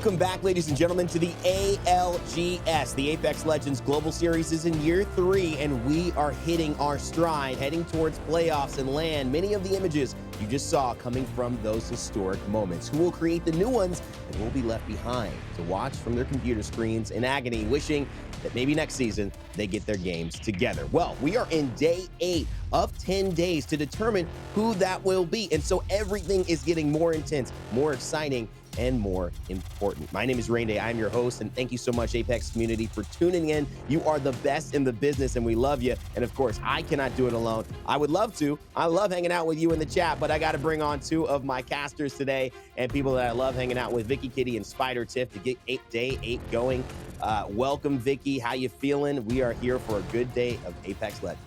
Welcome back, ladies and gentlemen, to the ALGS. The Apex Legends Global Series is in year 3, and we are hitting our stride, heading towards playoffs and LAN. Many of the images you just saw coming from those historic moments. Who will create the new ones and will be left behind to watch from their computer screens in agony, wishing that maybe next season they get their games together? Well, we are in day 8 of 10 days to determine who that will be. And so everything is getting more intense, more exciting, and more important. My name is Rain Day. I'm your host, and thank you so much, Apex community, for tuning in. You are the best in the business, and we love you. And of course, I cannot do it alone. I would love to. I love hanging out with you in the chat, but I got to bring on 2 of my casters today and people that I love hanging out with, Vicky Kitty and Spider Tiff, to get day 8 going. Welcome, Vicky. How you feeling? We are here for a good day of Apex Legends.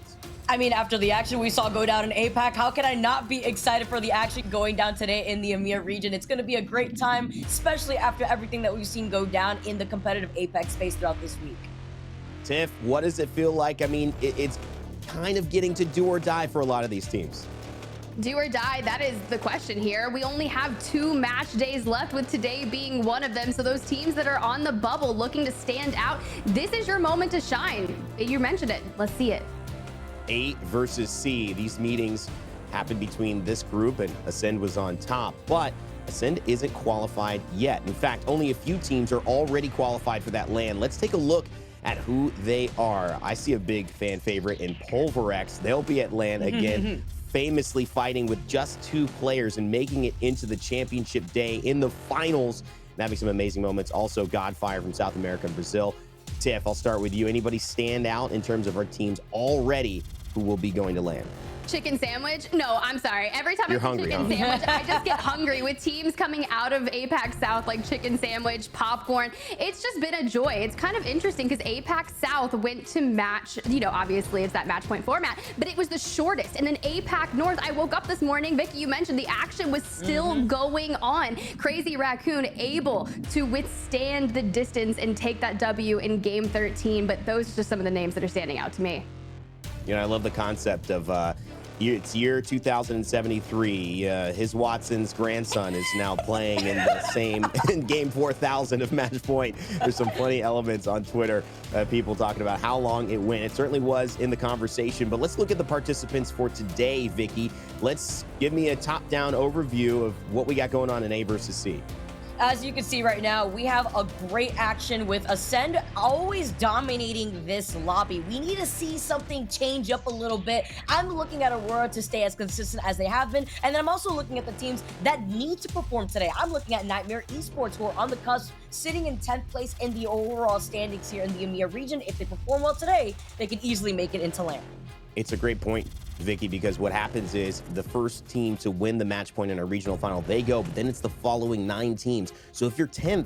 I mean, after the action we saw go down in APAC, how can I not be excited for the action going down today in the EMEA region? It's going to be a great time, especially after everything that we've seen go down in the competitive Apex space throughout this week. Tiff, what does it feel like? I mean, it's kind of getting to do or die for a lot of these teams. Do or die, that is the question here. We only have 2 match days left, with today being one of them. So those teams that are on the bubble looking to stand out, this is your moment to shine. You mentioned it. Let's see it. A versus C. These meetings happened between this group, and Ascend was on top, but Ascend isn't qualified yet. In fact, only a few teams are already qualified for that LAN. Let's take a look at who they are. I see a big fan favorite in Pulverex. They'll be at LAN again, famously fighting with just 2 players and making it into the championship day in the finals and having some amazing moments. Also, Godfire from South America and Brazil. Tiff, I'll start with you. Anybody stand out in terms of our teams already who will be going to LAN? Chicken sandwich? No, I'm sorry. Every time You're I say hungry, chicken huh? sandwich, I just get hungry with teams coming out of APAC South like chicken sandwich, popcorn. It's just been a joy. It's kind of interesting because APAC South went to match, you know, obviously it's that match point format, but it was the shortest. And then APAC North, I woke up this morning, Vicky, you mentioned the action was still going on. Crazy Raccoon able to withstand the distance and take that W in game 13, but those are just some of the names that are standing out to me. You know, I love the concept of it's year 2073. His Watson's grandson is now playing in the same in game 4000 of Match Point. There's some funny elements on Twitter, people talking about how long it went. It certainly was in the conversation, but let's look at the participants for today, Vicky. Let's give me a top-down overview of what we got going on in A versus C. As you can see right now, we have a great action with Ascend always dominating this lobby. We need to see something change up a little bit. I'm looking at Aurora to stay as consistent as they have been, and then I'm also looking at the teams that need to perform today. I'm looking at Nightmare Esports, who are on the cusp, sitting in 10th place in the overall standings here in the EMEA region. If they perform well today, they can easily make it into LAN. It's a great point, Vicky, because what happens is the first team to win the match point in a regional final, they go, but then it's the following 9 teams. So if you're 10th,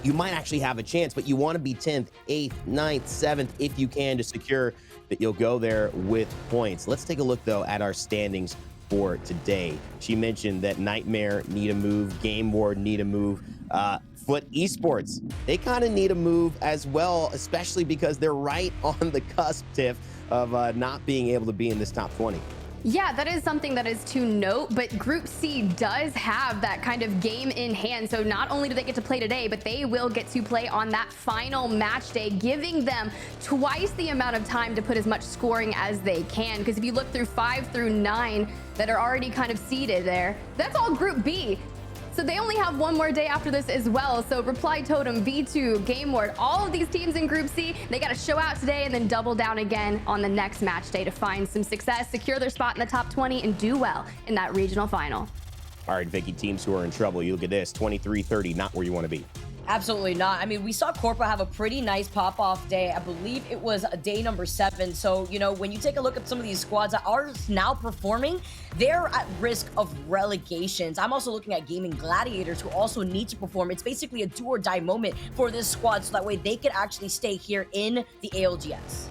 you might actually have a chance, but you want to be 10th, 8th, 9th, 7th, if you can, to secure that you'll go there with points. Let's take a look, though, at our standings for today. She mentioned that Nightmare need a move, Game Ward need a move, Foot Esports, they kind of need a move as well, especially because they're right on the cusp, Tiff, of not being able to be in this top 20. Yeah, that is something that is to note, but Group C does have that kind of game in hand. So not only do they get to play today, but they will get to play on that final match day, giving them twice the amount of time to put as much scoring as they can. Because if you look through 5 through 9 that are already kind of seeded there, that's all Group B. So they only have 1 more day after this as well. So Reply Totem, V2, Game Ward, all of these teams in Group C, they got to show out today and then double down again on the next match day to find some success, secure their spot in the top 20, and do well in that regional final. All right, Vicky, teams who are in trouble, you look at this, 23-30, not where you want to be. Absolutely not. I mean, we saw Corpa have a pretty nice pop-off day. I believe it was day number 7. So, you know, when you take a look at some of these squads that are now performing, they're at risk of relegations. I'm also looking at Gaming Gladiators, who also need to perform. It's basically a do-or-die moment for this squad, so that way they can actually stay here in the ALGS.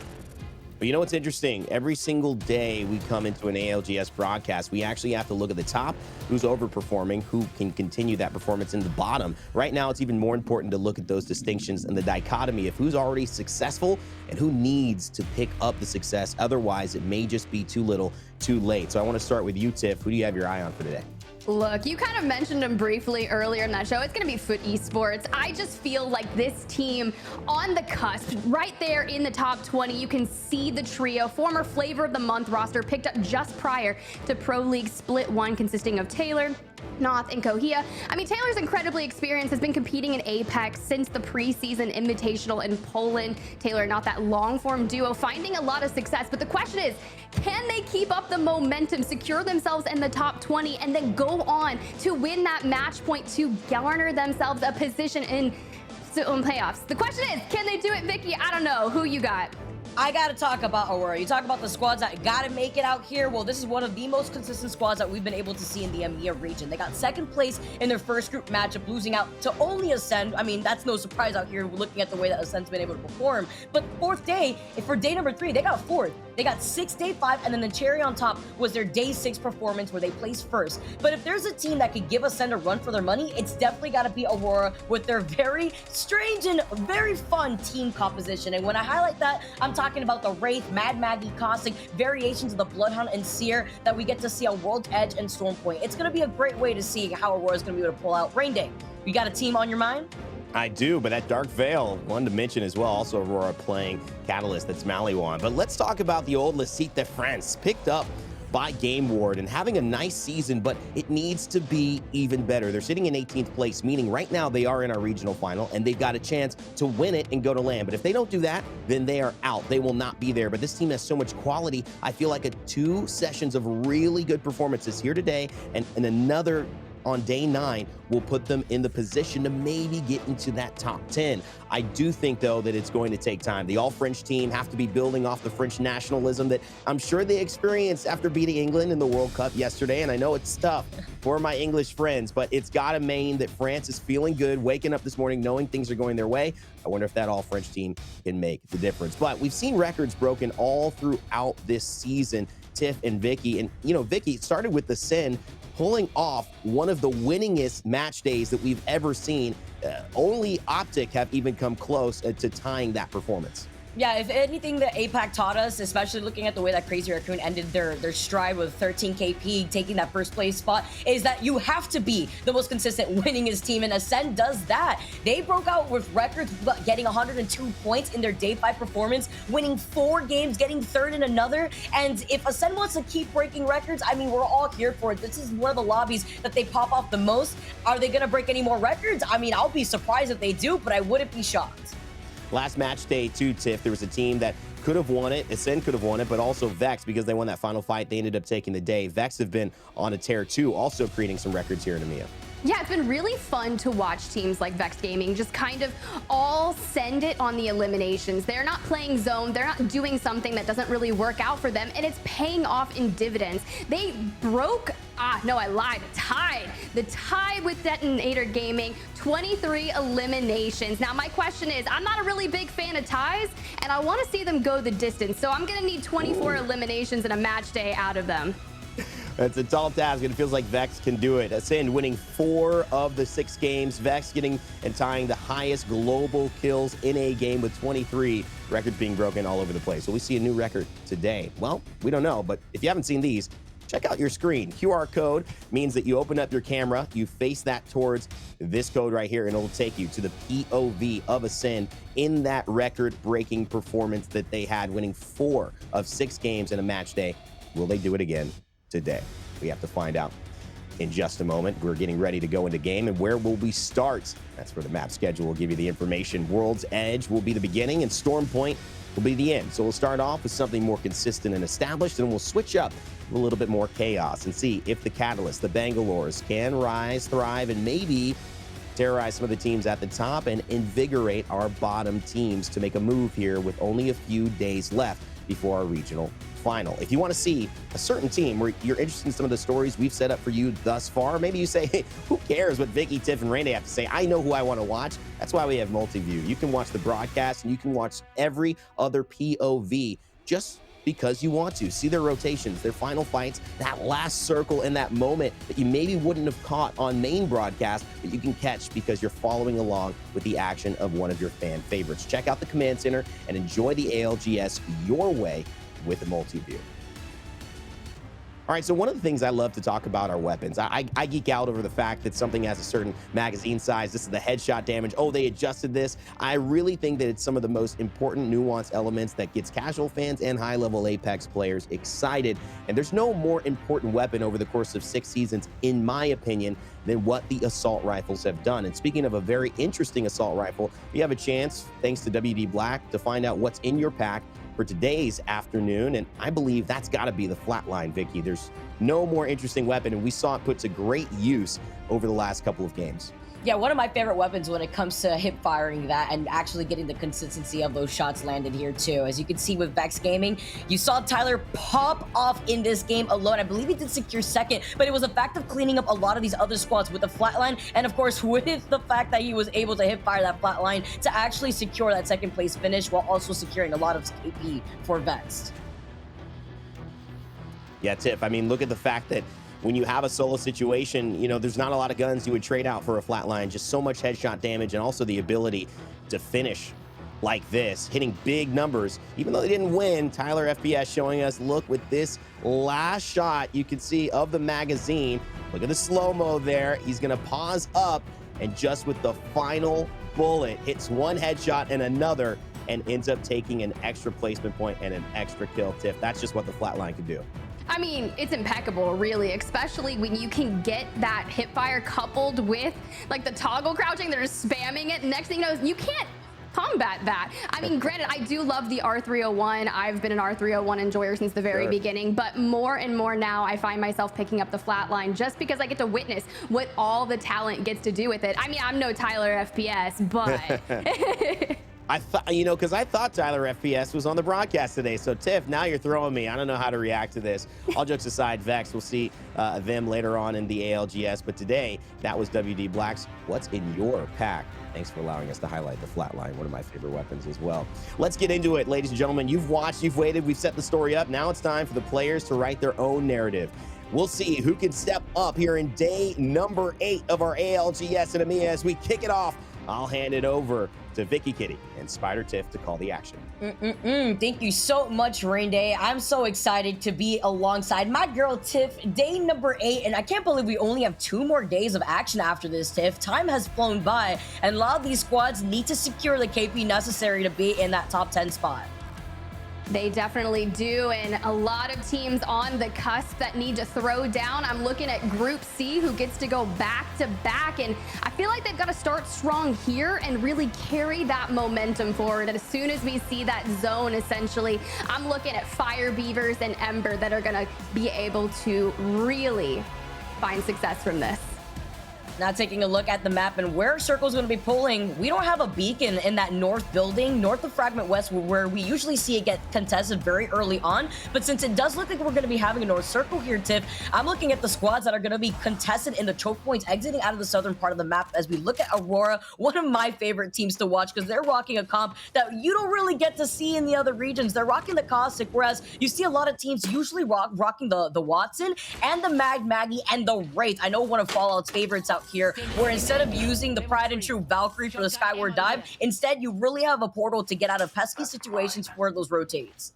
But you know what's interesting? Every single day we come into an ALGS broadcast, we actually have to look at the top, who's overperforming, who can continue that performance in the bottom. Right now, it's even more important to look at those distinctions and the dichotomy of who's already successful and who needs to pick up the success. Otherwise, it may just be too little, too late. So I want to start with you, Tiff. Who do you have your eye on for today? Look, you kind of mentioned them briefly earlier in that show. It's going to be Foot Esports. I just feel like this team on the cusp, right there in the top 20. You can see the trio, former Flavor of the Month roster picked up just prior to Pro League Split 1, consisting of Taylor, Noth, and Kohia. I mean, Taylor's incredibly experienced, has been competing in Apex since the preseason invitational in Poland. Taylor, not that long-form duo, finding a lot of success. But the question is, can they keep up the momentum, secure themselves in the top 20, and then go on to win that match point to garner themselves a position in playoffs? The question is, can they do it, Vicky? I don't know. Who you got? I gotta talk about Aurora. You talk about the squads that gotta make it out here. Well, this is one of the most consistent squads that we've been able to see in the EMEA region. They got second place in their first group matchup, losing out to only Ascend. I mean, that's no surprise out here looking at the way that Ascend's been able to perform. But fourth day, for day number 3, they got fourth. They got 6 day 5, and then the cherry on top was their day 6 performance where they placed first. But if there's a team that could give Ascend a run for their money, it's definitely gotta be Aurora with their very strange and very fun team composition. And when I highlight that, I'm talking about the Wraith, Mad Maggie, Caustic, variations of the Bloodhound and Seer that we get to see on World's Edge and Stormpoint. It's going to be a great way to see how Aurora's going to be able to pull out Rain Day. You got a team on your mind? I do, but that Dark Veil, one to mention as well, also Aurora playing Catalyst, that's Maliwan. But let's talk about the old Le Site de France, picked up by Game Ward and having a nice season, but it needs to be even better. They're sitting in 18th place, meaning right now they are in our regional final and they've got a chance to win it and go to LAN. But if they don't do that, then they are out. They will not be there. But this team has so much quality. I feel like 2 sessions of really good performances here today and another on day 9 will put them in the position to maybe get into that top 10. I do think, though, that it's going to take time. The all-French team have to be building off the French nationalism that I'm sure they experienced after beating England in the World Cup yesterday, and I know it's tough for my English friends, but it's got to mean that France is feeling good, waking up this morning knowing things are going their way. I wonder if that all-French team can make the difference. But we've seen records broken all throughout this season, Tiff and Vicky. And, you know, Vicky started with the Sin, pulling off one of the winningest match days that we've ever seen. Only Optic have even come close to tying that performance. Yeah, if anything that APAC taught us, especially looking at the way that Crazy Raccoon ended their stride with 13 KP, taking that first place spot, is that you have to be the most consistent winningest team, and Ascend does that. They broke out with records, getting 102 points in their day 5 performance, winning 4 games, getting third in another. And if Ascend wants to keep breaking records, I mean, we're all here for it. This is one of the lobbies that they pop off the most. Are they going to break any more records? I mean, I'll be surprised if they do, but I wouldn't be shocked. Last match day, too, Tiff, there was a team that could have won it. Ascend could have won it, but also Vex, because they won that final fight, they ended up taking the day. Vex have been on a tear, too, also creating some records here in EMEA. Yeah, it's been really fun to watch teams like Vex Gaming just kind of all send it on the eliminations. They're not playing zone. They're not doing something that doesn't really work out for them, and it's paying off in dividends. They broke, no, I lied, tied. The tie with Detonator Gaming, 23 eliminations. Now, my question is, I'm not a really big fan of ties, and I want to see them go the distance, so I'm going to need 24 eliminations in a match day out of them. It's a tall task, and it feels like Vex can do it. Ascend winning 4 of the 6 games. Vex getting and tying the highest global kills in a game with 23. Records being broken all over the place. Will we see a new record today? Well, we don't know, but if you haven't seen these, check out your screen. QR code means that you open up your camera, you face that towards this code right here, and it'll take you to the POV of Ascend in that record-breaking performance that they had, winning 4 of 6 games in a match day. Will they do it again today? We have to find out in just a moment. We're getting ready to go into game, and where will we start? That's where the map schedule will give you the information. World's Edge will be the beginning, and Stormpoint will be the end. So we'll start off with something more consistent and established, and we'll switch up a little bit more chaos and see if the Catalyst, the Bangalores, can rise, thrive, and maybe terrorize some of the teams at the top and invigorate our bottom teams to make a move here with only a few days left before our regional final. If you want to see a certain team where you're interested in some of the stories we've set up for you thus far, maybe you say, hey, who cares what Vicky, Tiff, and Randy have to say? I know who I want to watch. That's why we have multi-view. You can watch the broadcast and you can watch every other POV just because you want to. See their rotations, their final fights, that last circle and that moment that you maybe wouldn't have caught on main broadcast, but you can catch because you're following along with the action of one of your fan favorites. Check out the Command Center and enjoy the ALGS your way with the multi-view. All right, so one of the things I love to talk about are weapons. I geek out over the fact that something has a certain magazine size. This is the headshot damage. Oh, they adjusted this. I really think that it's some of the most important nuanced elements that gets casual fans and high-level Apex players excited. And there's no more important weapon over the course of 6 seasons, in my opinion, than what the assault rifles have done. And speaking of a very interesting assault rifle, you have a chance, thanks to WD Black, to find out what's in your pack for today's afternoon, and I believe that's got to be the flatline, Vicky. There's no more interesting weapon, and we saw it put to great use over the last couple of games. Yeah, one of my favorite weapons when it comes to hip firing that and actually getting the consistency of those shots landed here too. As you can see with Vex Gaming, you saw Tyler pop off in this game alone. I believe he did secure second, but it was a fact of cleaning up a lot of these other squads with the flatline, and of course with the fact that he was able to hip fire that flatline to actually secure that second place finish while also securing a lot of KP for Vex. Yeah, Tiff, I mean, look at the fact that when you have a solo situation, you know, there's not a lot of guns you would trade out for a flatline. Just so much headshot damage and also the ability to finish like this, hitting big numbers. Even though they didn't win, Tyler FPS showing us, look, with this last shot you can see of the magazine. Look at the slow-mo there. He's going to pause up, and just with the final bullet, hits one headshot and another, and ends up taking an extra placement point and an extra kill. Tiff, that's just what the flatline could do. I mean, it's impeccable, really, especially when you can get that hip fire coupled with like the toggle crouching. They're just spamming it. Next thing you know, you can't combat that. I mean, granted, I do love the R301. I've been an R301 enjoyer since the very beginning, but more and more now I find myself picking up the flatline just because I get to witness what all the talent gets to do with it. I mean, I'm no Tyler FPS, but I thought, you know, because I thought Tyler FPS was on the broadcast today. So, Tiff, now you're throwing me. I don't know how to react to this. All jokes aside, Vex, we'll see them later on in the ALGS. But today, that was WD Black's What's in Your Pack. Thanks for allowing us to highlight the flatline, one of my favorite weapons as well. Let's get into it, ladies and gentlemen. You've watched, you've waited, we've set the story up. Now it's time for the players to write their own narrative. We'll see who can step up here in day number 8 of our ALGS and EMEA. As we kick it off, I'll hand it over to Vicky Kitty and Spider Tiff to call the action. Thank you so much, Rain Day. I'm so excited to be alongside my girl Tiff, day number 8, and I can't believe we only have 2 more days of action after this, Tiff. Time has flown by, and a lot of these squads need to secure the KP necessary to be in that top 10 spot. They definitely do, and a lot of teams on the cusp that need to throw down. I'm looking at Group C, who gets to go back to back, and I feel like they've got to start strong here and really carry that momentum forward. And as soon as we see that zone, essentially, I'm looking at Fire Beavers and Ember that are going to be able to really find success from this. Now taking a look at the map and where Circle's going to be pulling, we don't have a beacon in that north building, north of Fragment West, where we usually see it get contested very early on. But since it does look like we're going to be having a north circle here, Tiff, I'm looking at the squads that are going to be contested in the choke points exiting out of the southern part of the map. As we look at Aurora, one of my favorite teams to watch because they're rocking a comp that you don't really get to see in the other regions. They're rocking the Caustic, whereas you see a lot of teams usually rocking the Watson and the Maggie and the Wraith. I know one of Fallout's favorites out here, where instead of using the Pride and True Valkyrie for the Skyward Dive, instead you really have a portal to get out of pesky situations for those rotates.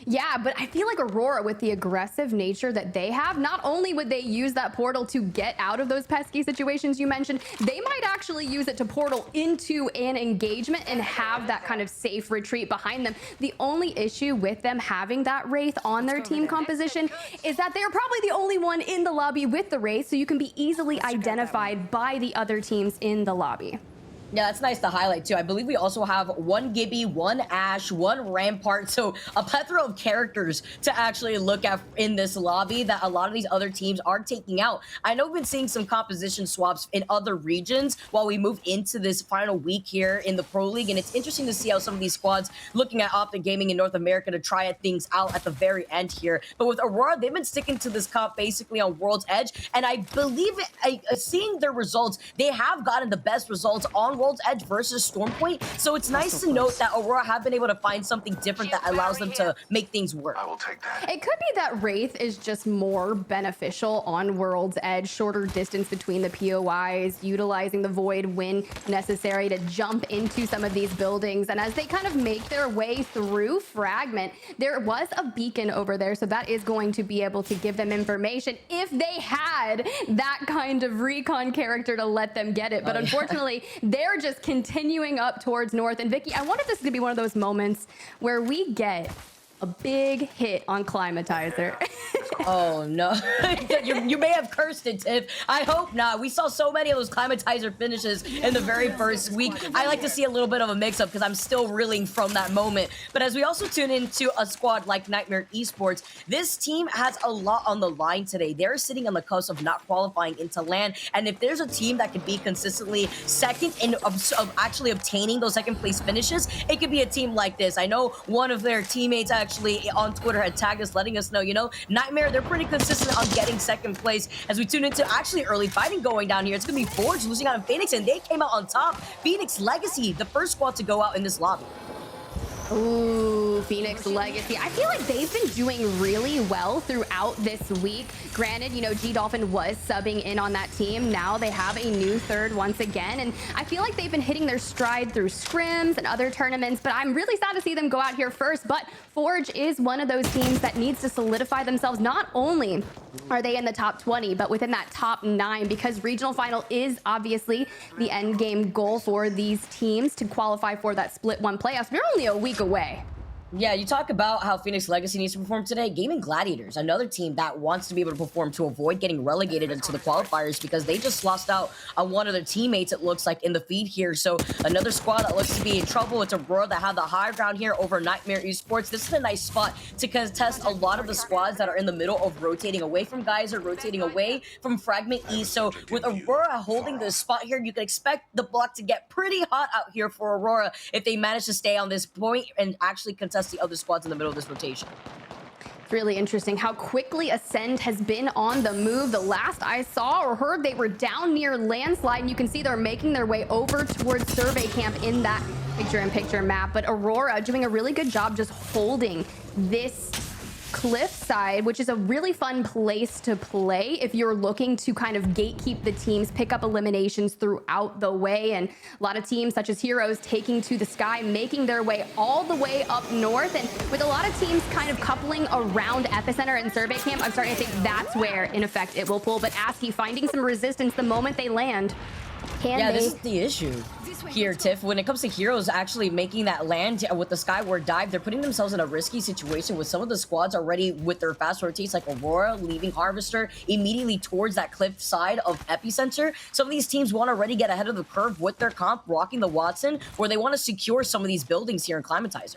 Yeah, but I feel like Aurora, with the aggressive nature that they have, not only would they use that portal to get out of those pesky situations you mentioned, they might actually use it to portal into an engagement and have that kind of safe retreat behind them. The only issue with them having that Wraith on their team composition is that they're probably the only one in the lobby with the Wraith, so you can be easily identified by the other teams in the lobby. Yeah, that's nice to highlight too. I believe we also have 1 Gibby, 1 Ash, 1 Rampart, so a plethora of characters to actually look at in this lobby that a lot of these other teams are taking out. I know we've been seeing some composition swaps in other regions while we move into this final week here in the Pro League, and it's interesting to see how some of these squads looking at Optic Gaming in North America to try things out at the very end here. But with Aurora, they've been sticking to this comp basically on World's Edge, and I believe seeing their results, they have gotten the best results on World's Edge versus Stormpoint. So it's nice to note that Aurora have been able to find something different that allows them to make things work. I will take that. It could be that Wraith is just more beneficial on World's Edge, shorter distance between the POIs, utilizing the Void when necessary to jump into some of these buildings. And as they kind of make their way through Fragment, there was a beacon over there, so that is going to be able to give them information if they had that kind of recon character to let them get it. But unfortunately, they're just continuing up towards north. And Vicky, I wonder if this is going to be one of those moments where we get a big hit on Climatizer. Oh no. You may have cursed it, Tiff. I hope not. We saw so many of those Climatizer finishes in the very first week. I like to see a little bit of a mix-up because I'm still reeling from that moment. But as we also tune into a squad like Nightmare Esports, this team has a lot on the line today. They're sitting on the cusp of not qualifying into LAN, and if there's a team that could be consistently second in of actually obtaining those second place finishes, it could be a team like this. I know one of their teammates actually on Twitter had tagged us, letting us know, you know, Nightmare, they're pretty consistent on getting second place. As we tune into actually early fighting going down here, it's gonna be Forge losing out on Phoenix, and they came out on top. Phoenix Legacy, the first squad to go out in this lobby. Ooh, Phoenix Legacy. I feel like they've been doing really well throughout this week. Granted, you know, G-Dolphin was subbing in on that team. Now they have a new third once again, and I feel like they've been hitting their stride through scrims and other tournaments, but I'm really sad to see them go out here first. But Forge is one of those teams that needs to solidify themselves. Not only are they in the top 20, but within that top 9, because regional final is obviously the end game goal for these teams to qualify for that split 1 playoffs. We're only a week away. Yeah, you talk about how Phoenix Legacy needs to perform today. Gaming Gladiators, another team that wants to be able to perform to avoid getting relegated into the qualifiers because they just lost out on one of their teammates, it looks like, in the feed here. So another squad that looks to be in trouble. It's Aurora that have the high ground here over Nightmare Esports. This is a nice spot to contest a lot of the squads that are in the middle of rotating away from Geyser, rotating away from Fragment East. So with Aurora holding this spot here, you can expect the block to get pretty hot out here for Aurora if they manage to stay on this point and actually contest the other squads in the middle of this rotation. It's really interesting how quickly Ascend has been on the move. The last I saw or heard, they were down near Landslide, and you can see they're making their way over towards Survey Camp in that picture-in-picture map. But Aurora doing a really good job just holding this cliffside, which is a really fun place to play if you're looking to kind of gatekeep the teams, pick up eliminations throughout the way. And a lot of teams such as Heroes taking to the sky, making their way all the way up north. And with a lot of teams kind of coupling around Epicenter and Survey Camp, I'm starting to think that's where, in effect, it will pull. But ASCII finding some resistance the moment they land. This is the issue here, Tiff. When it comes to Heroes actually making that land with the Skyward Dive, they're putting themselves in a risky situation with some of the squads already with their fast rotates, like Aurora leaving Harvester immediately towards that cliff side of Epicenter. Some of these teams want to already get ahead of the curve with their comp, rocking the Watson, where they want to secure some of these buildings here in Climatizer.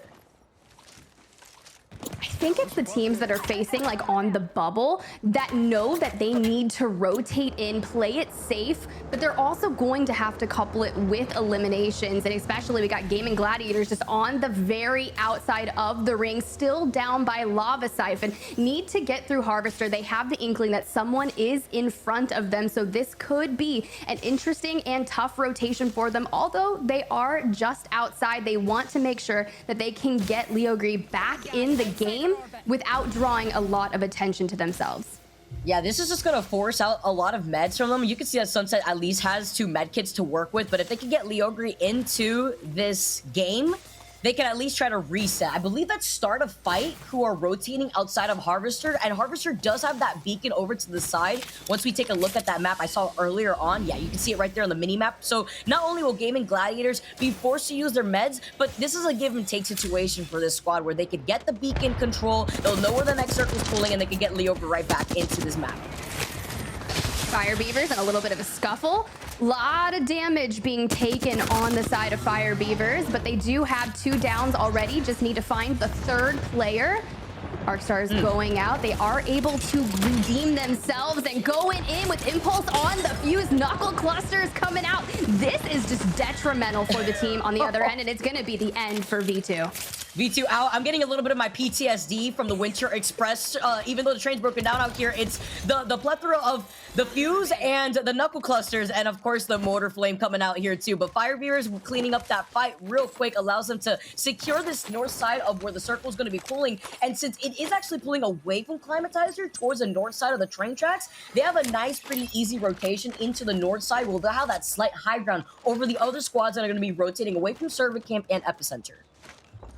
I think it's the teams that are facing like on the bubble that know that they need to rotate in, play it safe, but they're also going to have to couple it with eliminations. And especially we got Gaming Gladiators just on the very outside of the ring, still down by Lava Siphon, need to get through Harvester. They have the inkling that someone is in front of them, so this could be an interesting and tough rotation for them. Although they are just outside, they want to make sure that they can get Leogree back in the game without drawing a lot of attention to themselves. Yeah, this is just going to force out a lot of meds from them. You can see that Sunset at least has 2 med kits to work with, but if they can get Leogree into this game, they can at least try to reset. I believe that's Start a Fight who are rotating outside of Harvester, and Harvester does have that beacon over to the side. Once we take a look at that map I saw earlier on, yeah, you can see it right there on the mini map. So not only will Gaming Gladiators be forced to use their meds, but this is a give and take situation for this squad where they could get the beacon control, they'll know where the next circle's pulling, and they could get Leogree right back into this map. Fire Beavers and a little bit of a scuffle. Lot of damage being taken on the side of Fire Beavers, but they do have 2 downs already. Just need to find the 3rd player. Arcstar is going out. They are able to redeem themselves and going in with Impulse on the fuse. Knuckle clusters coming out. This is just detrimental for the team on the other end, and it's going to be the end for V2. V2 out. I'm getting a little bit of my PTSD from the Winter Express. Even though the train's broken down out here, it's the plethora of the fuse and the knuckle clusters, and of course the mortar flame coming out here too. But Fire Beavers cleaning up that fight real quick allows them to secure this north side of where the circle is going to be pulling. And since it is actually pulling away from Climatizer towards the north side of the train tracks, they have a nice, pretty easy rotation into the north side. Well, they'll have that slight high ground over the other squads that are going to be rotating away from Survey Camp and Epicenter.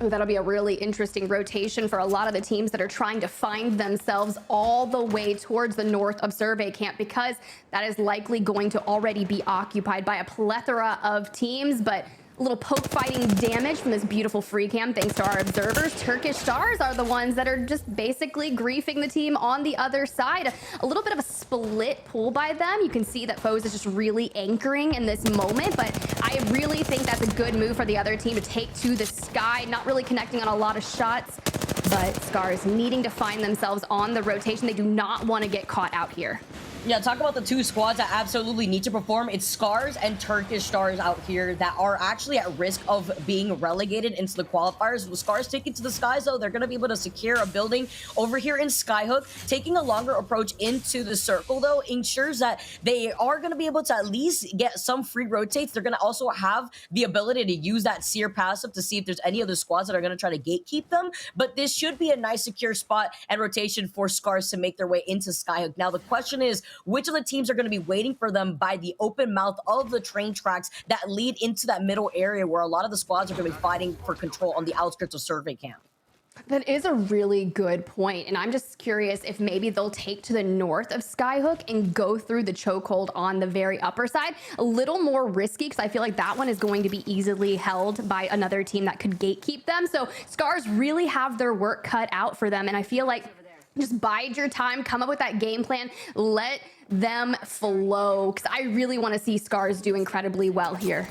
Ooh, that'll be a really interesting rotation for a lot of the teams that are trying to find themselves all the way towards the north of Survey Camp, because that is likely going to already be occupied by a plethora of teams. But a little poke fighting damage from this beautiful free cam thanks to our observers. Turkish Stars are the ones that are just basically griefing the team on the other side. A little bit of a split pull by them. You can see that Foes is just really anchoring in this moment, but I really think that's a good move for the other team to take to the sky. Not really connecting on a lot of shots, but Scars needing to find themselves on the rotation. They do not want to get caught out here. Yeah, talk about the two squads that absolutely need to perform. It's Scars and Turkish Stars out here that are actually at risk of being relegated into the qualifiers. With Scars taking to the skies, though, they're going to be able to secure a building over here in Skyhook. Taking a longer approach into the circle, though, ensures that they are going to be able to at least get some free rotates. They're going to also have the ability to use that Seer passive to see if there's any other squads that are going to try to gatekeep them. But this should be a nice, secure spot and rotation for Scars to make their way into Skyhook. Now, the question is, which of the teams are going to be waiting for them by the open mouth of the train tracks that lead into that middle area where a lot of the squads are going to be fighting for control on the outskirts of Survey Camp? That is a really good point, and I'm just curious if maybe they'll take to the north of Skyhook and go through the chokehold on the very upper side. A little more risky, because I feel like that one is going to be easily held by another team that could gatekeep them. So Scars really have their work cut out for them, and I feel like just bide your time, come up with that game plan, let them flow, because I really want to see Scars do incredibly well here.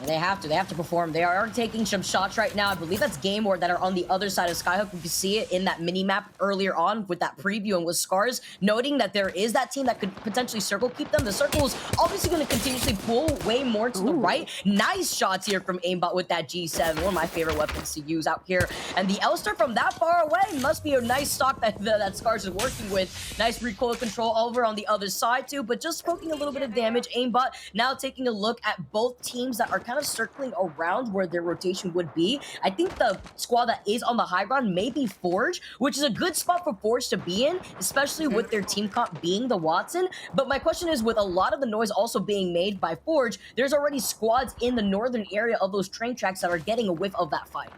They have to perform. They are taking some shots right now. I believe that's Game Ward that are on the other side of Skyhook. You can see it in that mini map earlier on with that preview and with Scars, noting that there is that team that could potentially circle keep them. The circle is obviously going to continuously pull way more to the right. Nice shots here from Aimbot with that G7, one of my favorite weapons to use out here. And the Elster from that far away must be a nice stock that Scars is working with. Nice recoil control over on the other side too, but just poking a little bit of damage. Aimbot now taking a look at both teams that are kind of circling around where their rotation would be. I think the squad that is on the high ground may be Forge, which is a good spot for Forge to be in, especially with their team comp being the Watson. But my question is, with a lot of the noise also being made by Forge, there's already squads in the northern area of those train tracks that are getting a whiff of that fight.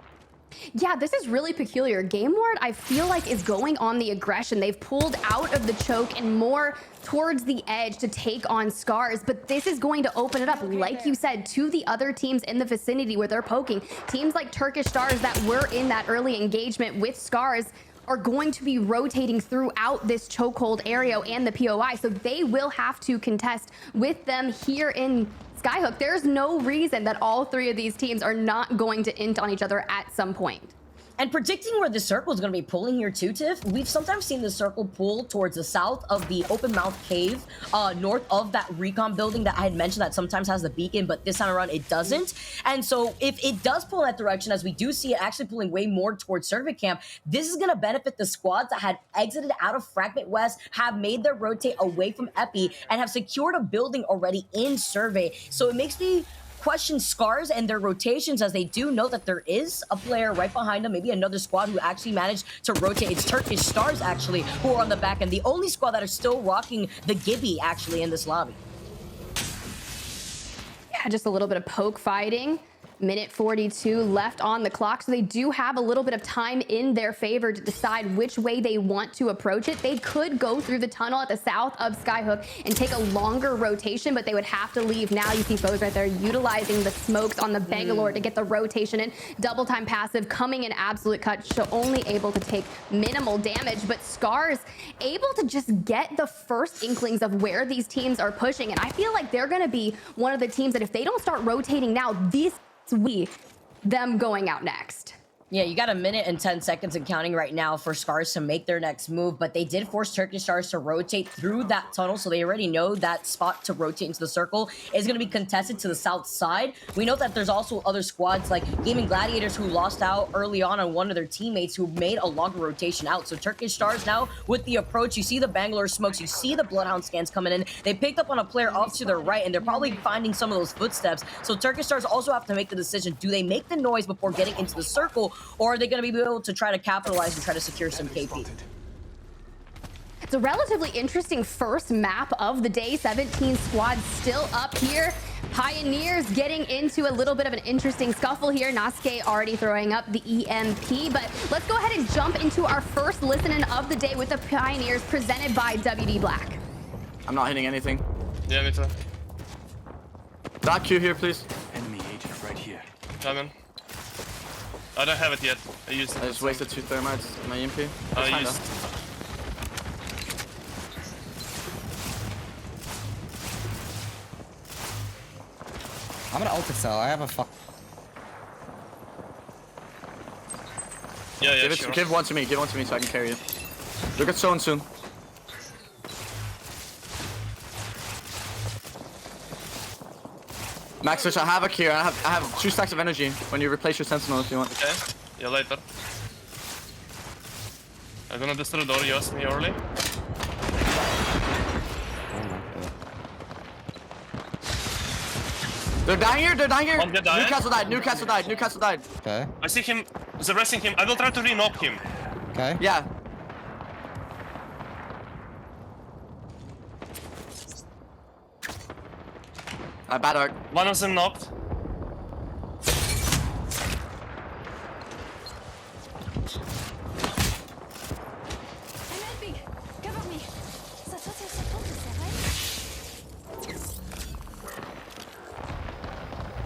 Yeah, this is really peculiar. Game Ward, I feel like, is going on the aggression. They've pulled out of the choke and more towards the edge to take on Scars, but this is going to open it up, like you said, to the other teams in the vicinity where they're poking. Teams like Turkish Stars that were in that early engagement with Scars are going to be rotating throughout this chokehold area and the POI, so they will have to contest with them here in Skyhook. There's no reason that all three of these teams are not going to int on each other at some point. And predicting where the circle is going to be pulling here too, Tiff, we've sometimes seen the circle pull towards the south of the open mouth cave, north of that recon building that I had mentioned that sometimes has the beacon, but this time around it doesn't. And so if it does pull in that direction, as we do see it actually pulling way more towards Survey Camp, this is going to benefit the squads that had exited out of Fragment West, have made their rotate away from Epi, and have secured a building already in Survey. So it makes me question Scars and their rotations, as they do know that there is a player right behind them, maybe another squad who actually managed to rotate. It's Turkish Stars actually who are on the back end, the only squad that are still rocking the Gibby actually in this lobby. Yeah, just a little bit of poke fighting. Minute 42 left on the clock, so they do have a little bit of time in their favor to decide which way they want to approach it. They could go through the tunnel at the south of Skyhook and take a longer rotation, but they would have to leave now. You see Foes right there utilizing the smokes on the Bangalore to get the rotation in. Double time passive coming in absolute cut, so only able to take minimal damage, but Scars able to just get the first inklings of where these teams are pushing. And I feel like they're going to be one of the teams that if they don't start rotating now, them going out next. Yeah, you got a minute and 10 seconds and counting right now for Scars to make their next move, but they did force Turkish Stars to rotate through that tunnel, so they already know that spot to rotate into the circle is going to be contested to the south side. We know that there's also other squads like Gaming Gladiators who lost out early on one of their teammates who made a longer rotation out. So Turkish Stars now with the approach, you see the Bangalore smokes, you see the Bloodhound scans coming in. They picked up on a player off to their right, and they're probably finding some of those footsteps. So Turkish Stars also have to make the decision, do they make the noise before getting into the circle, or are they going to be able to try to capitalize and try to secure some KP? It's a relatively interesting first map of the day. 17 squads still up here. Pioneers getting into a little bit of an interesting scuffle here. Nasuke already throwing up the EMP, but let's go ahead and jump into our first listening of the day with the Pioneers presented by WD Black. I'm not hitting anything. Yeah, me too. Dark Q here, please. Enemy agent right here. Coming. I don't have it yet. I used it. I just wasted 2 thermites in my EMP. I used. I'm gonna ult cell. I have a fuck. Yeah, Give, sure. give one to me. Give one to me so I can carry it. Look at zone soon. Maxfish, I have a cure. I have 2 stacks of energy when you replace your sentinel if you want. Okay. Yeah, later. I'm gonna destroy the door. You asked me early. They're dying here. They're dying here. One guy died. Newcastle died. Newcastle died. Newcastle died. Okay. I see him. They're resting him. I will try to re-knock him. Okay. Yeah. Bad arc. One of them knocked.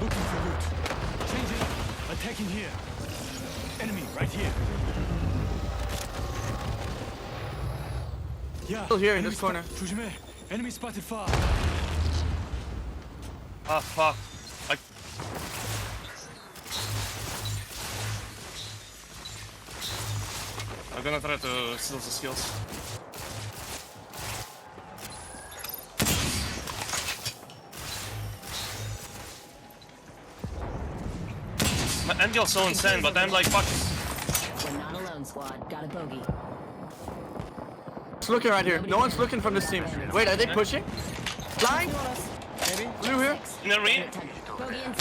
Looking for loot. Changing up. Attacking here. Enemy right here. Yeah. Still here in enemy this corner. 조심해. Enemy spotted far. Ah, fuck. I'm gonna try to steal the skills. My angel's so insane, but I'm like, fuck. We're not alone, squad. Got a bogey. It's looking right here. No one's looking from this team. Wait, are they pushing? Flying? Maybe. Blue here? In the ring, Bogey in.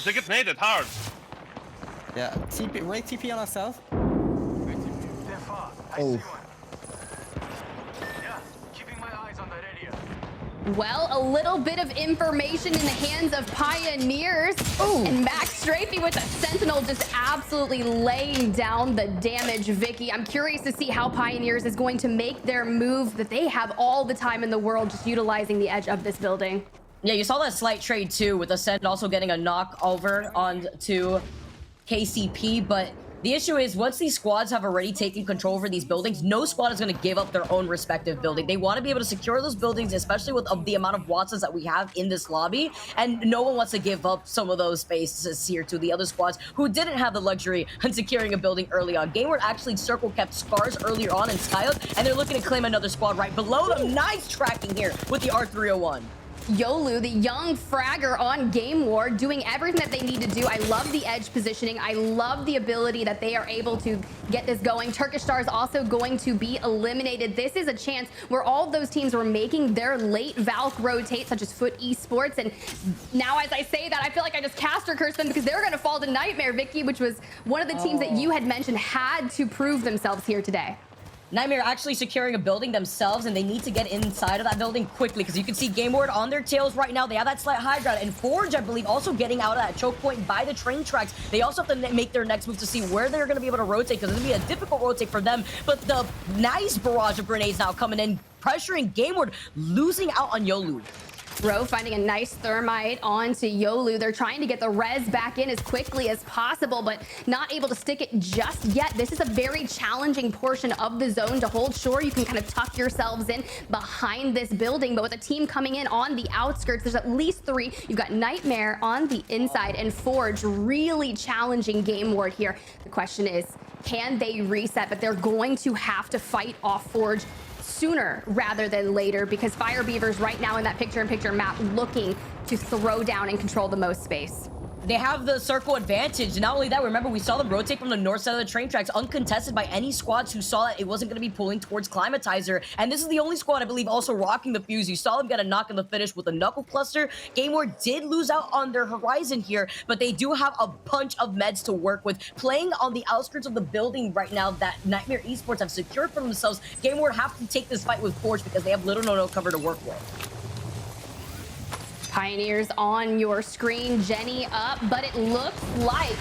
they get naded hard. Yeah. TP. Wait. TP on ourselves. They're far. I Oh. see one. Yeah. Keeping my eyes on that area. Well, a little bit of information in the hands of Pioneers. Ooh. And Max Strafey with the Sentinel just absolutely laying down the damage. Vicky, I'm curious to see how Pioneers is going to make their move that they have all the time in the world, just utilizing the edge of this building. Yeah, you saw that slight trade too, with Ascend also getting a knock over onto KCP, but the issue is once these squads have already taken control over these buildings, no squad is going to give up their own respective building. They want to be able to secure those buildings, especially with the amount of Watsons that we have in this lobby, and no one wants to give up some of those spaces here to the other squads who didn't have the luxury on securing a building early on. GameWorld actually circle kept Scars earlier on and Skyhook, and they're looking to claim another squad right below them. Nice tracking here with the R301. Yolu, the young fragger on Game War, doing everything that they need to do. I love the edge positioning. I love the ability that they are able to get this going. Turkish Stars also going to be eliminated. This is a chance where all of those teams were making their late Valk rotate, such as Foot Esports. And now as I say that, I feel like I just caster cursed them because they're going to fall to Nightmare, Vicky, which was one of the teams that you had mentioned had to prove themselves here today. Nightmare actually securing a building themselves, and they need to get inside of that building quickly because you can see Game Board on their tails right now. They have that slight high ground, and Forge, I believe, also getting out of that choke point by the train tracks. They also have to make their next move to see where they're going to be able to rotate because it's going to be a difficult rotate for them. But the nice barrage of grenades now coming in, pressuring Game Board, losing out on Yolu. Ro finding a nice thermite onto Yolu. They're trying to get the res back in as quickly as possible, but not able to stick it just yet. This is a very challenging portion of the zone to hold. Sure, you can kind of tuck yourselves in behind this building, but with a team coming in on the outskirts, there's at least 3. You've got Nightmare on the inside and Forge. Really challenging game ward here. The question is, can they reset? But they're going to have to fight off Forge sooner rather than later, because Fire Beavers right now in that picture-in-picture map looking to throw down and control the most space. They have the circle advantage. Not only that, remember, we saw them rotate from the north side of the train tracks uncontested by any squads who saw that it wasn't going to be pulling towards Climatizer. And this is the only squad, I believe, also rocking the fuse. You saw them get a knock in the finish with a knuckle cluster. Game Ward did lose out on their horizon here, but they do have a bunch of meds to work with. Playing on the outskirts of the building right now that Nightmare Esports have secured for themselves, Game Ward have to take this fight with Forge because they have little to no cover to work with. Pioneers on your screen, Jenny up, but it looks like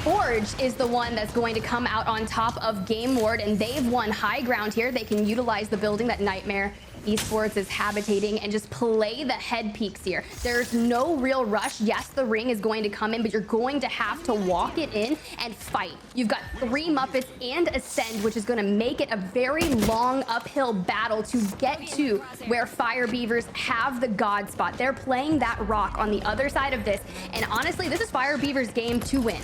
Forge is the one that's going to come out on top of Game Ward, and they've won high ground here. They can utilize the building that Nightmare Esports is habitating and just play the head peaks here. There's no real rush. Yes, the ring is going to come in, but you're going to have to walk it in and fight. You've got 3 Muppets and Ascend, which is going to make it a very long uphill battle to get to where Fire Beavers have the God spot. They're playing that rock on the other side of this, and honestly, this is Fire Beavers' game to win.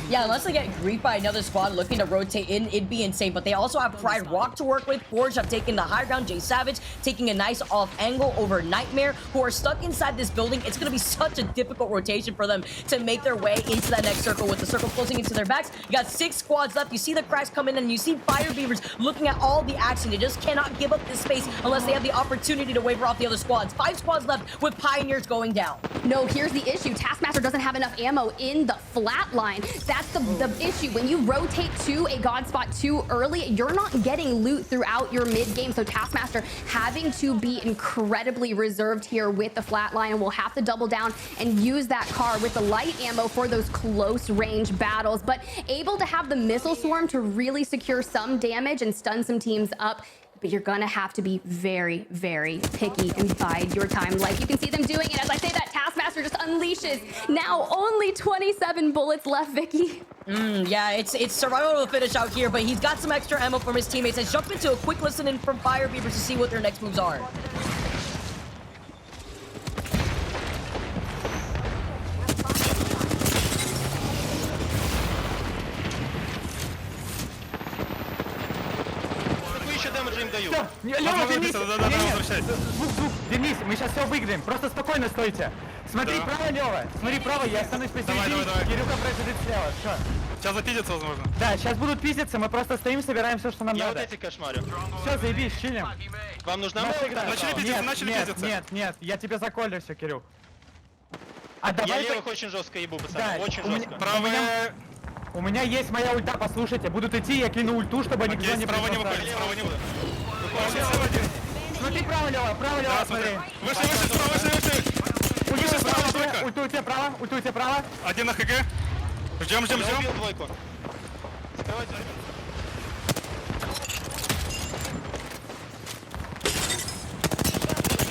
Yeah, unless they get griefed by another squad looking to rotate in, it'd be insane. But they also have Pride Rock to work with. Forge have taken the high ground. Jay Savage taking a nice off angle over Nightmare, who are stuck inside this building. It's going to be such a difficult rotation for them to make their way into that next circle, with the circle closing into their backs. You got 6 squads left. You see the cracks come in, and you see Fire Beavers looking at all the action. They just cannot give up this space unless they have the opportunity to waver off the other squads. 5 squads left with Pioneers going down. No, here's the issue. Taskmaster doesn't have enough ammo in the flat line. That's the issue. When you rotate to a God spot too early, you're not getting loot throughout your mid game. So Taskmaster having to be incredibly reserved here with the flat line, and will have to double down and use that car with the light ammo for those close range battles, but able to have the missile swarm to really secure some damage and stun some teams up. But you're gonna have to be very, very picky and bide your time, like you can see them doing. And as I say that, Taskmaster just unleashes. Now only 27 bullets left, Vicky. Yeah, it's survival to finish out here, but he's got some extra ammo from his teammates. Let's jump into a quick listen in from Fire Beavers to see what their next moves are. Лёва, вернись! Звук, вернись, мы сейчас все выиграем. Просто спокойно стойте. Смотри право, Лёва. Смотри право, я останусь посередине. Давай. Кирюха пройдет слева. Все. Сейчас запиздится, возможно. Да, сейчас будут пиздиться, мы просто стоим, собираем все, что нам Я вот надо. эти кошмарю. Все, заебись, чилим. Вам нужна Наша моя игра. игра? Начали пиздиться. Нет, я тебе заколю все, Кирюх. А Я давай... левых очень жестко ебу, пацаны, Да, очень у меня- жестко. Правая... У меня есть моя ульта, послушайте. Будут идти, я кину ульту, чтобы они Окей, не справа не просто- выходит, справа не выходит. Смотри право, Лёва, Да, смотри. смотри. Вышли, вышли. Выше справа, тройка. Ульту у тебя право. Один на ХГ. Ждем. Я убил двойку. Закрывайте.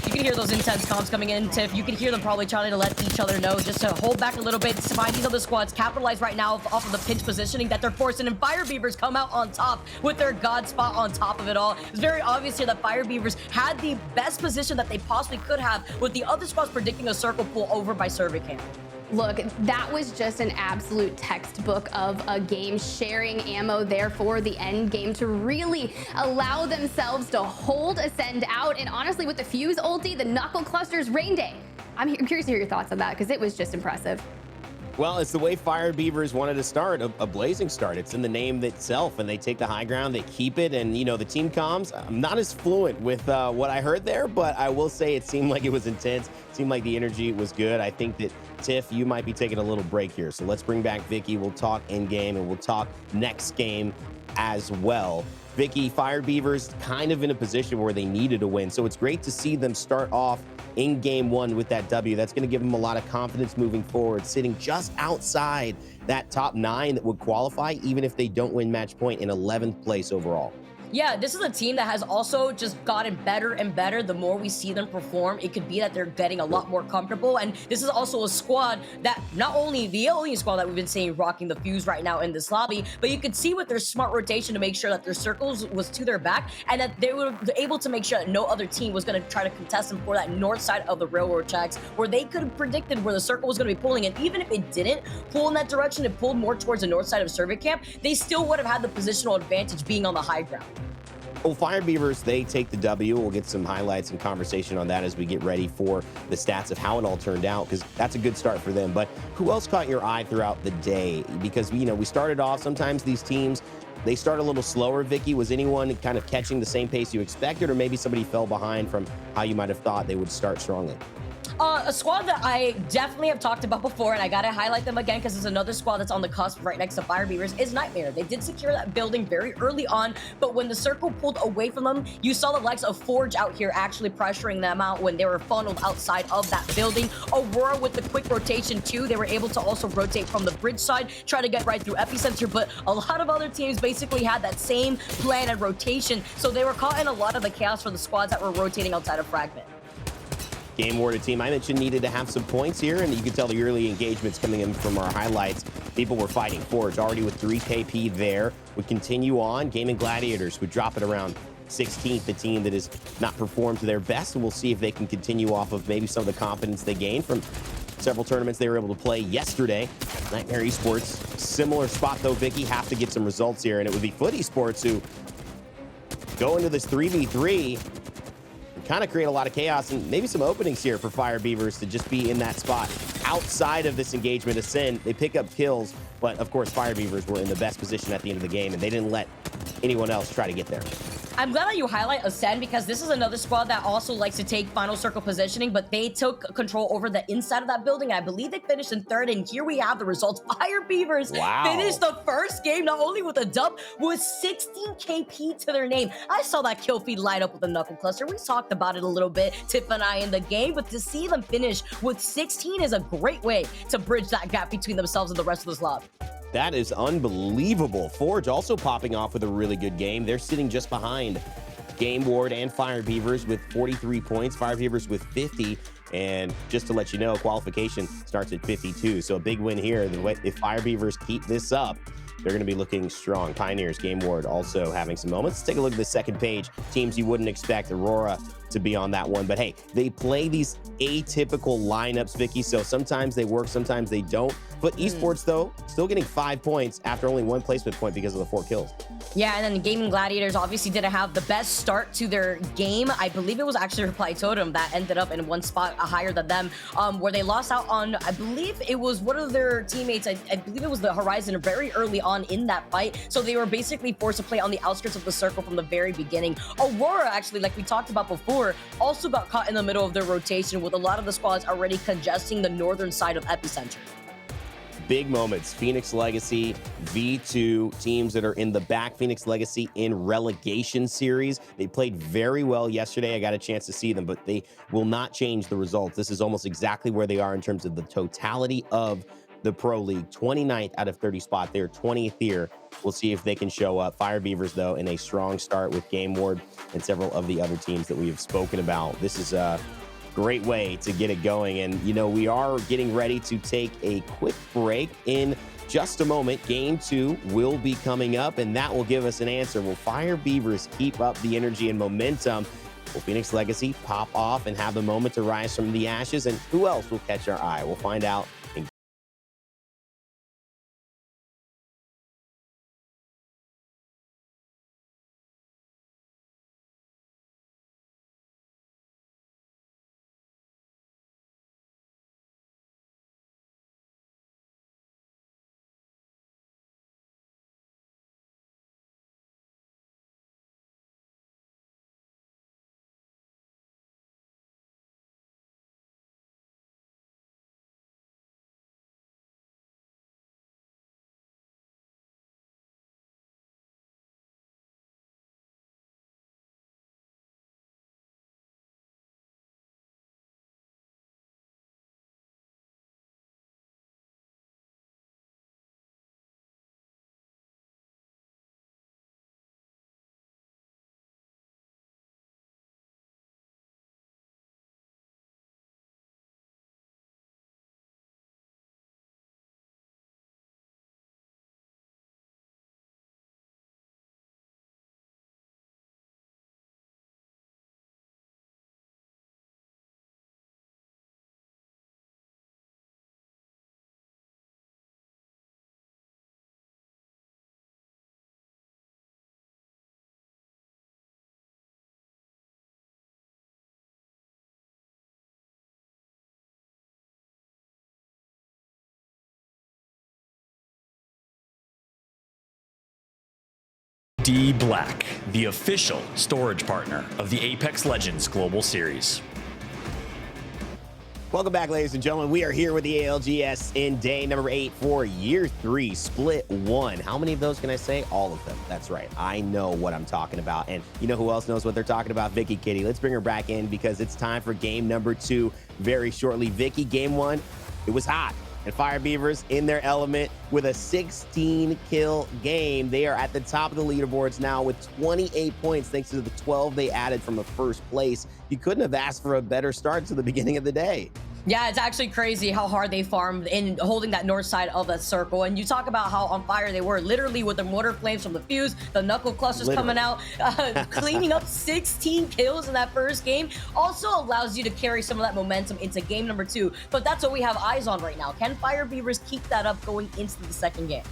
You can hear those intense comms coming in, Tiff. You can hear them probably trying to let each other know, just to hold back a little bit, to find these other squads capitalize right now off of the pinch positioning that they're forcing, and Fire Beavers come out on top with their God spot on top of it all. It's very obvious here that Fire Beavers had the best position that they possibly could have, with the other squads predicting a circle pull over by Cervicam. Look, that was just an absolute textbook of a game, sharing ammo there for the end game to really allow themselves to hold Ascend out. And honestly, with the Fuse ulti, the Knuckle Clusters, Rain Day. I'm curious to hear your thoughts on that, because it was just impressive. Well, it's the way Fire Beavers wanted to start, a blazing start. It's in the name itself, and they take the high ground, they keep it, and, you know, the team comms, I'm not as fluent with what I heard there, but I will say it seemed like it was intense. It seemed like the energy was good. I think that, Tiff, you might be taking a little break here, so let's bring back Vicky. We'll talk in-game, and we'll talk next game as well. Vicky, Fire Beavers kind of in a position where they needed a win, so it's great to see them start off in game 1 with that W. That's going to give them a lot of confidence moving forward, sitting just outside that top 9 that would qualify even if they don't win match point, in 11th place overall. Yeah, this is a team that has also just gotten better and better the more we see them perform. It could be that they're getting a lot more comfortable. And this is also a squad that not only the only squad that we've been seeing rocking the fuse right now in this lobby, but you could see with their smart rotation to make sure that their circles was to their back and that they were able to make sure that no other team was going to try to contest them for that north side of the railroad tracks where they could have predicted where the circle was going to be pulling. And even if it didn't pull in that direction, it pulled more towards the north side of Survey Camp, they still would have had the positional advantage being on the high ground. Well, Fire Beavers, they take the W. We'll get some highlights and conversation on that as we get ready for the stats of how it all turned out, because that's a good start for them. But who else caught your eye throughout the day? Because, we started off, sometimes these teams, they start a little slower. Vicky, was anyone kind of catching the same pace you expected, or maybe somebody fell behind from how you might have thought they would start strongly? A squad that I definitely have talked about before, and I gotta highlight them again because it's another squad that's on the cusp right next to Fire Beavers, is Nightmare. They did secure that building very early on, but when the circle pulled away from them, you saw the likes of Forge out here actually pressuring them out when they were funneled outside of that building. Aurora with the quick rotation too, they were able to also rotate from the bridge side, try to get right through Epicenter, but a lot of other teams basically had that same plan and rotation, so they were caught in a lot of the chaos for the squads that were rotating outside of Fragment. Game Ward, a team I mentioned needed to have some points here, and you can tell the early engagements coming in from our highlights. People were fighting. Forge already with 3 KP there. Would continue on. Gaming Gladiators would drop it around 16th, the team that has not performed to their best, and we'll see if they can continue off of maybe some of the confidence they gained from several tournaments they were able to play yesterday. Nightmare Esports, similar spot though, Vicky, have to get some results here, and it would be Foot Esports who go into this 3v3 kind of create a lot of chaos and maybe some openings here for Fire Beavers to just be in that spot. Outside of this engagement, Ascend, they pick up kills, but of course Fire Beavers were in the best position at the end of the game, and they didn't let anyone else try to get there. I'm glad that you highlight Ascend because this is another squad that also likes to take final circle positioning, but they took control over the inside of that building. I believe they finished in 3rd, and here we have the results. Fire Beavers finished the first game not only with a dub, with 16 KP to their name. I saw that kill feed light up with the knuckle cluster. We talked about it a little bit, Tiff and I, in the game, but to see them finish with 16 is a great way to bridge that gap between themselves and the rest of this lobby. That is unbelievable. Forge also popping off with a really good game. They're sitting just behind Game Ward and Fire Beavers with 43 points. Fire Beavers with 50. And just to let you know, qualification starts at 52. So a big win here. If Fire Beavers keep this up, they're going to be looking strong. Pioneers, Game Ward also having some moments. Let's take a look at the second page. Teams you wouldn't expect Aurora to be on that one. But hey, they play these atypical lineups, Vicky. So sometimes they work, sometimes they don't. But Esports, though, still getting 5 points after only 1 placement point because of the 4 kills. Yeah, and then the Gaming Gladiators obviously didn't have the best start to their game. I believe it was actually Reply Totem that ended up in one spot higher than them, where they lost out on, I believe it was one of their teammates, I believe it was the Horizon, very early on in that fight. So they were basically forced to play on the outskirts of the circle from the very beginning. Aurora, actually, like we talked about before, also got caught in the middle of their rotation with a lot of the squads already congesting the northern side of Epicenter. Big moments. Phoenix Legacy, V2, teams that are in the back. Phoenix Legacy in relegation series. They played very well yesterday. I got a chance to see them, but they will not change the results. This is almost exactly where they are in terms of the totality of the Pro League. 29th out of 30 spot. They're 20th here. We'll see if they can show up. Fire Beavers, though, in a strong start with Game Ward and several of the other teams that we have spoken about. This is a great way to get it going. And, we are getting ready to take a quick break in just a moment. Game 2 will be coming up, and that will give us an answer. Will Fire Beavers keep up the energy and momentum? Will Phoenix Legacy pop off and have the moment to rise from the ashes? And who else will catch our eye? We'll find out D Black, the official storage partner of the Apex Legends Global Series. Welcome back, ladies and gentlemen. We are here with the ALGS in day number 8 for year 3, split 1. How many of those can I say? All of them. That's right. I know what I'm talking about. And you know who else knows what they're talking about? Vicky Kitty. Let's bring her back in because it's time for game number 2 very shortly. Vicky, game 1, it was hot. And Fire Beavers in their element with a 16-kill game. They are at the top of the leaderboards now with 28 points thanks to the 12 they added from the first place. You couldn't have asked for a better start to the beginning of the day. Yeah, it's actually crazy how hard they farmed in holding that north side of that circle. And you talk about how on fire they were, literally with the mortar flames from the fuse, the knuckle clusters coming out, cleaning up 16 kills in that first game. Also allows you to carry some of that momentum into game number 2. But that's what we have eyes on right now. Can Fire Beavers keep that up going into the second game?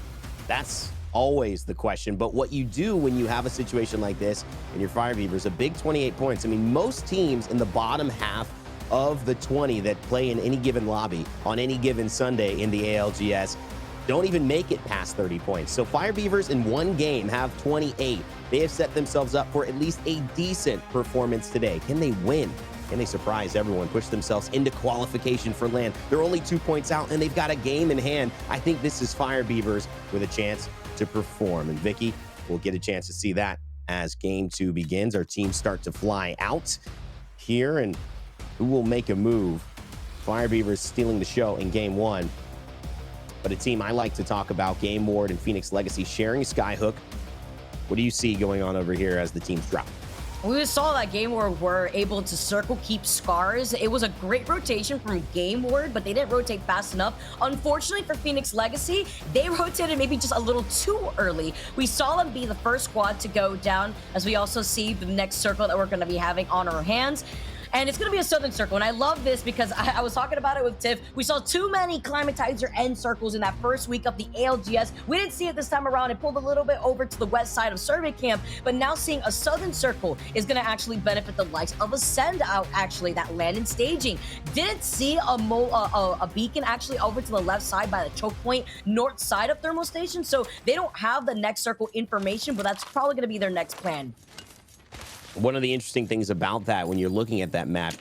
That's always the question. But what you do when you have a situation like this and your Fire Beavers, a big 28 points. I mean, most teams in the bottom half of the 20 that play in any given lobby on any given Sunday in the ALGS don't even make it past 30 points. So Fire Beavers in one game have 28. They have set themselves up for at least a decent performance today. Can they win? Can they surprise everyone, push themselves into qualification for LAN? They're only 2 points out and they've got a game in hand. I think this is Fire Beavers with a chance to perform. And Vicky, we'll get a chance to see that as game 2 begins. Our teams start to fly out here, and who will make a move? Fire Beavers stealing the show in game 1. But a team I like to talk about, Game Ward and Phoenix Legacy sharing Skyhook. What do you see going on over here as the teams drop? We saw that Game Ward were able to circle keep Scars. It was a great rotation from Game Ward, but they didn't rotate fast enough. Unfortunately for Phoenix Legacy, they rotated maybe just a little too early. We saw them be the first squad to go down, as we also see the next circle that we're going to be having on our hands. And it's going to be a Southern Circle. And I love this because I was talking about it with Tiff. We saw too many Climatizer end circles in that first week of the ALGS. We didn't see it this time around. It pulled a little bit over to the west side of Survey Camp. But now seeing a Southern Circle is going to actually benefit the likes of Ascend out, actually, that land and staging. Didn't see a beacon actually over to the left side by the choke point, north side of Thermal Station. So they don't have the next circle information, but that's probably going to be their next plan. One of the interesting things about that, when you're looking at that map,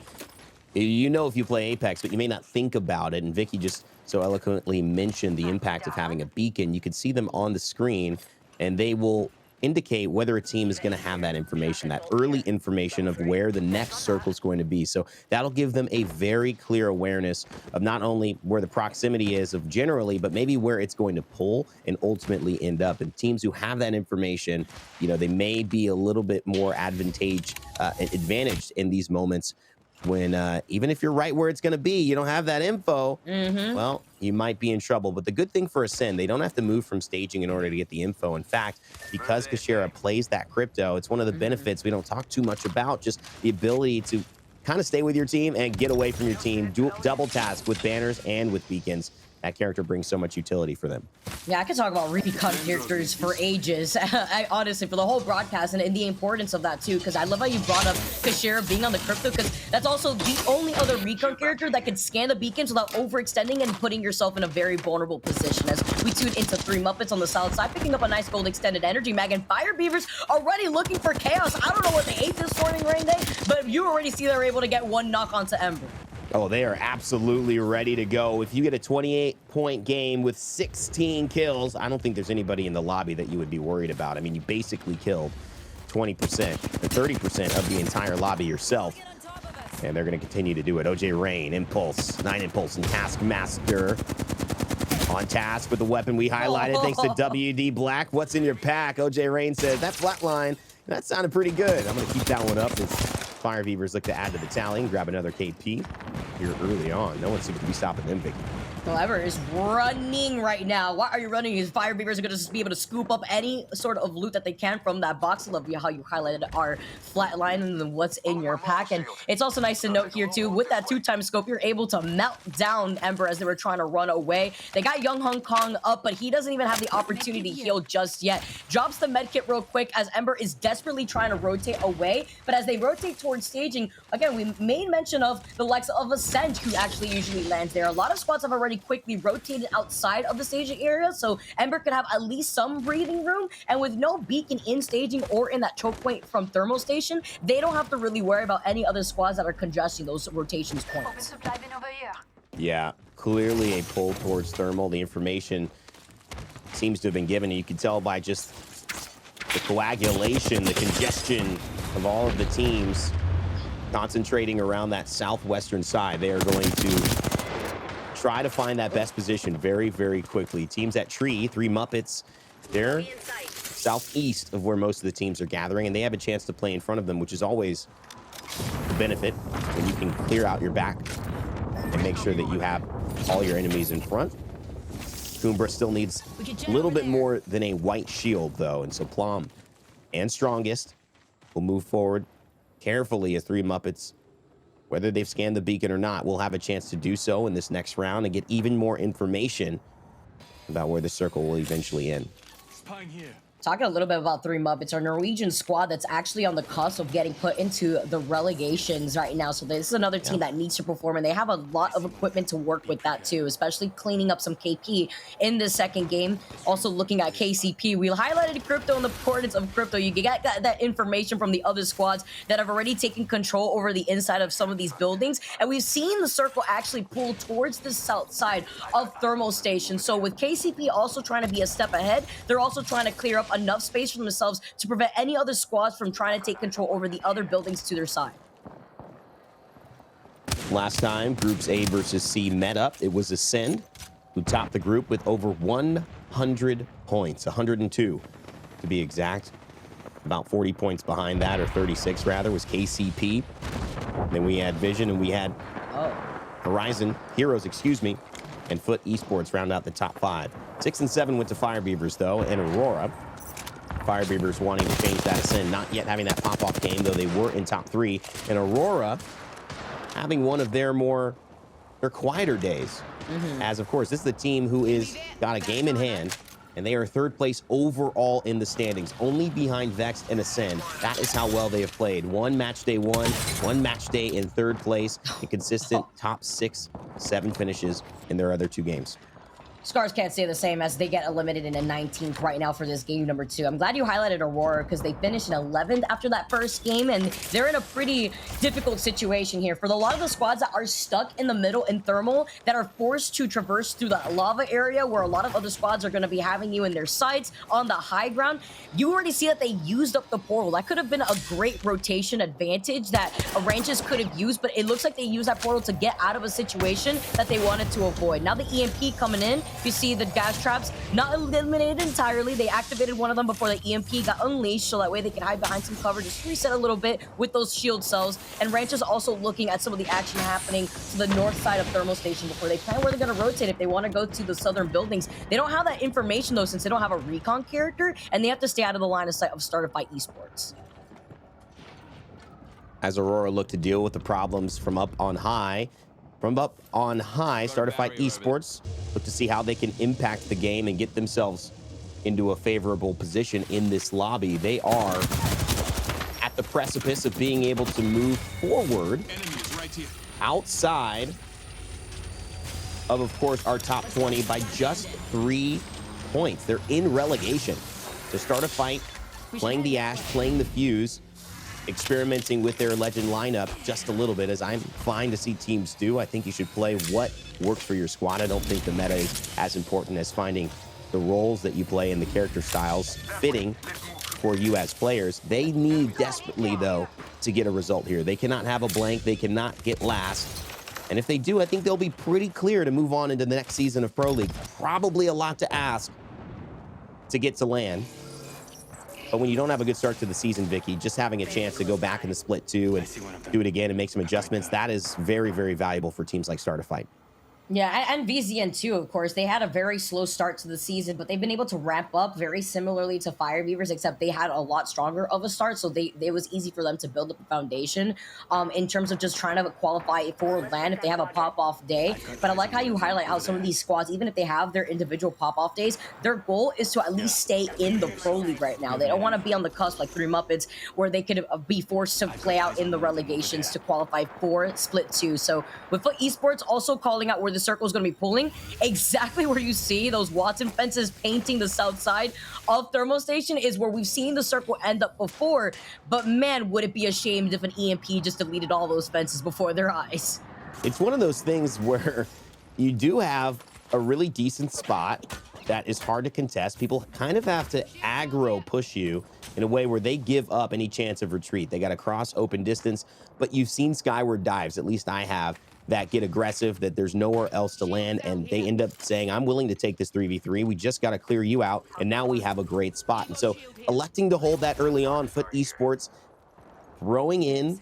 you know if you play Apex, but you may not think about it. And Vicky just so eloquently mentioned the impact of having a beacon. You can see them on the screen, and they will indicate whether a team is going to have that information, that early information of where the next circle is going to be. So that'll give them a very clear awareness of not only where the proximity is of generally, but maybe where it's going to pull and ultimately end up. And teams who have that information, you know, they may be a little bit more advantaged in these moments when even if you're right where it's going to be, you don't have that info, well, you might be in trouble. But the good thing for Ascend, they don't have to move from staging in order to get the info. In fact, because Kashira plays that crypto, it's one of the benefits we don't talk too much about, just the ability to kind of stay with your team and get away from your team, double task with banners and with beacons. That character brings so much utility for them. Yeah, I could talk about recon characters for ages. Honestly, for the whole broadcast and the importance of that too, because I love how you brought up Kashira being on the crypto, because that's also the only other recon character that can scan the beacons without overextending and putting yourself in a very vulnerable position. As we tune into 3 Muppets on the south side, picking up a nice gold extended energy mag, and Fire Beavers already looking for chaos. I don't know what they ate this morning, Rain Day, but you already see they're able to get 1 knock onto Ember. Oh, they are absolutely ready to go. If you get a 28-point game with 16 kills, I don't think there's anybody in the lobby that you would be worried about. I mean, you basically killed 20% or 30% of the entire lobby yourself. And they're going to continue to do it. OJ Rain, Impulse, 9 Impulse, and Taskmaster on task with the weapon we highlighted. Thanks to WD Black. What's in your pack? OJ Rain says, that flatline, that sounded pretty good. I'm going to keep that one up as Fire Beavers look to add to the tally and grab another KP here early on. No one seems to be stopping them, Vicky. However, is running right now. Why are you running? His Fire Beavers are going to be able to scoop up any sort of loot that they can from that box. I love how you highlighted our flatline and what's in your pack. And it's also nice to note here, too, with that 2-time scope, you're able to melt down Ember as they were trying to run away. They got Young Hong Kong up, but he doesn't even have the opportunity to heal just yet. Drops the medkit real quick as Ember is desperately trying to rotate away. But as they rotate towards staging, again, we made mention of the likes of Ascend, who actually usually lands there. A lot of squads have already already quickly rotated outside of the staging area, so Ember could have at least some breathing room. And with no beacon in staging or in that choke point from thermal station, they don't have to really worry about any other squads that are congesting those rotations points. Yeah, clearly a pull towards thermal. The information seems to have been given. You can tell by just the coagulation, the congestion of all of the teams concentrating around that southwestern side. They are going to try to find that best position very, very quickly. Teams at Tree, 3 Muppets, they're southeast of where most of the teams are gathering, and they have a chance to play in front of them, which is always a benefit when you can clear out your back and make sure that you have all your enemies in front. Kumbra still needs a little bit more than a white shield, though, and so Plum and Strongest will move forward carefully as 3 Muppets, whether they've scanned the beacon or not, will have a chance to do so in this next round and get even more information about where the circle will eventually end. Talking a little bit about 3 Muppets, our Norwegian squad that's actually on the cusp of getting put into the relegations right now. So this is another team that needs to perform, and they have a lot of equipment to work with that too, especially cleaning up some KP in the second game. Also looking at KCP, we highlighted Crypto and the importance of Crypto. You get that information from the other squads that have already taken control over the inside of some of these buildings, and we've seen the circle actually pull towards the south side of thermal station. So with KCP also trying to be a step ahead, they're also trying to clear up enough space for themselves to prevent any other squads from trying to take control over the other buildings to their side. Last time Groups A versus C met up, it was Ascend who topped the group with over 100 points, 102 to be exact. About 40 points behind that, or 36 rather, was KCP. Then we had Vision and we had Horizon Heroes, excuse me, and Foot Esports round out the top 5. 6 and 7 went to Fire Beavers though, and Aurora. Fire Beavers wanting to change that Ascend, not yet having that pop-off game, though they were in top 3. And Aurora having one of their quieter days. As, of course, this is the team who is got a game in hand, and they are 3rd place overall in the standings, only behind Vex and Ascend. That is how well they have played. One match day won, one match day in 3rd place, and consistent top 6, 7 finishes in their other 2 games. Scars can't say the same as they get eliminated in 19th right now for this game number 2. I'm glad you highlighted Aurora because they finished in 11th after that first game, and they're in a pretty difficult situation here. For a lot of the squads that are stuck in the middle in thermal, that are forced to traverse through the lava area where a lot of other squads are going to be having you in their sights on the high ground, you already see that they used up the portal. That could have been a great rotation advantage that Arranges could have used, but it looks like they used that portal to get out of a situation that they wanted to avoid. Now the EMP coming in, you see the gas traps not eliminated entirely. They activated one of them before the EMP got unleashed, so that way they can hide behind some cover, just reset a little bit with those shield cells. And Ranch is also looking at some of the action happening to the north side of thermal station before they plan where they're going to rotate if they want to go to the southern buildings. They don't have that information though, since they don't have a recon character, and they have to stay out of the line of sight of Startify Esports. As Aurora looked to deal with the problems from up on high, Startify Esports look to see how they can impact the game and get themselves into a favorable position in this lobby. They are at the precipice of being able to move forward outside of course, our top 20 by just 3 points. They're in relegation. To start a fight, playing the Ash, playing the Fuse, experimenting with their legend lineup just a little bit, as I'm fine to see teams do. I think you should play what works for your squad. I don't think the meta is as important as finding the roles that you play and the character styles fitting for you as players. They need desperately, though, to get a result here. They cannot have a blank. They cannot get last. And if they do, I think they'll be pretty clear to move on into the next season of Pro League. Probably a lot to ask to get to land. But when you don't have a good start to the season, Vicky, just having a chance to go back in the split 2 and do it again and make some adjustments, that is very, very valuable for teams like Startify. Yeah, and VZN too, of course. They had a very slow start to the season, but they've been able to ramp up very similarly to Fire Beavers, except they had a lot stronger of a start, so it was easy for them to build up a foundation in terms of just trying to qualify for LAN if they have a pop-off day. But I like how you highlight how some of these squads, even if they have their individual pop-off days, their goal is to at least stay in the Pro League right now. They don't want to be on the cusp like 3 Muppets, where they could be forced to play out in the relegations to qualify for Split 2. So with Foot Esports also calling out where the circle is going to be pulling. Exactly where you see those Watson fences painting the south side of Thermal Station is where we've seen the circle end up before. But man, would it be ashamed if an EMP just deleted all those fences before their eyes. It's one of those things where you do have a really decent spot that is hard to contest. People kind of have to aggro push you in a way where they give up any chance of retreat. They got to cross open distance, but you've seen skyward dives, at least I have, that get aggressive, that there's nowhere else to land, and they end up saying, I'm willing to take this 3v3. We just got to clear you out, and now we have a great spot. And so electing to hold that early on, Foot Esports throwing in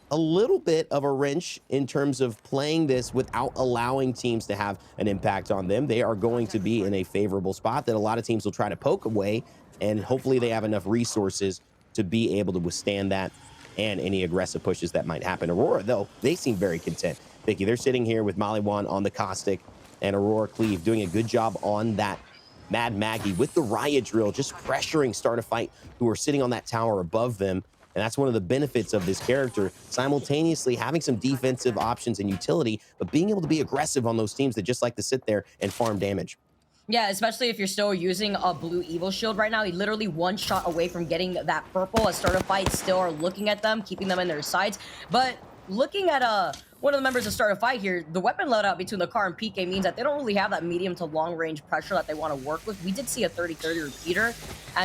a little bit of a wrench in terms of playing this without allowing teams to have an impact on them. They are going to be in a favorable spot that a lot of teams will try to poke away, and hopefully they have enough resources to be able to withstand that and any aggressive pushes that might happen. Aurora, though, they seem very content. Vicky, they're sitting here with Maliwan on the Caustic and Aurora Cleave doing a good job on that Mad Maggie with the riot drill, just pressuring Start a Fight, who are sitting on that tower above them. And that's one of the benefits of this character, simultaneously having some defensive options and utility, but being able to be aggressive on those teams that just like to sit there and farm damage. Yeah, especially if you're still using a blue evil shield right now. He literally one shot away from getting that purple. A Starter Fight still are looking at them, keeping them in their sights. But looking at one of the members of Starter Fight here, the weapon loadout between the car and PK means that they don't really have that medium to long range pressure that they want to work with. We did see a 30-30 repeater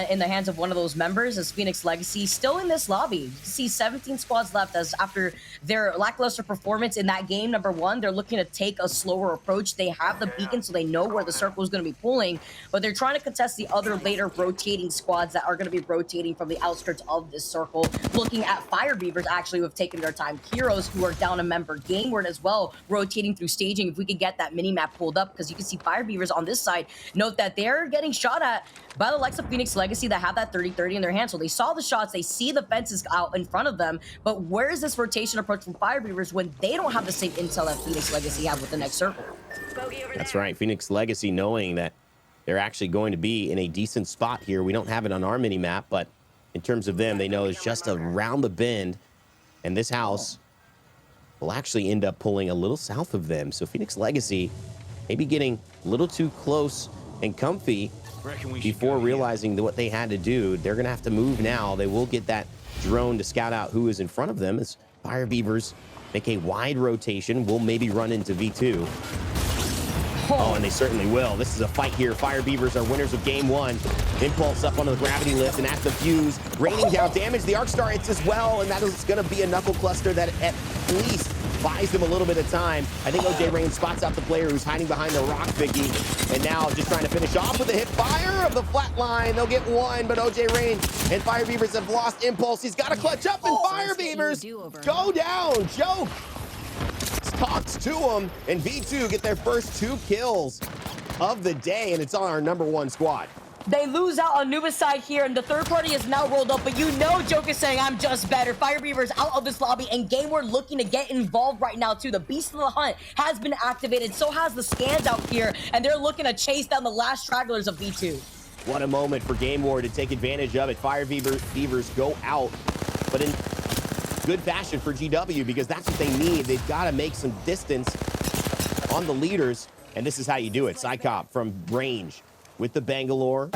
in the hands of one of those members as Phoenix Legacy still in this lobby. You can see 17 squads left as after their lackluster performance in that game, number one, they're looking to take a slower approach. They have the beacon, so they know where the circle is going to be pulling, but they're trying to contest the other later rotating squads that are going to be rotating from the outskirts of this circle. Looking at Fire Beavers actually who have taken their time. Heroes who are down a member. Game Word as well, rotating through staging. If we could get that mini map pulled up, because you can see Fire Beavers on this side. Note that they're getting shot at by the likes of Phoenix Legacy that have that 30-30 in their hands. So they saw the shots, they see the fences out in front of them, but where is this rotation approach from Fire Beavers when they don't have the same intel that Phoenix Legacy have with the next circle? That's right. Phoenix Legacy knowing that they're actually going to be in a decent spot here. We don't have it on our mini map, but in terms of them, they know it's just around the bend, and this house will actually end up pulling a little south of them. So Phoenix Legacy maybe getting a little too close and comfy before realizing what they had to do. They're going to have to move now. They will get that drone to scout out who is in front of them as Fire Beavers make a wide rotation. Will maybe run into V2. Oh, and they certainly will. This is a fight here. Fire Beavers are winners of game one. Impulse up onto the gravity lift, and at the fuse, raining down damage. The Arc Star hits as well, and that is going to be a knuckle cluster that at least buys them a little bit of time. I think OJ Rain spots out the player who's hiding behind the rock, Vicky, and now just trying to finish off with a hip fire of the flat line. They'll get one, but OJ Rain and Fire Beavers have lost Impulse. He's got to clutch up, and Fire Beavers go down. Joke talks to him, and V2 get their first 2 kills of the day, and it's on our number 1 squad. They lose out on Nuba's side here, and the third party is now rolled up, but you know Joke is saying, I'm just better. Fire Beavers out of this lobby, and Game Ward looking to get involved right now, too. The Beast of the Hunt has been activated, so has the scans out here, and they're looking to chase down the last stragglers of V2. What a moment for Game Ward to take advantage of it. Fire Beavers go out, but in good fashion for GW, because that's what they need. They've got to make some distance on the leaders, and this is how you do it. Psychop from range with the Bangalore.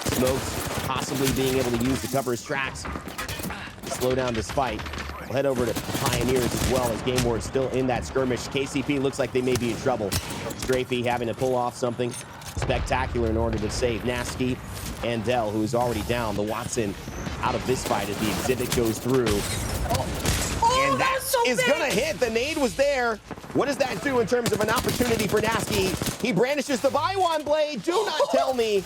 Smokes possibly being able to use to cover his tracks to slow down this fight. We'll head over to Pioneers as well, as Game Ward still in that skirmish. KCP looks like they may be in trouble. Strafey having to pull off something spectacular in order to save Nasky and Dell, who is already down. The Watson out of this fight as the exhibit goes through. And that is gonna hit. The nade was there. What does that do in terms of an opportunity for Nasky? He brandishes the Baiwan blade. Do not tell me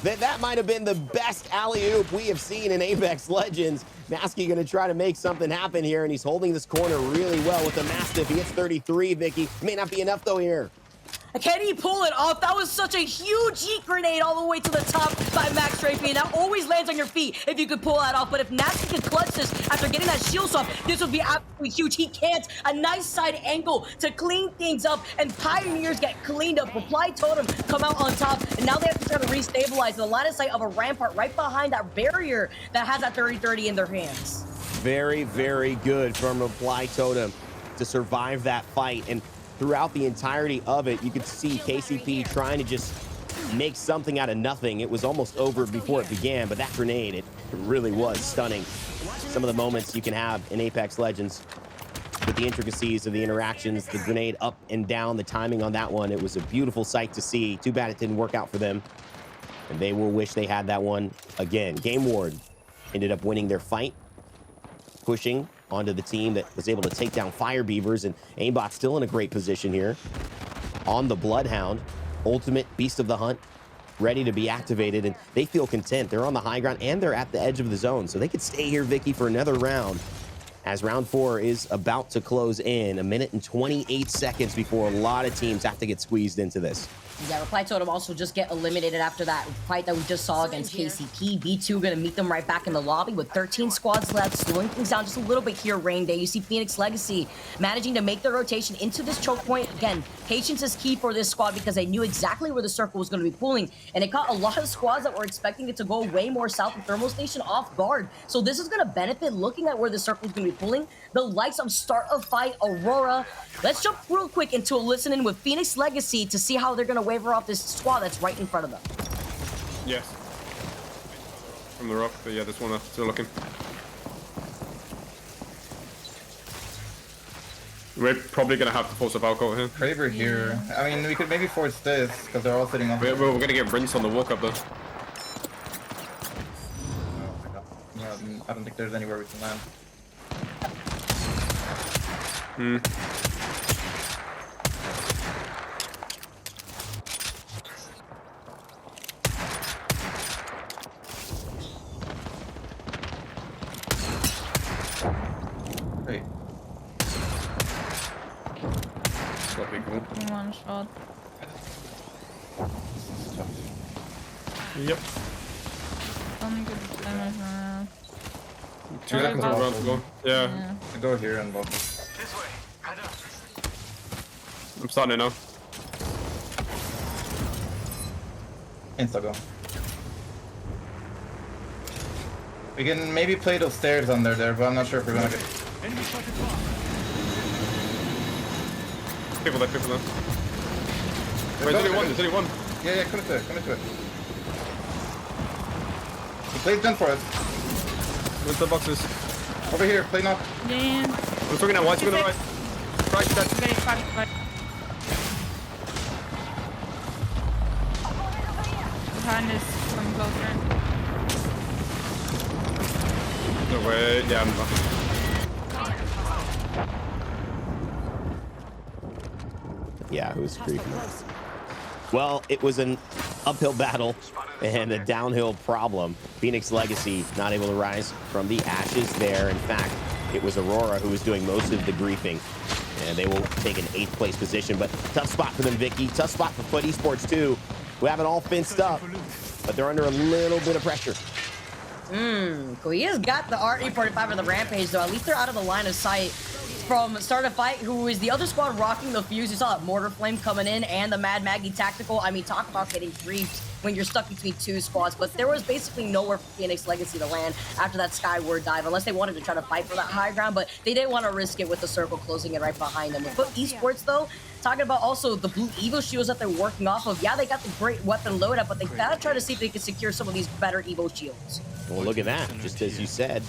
that might have been the best alley-oop we have seen in Apex Legends. Nasky gonna try to make something happen here, and he's holding this corner really well with the Mastiff. He hits 33, Vicky. May not be enough though here. Can he pull it off? That was such a huge heat grenade all the way to the top by Max Strafey, and that always lands on your feet if you could pull that off. But if Nasty can clutch this after getting that shield off, this would be absolutely huge. He can't. A nice side angle to clean things up, and Pioneers get cleaned up. Reply Totem come out on top, and now they have to try to restabilize the line of sight of a rampart right behind that barrier that has that 30-30 in their hands. Very, very good from Reply Totem to survive that fight. And throughout the entirety of it, you could see KCP trying to just make something out of nothing. It was almost over before it began, but that grenade, it really was stunning. Some of the moments you can have in Apex Legends with the intricacies of the interactions, the grenade up and down, the timing on that one, it was a beautiful sight to see. Too bad it didn't work out for them, and they will wish they had that one again. Game Ward ended up winning their fight, pushing onto the team that was able to take down Fire Beavers, and Aimbot's still in a great position here on the Bloodhound. Ultimate Beast of the Hunt ready to be activated, and they feel content. They're on the high ground and they're at the edge of the zone, so they could stay here, Vicky, for another round, as round 4 is about to close in. 1 minute and 28 seconds before a lot of teams have to get squeezed into this. Yeah, Reply Totem also just get eliminated after that fight that we just saw against KCP. B2 gonna meet them right back in the lobby with 13 squads left, slowing things down just a little bit here, Rain Day. You see Phoenix Legacy managing to make their rotation into this choke point. Again, patience is key for this squad because they knew exactly where the circle was gonna be pulling, and it caught a lot of squads that were expecting it to go way more south of Thermal Station off guard. So this is gonna benefit looking at where the circle is gonna be pulling. The likes of Start of Fight, Aurora. Let's jump real quick into a listen-in with Phoenix Legacy to see how they're gonna waver off this squad that's right in front of them. Yes. From the rock, but yeah, this one still looking. We're probably gonna have to force a Valko here. Kraber here. I mean, we could maybe force this because they're all sitting on. We're gonna get rinsed on the walk up though. Yeah, I don't think there's anywhere we can land. Great. That'd be cool. One shot. Yep. Only good damage now. 2 seconds around to go. Yeah. I go here and walk. I'm starting it now. Insta go. We can maybe play those stairs under there, but I'm not sure if we're gonna get. People there. Wait, there's only one. Yeah, come into it. He plays gun for us. Where's the boxes? Over here, play knock. Yeah. We're talking now, white's going to right. Right, dead. Very fast, but behind is from closer. No way, yeah, Yeah, who's creeping? Well, it was an uphill battle and a downhill problem. Phoenix Legacy not able to rise from the ashes there. In fact, it was Aurora who was doing most of the griefing, and they will take an 8th place position. But tough spot for them, Vicky. Tough spot for Foot Esports too, who have it all fenced up, but they're under a little bit of pressure. Korea's got the RE45 of the Rampage, though. At least they're out of the line of sight from Start a Fight, who is the other squad rocking the fuse. You saw that Mortar Flame coming in and the Mad Maggie Tactical. I mean, talk about getting griefed when you're stuck between 2 squads, but there was basically nowhere for Phoenix Legacy to land after that Skyward dive, unless they wanted to try to fight for that high ground, but they didn't want to risk it with the circle closing in right behind them. With Foot Esports, though, talking about also the blue Evo shields that they're working off of. Yeah, they got the great weapon loadout, but they gotta try to see if they can secure some of these better Evo shields. Well, look at that. Just as you said,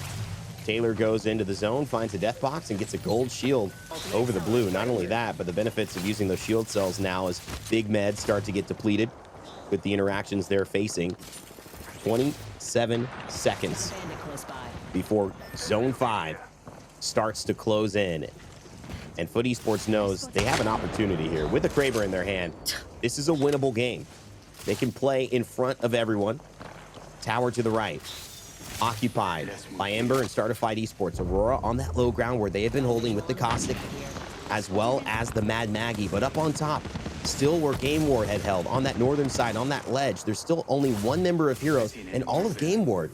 Taylor goes into the zone, finds a death box, and gets a gold shield over the blue. Not only that, but the benefits of using those shield cells now as big meds start to get depleted with the interactions they're facing. 27 seconds before Zone 5 starts to close in. And Foot Esports knows they have an opportunity here. With a Kraber in their hand, this is a winnable game. They can play in front of everyone. Tower to the right, occupied by Ember and Startified Esports. Aurora on that low ground where they have been holding with the Caustic, as well as the Mad Maggie. But up on top, still where Game Ward had held, on that northern side, on that ledge, there's still only one member of Heroes and all of Game Ward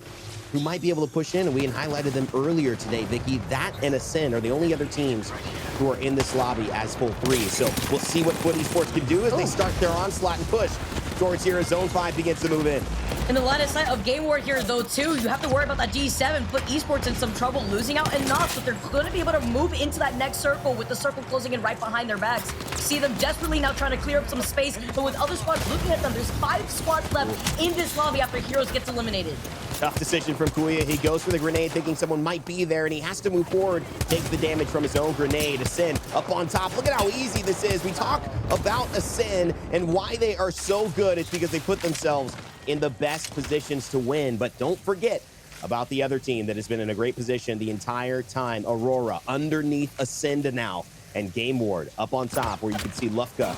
who might be able to push in, and we had highlighted them earlier today, Vicky. That and Ascend are the only other teams who are in this lobby as full 3. So we'll see what Foot Esports can do as they start their onslaught and push towards here as Zone 5 begins to move in. In the line of sight of Game Ward here, though, too, you have to worry about that G7, put esports in some trouble, losing out and not, but they're going to be able to move into that next circle with the circle closing in right behind their backs. See them desperately now trying to clear up some space, but with other squads looking at them, there's 5 squads left in this lobby after Heroes gets eliminated. Tough decision from Kuya. He goes for the grenade thinking someone might be there, and he has to move forward. Takes the damage from his own grenade. Ascend up on top. Look at how easy this is. We talk about Ascend and why they are so good. It's because they put themselves in the best positions to win. But don't forget about the other team that has been in a great position the entire time. Aurora underneath Ascend now. And Game Ward up on top, where you can see Lufka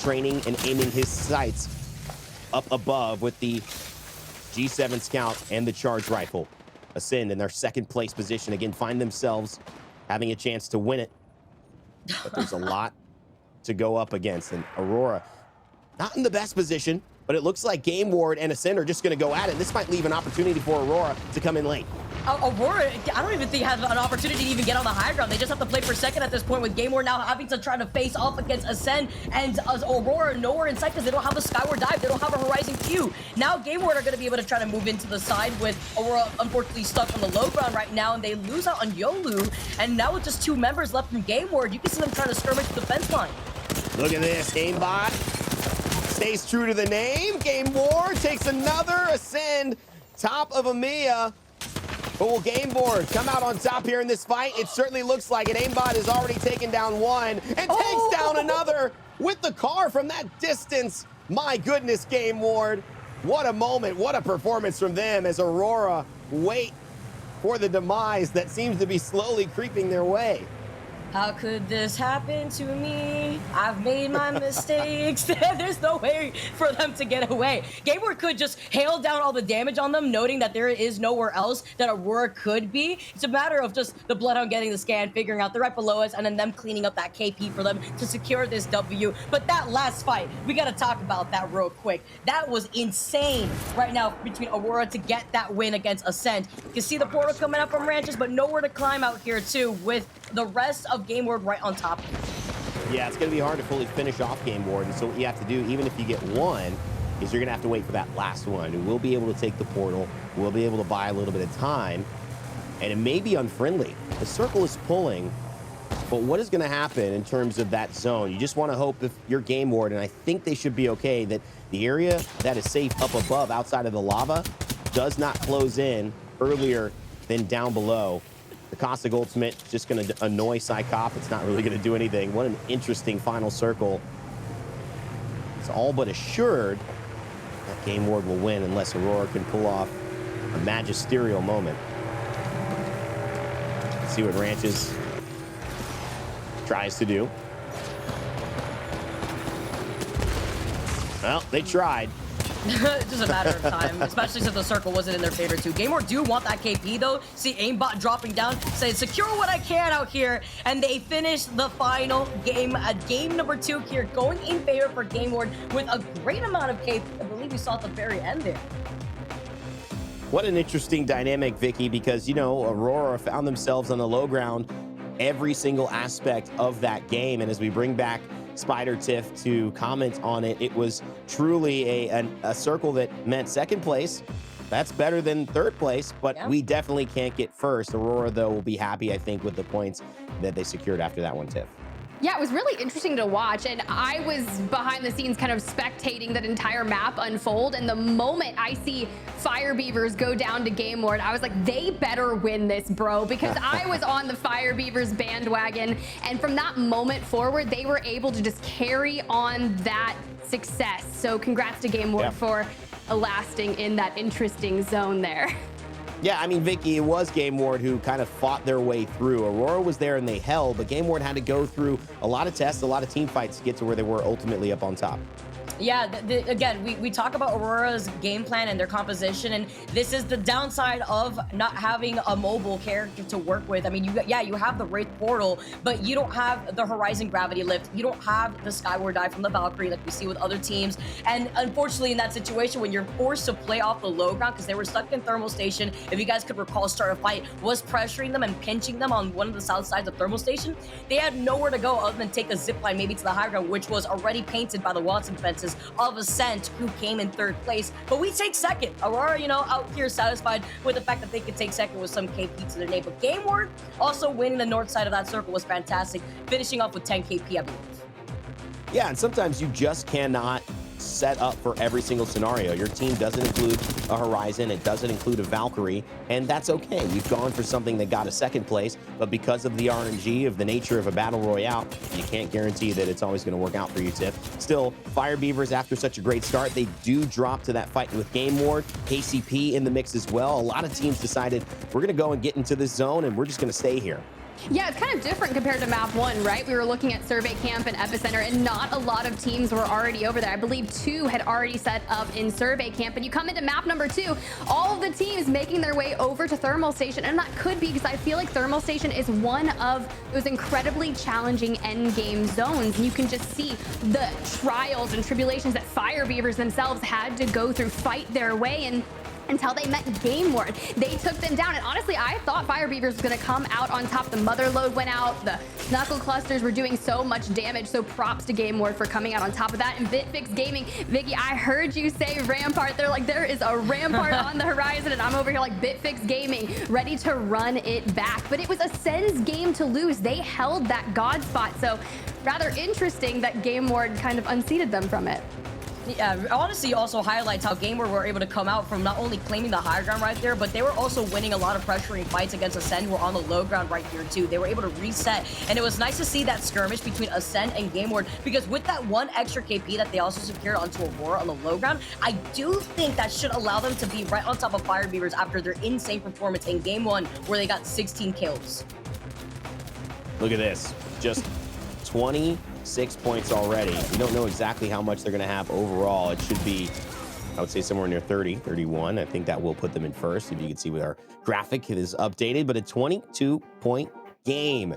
training and aiming his sights up above with the G7 Scout and the charge rifle. Ascend in their second place position. Again, find themselves having a chance to win it. But there's a lot to go up against. And Aurora, not in the best position, but it looks like Game Ward and Ascend are just going to go at it. This might leave an opportunity for Aurora to come in late. Aurora, I don't even think has an opportunity to even get on the high ground. They just have to play for second at this point, with Game Ward now having to try to face off against Ascend, and Aurora nowhere in sight because they don't have a skyward dive. They don't have a horizon Q. Now Game Ward are going to be able to try to move into the side, with Aurora unfortunately stuck on the low ground right now, and they lose out on Yolu. And now with just 2 members left from Game Ward, you can see them trying to skirmish the fence line. Look at this. Aimbot stays true to the name. Game Ward takes another Ascend, top of EMEA. But will Game Ward come out on top here in this fight? It certainly looks like it. Aimbot has already taken down one and takes down another with the car from that distance. My goodness, Game Ward. What a moment. What a performance from them as Aurora wait for the demise that seems to be slowly creeping their way. How could this happen to me? I've made my mistakes. There's no way for them to get away. Game Ward could just hail down all the damage on them, noting that there is nowhere else that Aurora could be. It's a matter of just the Bloodhound getting the scan, figuring out they're right below us, and then them cleaning up that KP for them to secure this W. But that last fight, we got to talk about that real quick. That was insane right now between Aurora to get that win against Ascend. You can see the portal coming up from Ranches, but nowhere to climb out here too, with the rest of Game Ward right on top. Yeah, it's going to be hard to fully finish off Game Ward. And so what you have to do, even if you get one, is you're going to have to wait for that last one. And we'll be able to take the portal. We'll be able to buy a little bit of time. And it may be unfriendly. The circle is pulling. But what is going to happen in terms of that zone? You just want to hope, if you're Game Ward, and I think they should be okay, that the area that is safe up above outside of the lava does not close in earlier than down below. The Caustic ultimate just going to annoy Psychop. It's not really going to do anything. What an interesting final circle. It's all but assured that Game Ward will win unless Aurora can pull off a magisterial moment. Let's see what Ranches tries to do. Well, they tried. It's just a matter of time, especially since the circle wasn't in their favor too. Game Ward do want that KP though. See Aimbot dropping down, saying secure what I can out here, and they finish the final game, game number 2 here, going in favor for Game Ward with a great amount of KP. I believe you saw at the very end there. What an interesting dynamic, Vicky, because, you know, Aurora found themselves on the low ground every single aspect of that game. And as we bring back Spider Tiff to comment on it, it was truly a circle that meant second place. That's better than third place, but we definitely can't get first. Aurora, though, will be happy, I think, with the points that they secured after that one, Tiff. Yeah, it was really interesting to watch, and I was behind the scenes kind of spectating that entire map unfold, and the moment I see Fire Beavers go down to Game Ward, I was like, they better win this, bro, because I was on the Fire Beavers bandwagon, and from that moment forward, they were able to just carry on that success. So congrats to Game Ward for lasting in that interesting zone there. Yeah, I mean, Vicky, it was Game Ward who kind of fought their way through. Aurora was there and they held, but Game Ward had to go through a lot of tests, a lot of team fights to get to where they were ultimately up on top. Yeah, again, we talk about Aurora's game plan and their composition, and this is the downside of not having a mobile character to work with. I mean, you have the Wraith Portal, but you don't have the Horizon Gravity Lift. You don't have the Skyward Dive from the Valkyrie like we see with other teams. And unfortunately, in that situation, when you're forced to play off the low ground because they were stuck in Thermal Station, if you guys could recall, Start a Fight was pressuring them and pinching them on one of the south sides of Thermal Station. They had nowhere to go other than take a zip line maybe to the high ground, which was already painted by the Watson fence. chances of Ascent, who came in 3rd place. But we take 2nd. Aurora, you know, out here satisfied with the fact that they could take 2nd with some KP to their name. But Game Ward also winning the north side of that circle was fantastic, finishing off with 10 KP, I believe. Yeah, and sometimes you just cannot set up for every single scenario. Your team doesn't include a Horizon, it doesn't include a Valkyrie, and that's okay. You've gone for something that got a 2nd place, but because of the RNG of the nature of a battle royale, you can't guarantee that it's always going to work out for you, Tiff. Still, Fire Beavers, after such a great start, they do drop to that fight with Game Ward, KCP in the mix as well. A lot of teams decided we're going to go and get into this zone, and we're just going to stay here. Yeah, it's kind of different compared to map 1, right? We were looking at Survey Camp and Epicenter, and not a lot of teams were already over there. I believe 2 had already set up in Survey Camp, and you come into map number 2, all of the teams making their way over to Thermal Station, and that could be because I feel like Thermal Station is one of those incredibly challenging end game zones, and you can just see the trials and tribulations that Fire Beavers themselves had to go through, fight their way, and until they met Game Ward. They took them down, and honestly, I thought Fire Beavers was going to come out on top. The Mother Load went out, the Knuckle Clusters were doing so much damage, so props to Game Ward for coming out on top of that. And BitFix Gaming, Vicky, I heard you say Rampart. They're like, there is a Rampart on the horizon, and I'm over here like BitFix Gaming, ready to run it back. But it was Ascend's game to lose. They held that God spot, so rather interesting that Game Ward kind of unseated them from it. Yeah, honestly, also highlights how Game Ward were able to come out from not only claiming the higher ground right there, but they were also winning a lot of pressuring fights against Ascend, who were on the low ground right here too. They were able to reset, and it was nice to see that skirmish between Ascend and Game Ward, because with that 1 extra KP that they also secured onto Aurora on the low ground, I do think that should allow them to be right on top of Fire Beavers after their insane performance in Game 1, where they got 16 kills. Look at this, just 26 points already. We don't know exactly how much they're going to have overall. It should be, I would say, somewhere near 30, 31. I think that will put them in first. If you can see with our graphic, it is updated, but a 22-point game.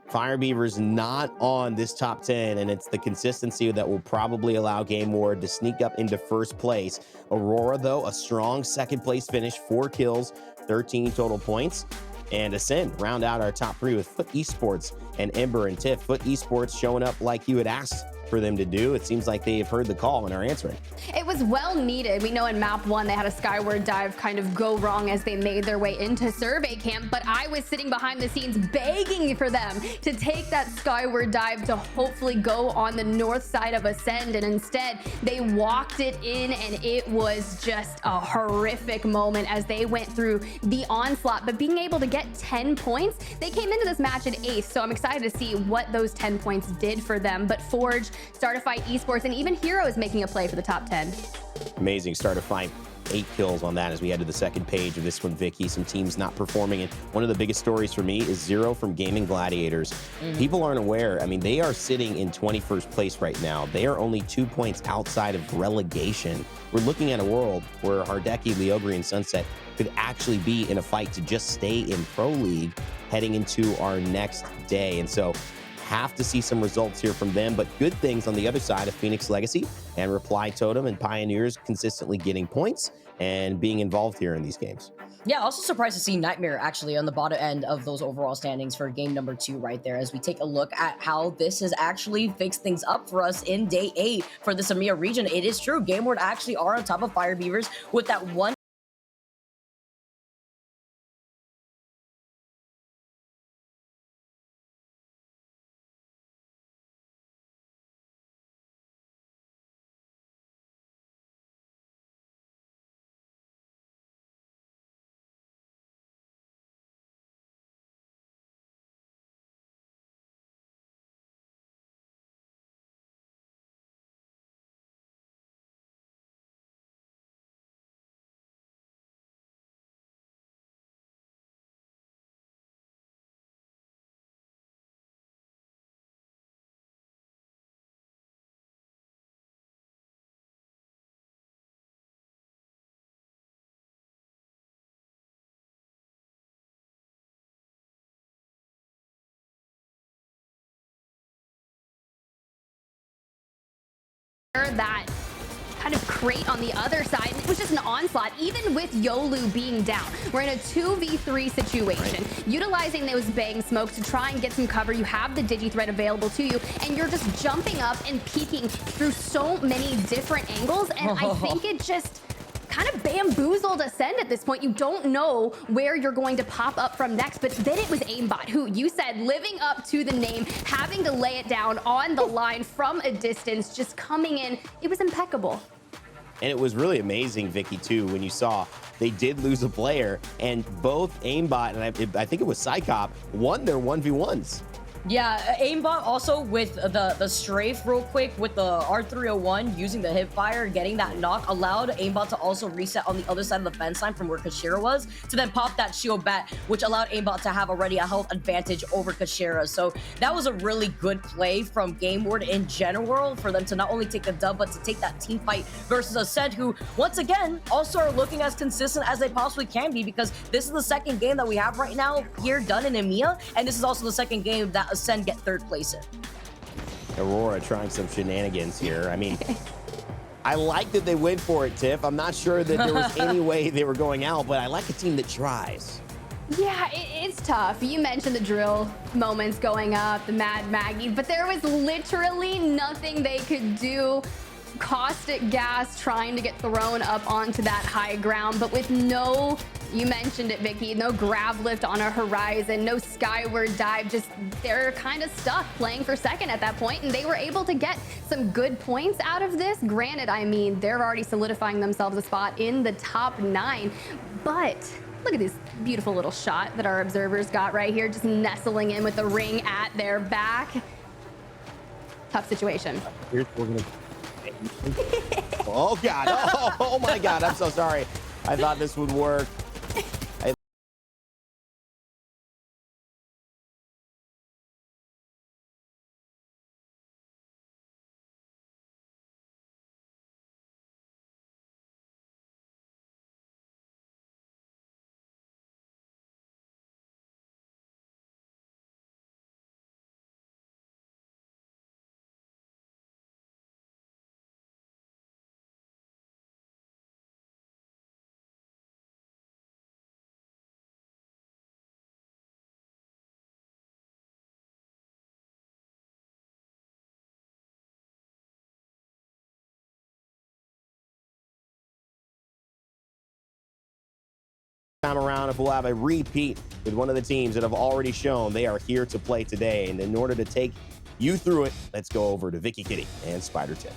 Fire Beavers not on this top 10, and it's the consistency that will probably allow Game Ward to sneak up into first place. Aurora, though, a strong 2nd place finish, 4 kills, 13 total points. And Ascend round out our top 3 with Foot Esports and Ember and Tiff. Foot Esports showing up like you had asked for them to do. It seems like they have heard the call and are answering. It was well needed. We know in map 1 they had a skyward dive kind of go wrong as they made their way into Survey Camp, but I was sitting behind the scenes begging for them to take that skyward dive to hopefully go on the north side of Ascend, and instead they walked it in, and it was just a horrific moment as they went through the onslaught. But being able to get 10 points, they came into this match at ace, so I'm excited to see what those 10 points did for them. But Forge, Startify Esports, and even Heroes making a play for the top 10. Amazing Startify. 8 kills on that as we head to the 2nd page of this one, Vicky. Some teams not performing, and one of the biggest stories for me is Zero from Gaming Gladiators. People aren't aware. I mean, they are sitting in 21st place right now. They are only 2 points outside of relegation. We're looking at a world where Hardeki, Leogri, and Sunset could actually be in a fight to just stay in Pro League heading into our next day. And so have to see some results here from them, but good things on the other side of Phoenix Legacy and Reply Totem and Pioneers consistently getting points and being involved here in these games. Yeah, also surprised to see Nightmare actually on the bottom end of those overall standings for game number 2 right there, as we take a look at how this has actually fixed things up for us in day 8 for this EMEA region. It is true, Game Ward actually are on top of Fire Beavers with that 1 kind of crate on the other side. And it was just an onslaught, even with Yolu being down. We're in a 2v3 situation, utilizing those bang smokes to try and get some cover. You have the Digi-Thread available to you, and you're just jumping up and peeking through so many different angles. And I think it just kind of bamboozled Ascend at this point. You don't know where you're going to pop up from next, but then it was Aimbot, who you said living up to the name, having to lay it down on the line from a distance, just coming in. It was impeccable. And it was really amazing, Vicky, too, when you saw they did lose a player, and both Aimbot and I think it was Psycop won their 1v1s. Yeah, Aimbot also with the strafe real quick with the R301 using the hip fire, getting that knock, allowed Aimbot to also reset on the other side of the fence line from where Kashira was to then pop that shield bat, which allowed Aimbot to have already a health advantage over Kashira. So that was a really good play from Game Ward in general for them to not only take the dub, but to take that team fight versus Ascend, who once again also are looking as consistent as they possibly can be, because this is the second game that we have right now here done in EMEA, and this is also the second game that Ascend get third place in. Aurora trying some shenanigans here. I mean, I like that they went for it, Tiff. I'm not sure that there was any way they were going out, but I like a team that tries. Yeah, it's tough. You mentioned the drill moments going up, the Mad Maggie, but there was literally nothing they could do. Caustic gas trying to get thrown up onto that high ground, but with no, you mentioned it, Vicky, no grav lift on a horizon, no skyward dive, just they're kind of stuck playing for second at that point, and they were able to get some good points out of this. Granted, I mean, they're already solidifying themselves a spot in the top 9, but look at this beautiful little shot that our observers got right here, just nestling in with the ring at their back. Tough situation. Here's what we're gonna oh God, oh my God, I'm so sorry. I thought this would work. Time around, if we'll have a repeat with one of the teams that have already shown they are here to play today. And in order to take you through it, let's go over to Vicky Kitty and Spider Tip.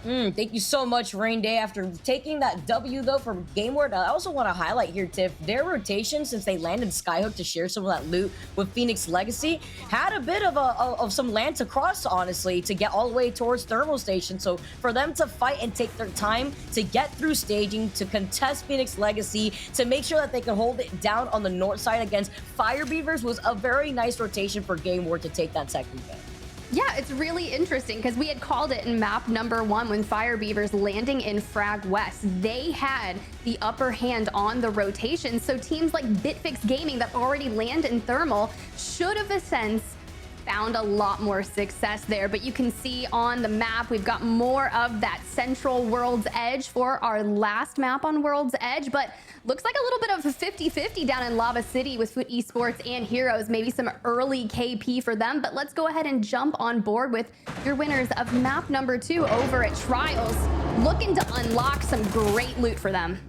Thank you so much, Rain Day. After taking that W, though, from Game Ward, I also want to highlight here, Tiff, their rotation since they landed Skyhook to share some of that loot with Phoenix Legacy had a bit of some land to cross, honestly, to get all the way towards Thermal Station. So for them to fight and take their time to get through staging, to contest Phoenix Legacy, to make sure that they can hold it down on the north side against Fire Beavers was a very nice rotation for Game Ward to take that second game. Yeah, it's really interesting because we had called it in map number 1 when Fire Beavers landing in Frag West. They had the upper hand on the rotation, so teams like Bitfix Gaming that already land in Thermal should have a sense found a lot more success there. But you can see on the map, we've got more of that central World's Edge for our last map on World's Edge, but looks like a little bit of a 50-50 down in Lava City with Foot Esports and Heroes. Maybe some early KP for them, but let's go ahead and jump on board with your winners of map number 2 over at Trials, looking to unlock some great loot for them.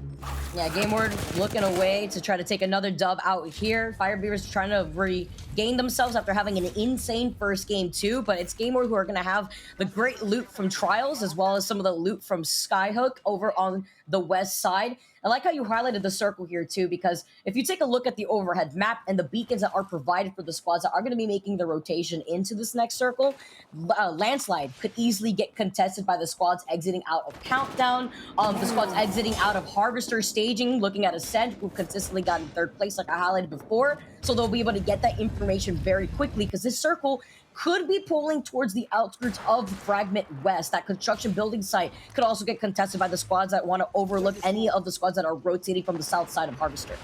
Yeah, Game Ward looking away to try to take another dub out here. Fire Beavers trying to regain themselves after having an insane first game too, but it's Game Ward who are going to have the great loot from Trials as well as some of the loot from Skyhook over on the west side. I like how you highlighted the circle here too, because if you take a look at the overhead map and the beacons that are provided for the squads that are going to be making the rotation into this next circle, Landslide could easily get contested by the squads exiting out of Countdown, the squads exiting out of Harvester staging, looking at Ascent, who consistently got in third place like I highlighted before, so they'll be able to get that information very quickly because this circle could be pulling towards the outskirts of Fragment West. That construction building site could also get contested by the squads that want to overlook any of the squads that are rotating from the south side of Harvester.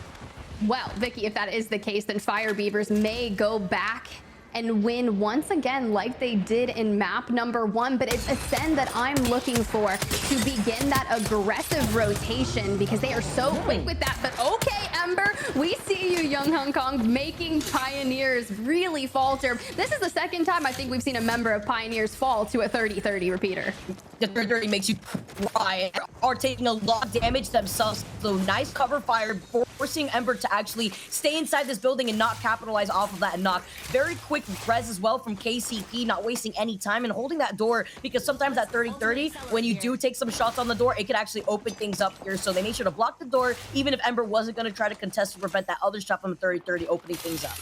Well, Vicky, if that is the case, then Fire Beavers may go back and win once again like they did in map number 1. But it's Ascend that I'm looking for to begin that aggressive rotation because they are so quick with that. But okay, Ember, we see you, Young Hong Kong, making Pioneers really falter. This is the second time I think we've seen a member of Pioneers fall to a 30-30 repeater. The 30 makes you cry. Are taking a lot of damage themselves. So nice cover fire, forcing Ember to actually stay inside this building and not capitalize off of that knock. Very quick res as well from KCP, not wasting any time and holding that door, because sometimes at 30-30, when you do take some shots on the door, it could actually open things up here. So they made sure to block the door, even if Ember wasn't going to try to contest to prevent that other shot from 30-30 opening things up.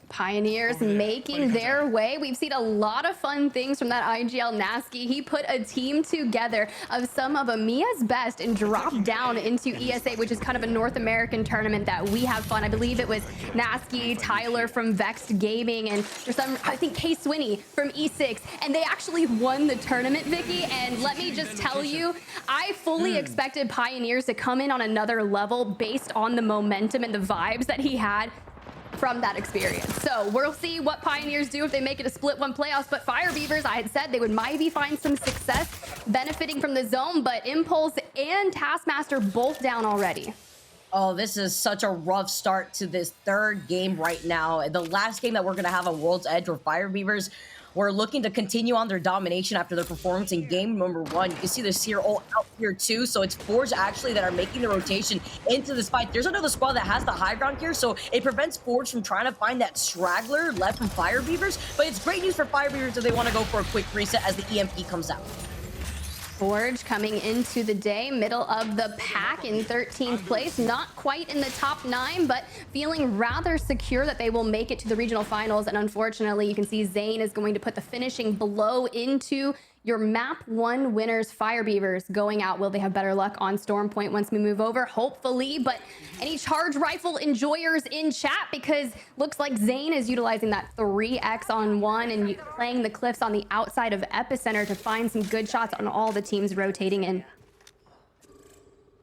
Pioneers making their way. We've seen a lot of fun things from that IGL Nasky. He put a team together of some of EMEA's best and dropped down into ESA, which is kind of a North American tournament that we have fun. I believe it was Nasky, Tyler from Vexed Gaming, and there's some, I think, Kay Swinney from E6, and they actually won the tournament, Vicky. And let me just tell you, I fully expected Pioneers to come in on another level based on the momentum and the vibes that he had from that experience. So we'll see what Pioneers do if they make it a split one playoffs. But Fire Beavers, I had said they would maybe find some success benefiting from the zone, but Impulse and Taskmaster both down already. Oh, this is such a rough start to this third game right now. The last game that we're going to have on World's Edge where Fire Beavers were looking to continue on their domination after their performance in game number 1. You can see the Seer all out here too, so it's Forge actually that are making the rotation into this fight. There's another squad that has the high ground here, so it prevents Forge from trying to find that straggler left from Fire Beavers, but it's great news for Fire Beavers if they want to go for a quick reset as the EMP comes out. Forge coming into the day, middle of the pack in 13th place, not quite in the top 9, but feeling rather secure that they will make it to the regional finals. And unfortunately, you can see Zane is going to put the finishing blow into your map 1 winners, Fire Beavers, going out. Will they have better luck on Storm Point once we move over? Hopefully, but any charge rifle enjoyers in chat, because looks like Zane is utilizing that 3x on 1 and playing the cliffs on the outside of Epicenter to find some good shots on all the teams rotating in.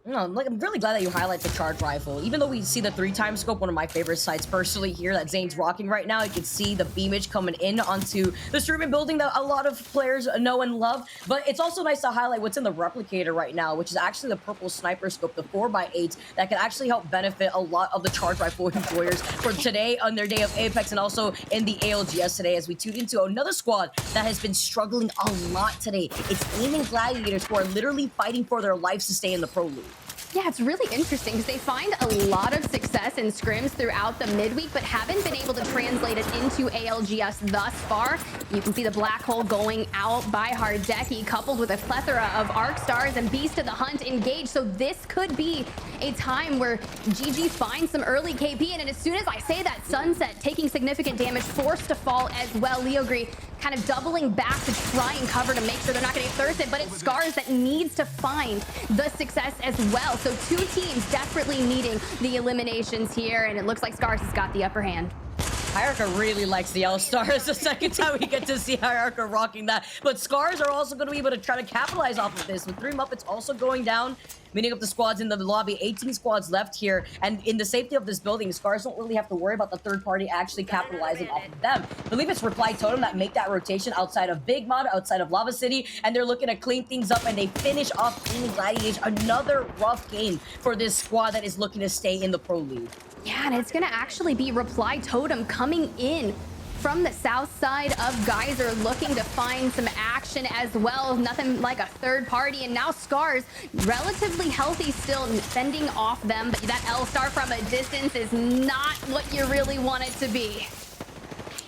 No, like, I'm really glad that you highlight the charge rifle. Even though we see the 3x scope, one of my favorite sights personally here that Zane's rocking right now, you can see the beamage coming in onto the streaming building that a lot of players know and love. But it's also nice to highlight what's in the replicator right now, which is actually the purple sniper scope, the 4x8, that can actually help benefit a lot of the charge rifle enjoyers for today on their day of Apex and also in the ALGS today, as we tune into another squad that has been struggling a lot today. It's Aiming Gladiators, who are literally fighting for their lives to stay in the Pro League. Yeah, it's really interesting because they find a lot of success in scrims throughout the midweek, but haven't been able to translate it into ALGS thus far. You can see the black hole going out by Hardeki, coupled with a plethora of Arc Stars and Beast of the Hunt engaged. So this could be a time where GG finds some early KP, and as soon as I say that, Sunset taking significant damage, forced to fall as well. Leogree kind of doubling back to try and cover to make sure they're not going to get thirsted, but it's Scars that needs to find the success as well. So 2 teams desperately needing the eliminations here, and it looks like Scars has got the upper hand. Hierarcha really likes the L-Star. It's the second time we get to see Hierarcha rocking that. But Scars are also going to be able to try to capitalize off of this. With 3 Muppets also going down, meeting up the squads in the lobby. 18 squads left here. And in the safety of this building, Scars don't really have to worry about the third party actually capitalizing off of them. I believe it's Reply Totem that make that rotation outside of Big Mod, outside of Lava City. And they're looking to clean things up, and they finish off Aiming Gladiators. Another rough game for this squad that is looking to stay in the Pro League. Yeah, and it's going to actually be Reply Totem coming in from the south side of Geyser, looking to find some action as well. Nothing like a third party, and now Scars relatively healthy still, fending off them, but that L-Star from a distance is not what you really want it to be.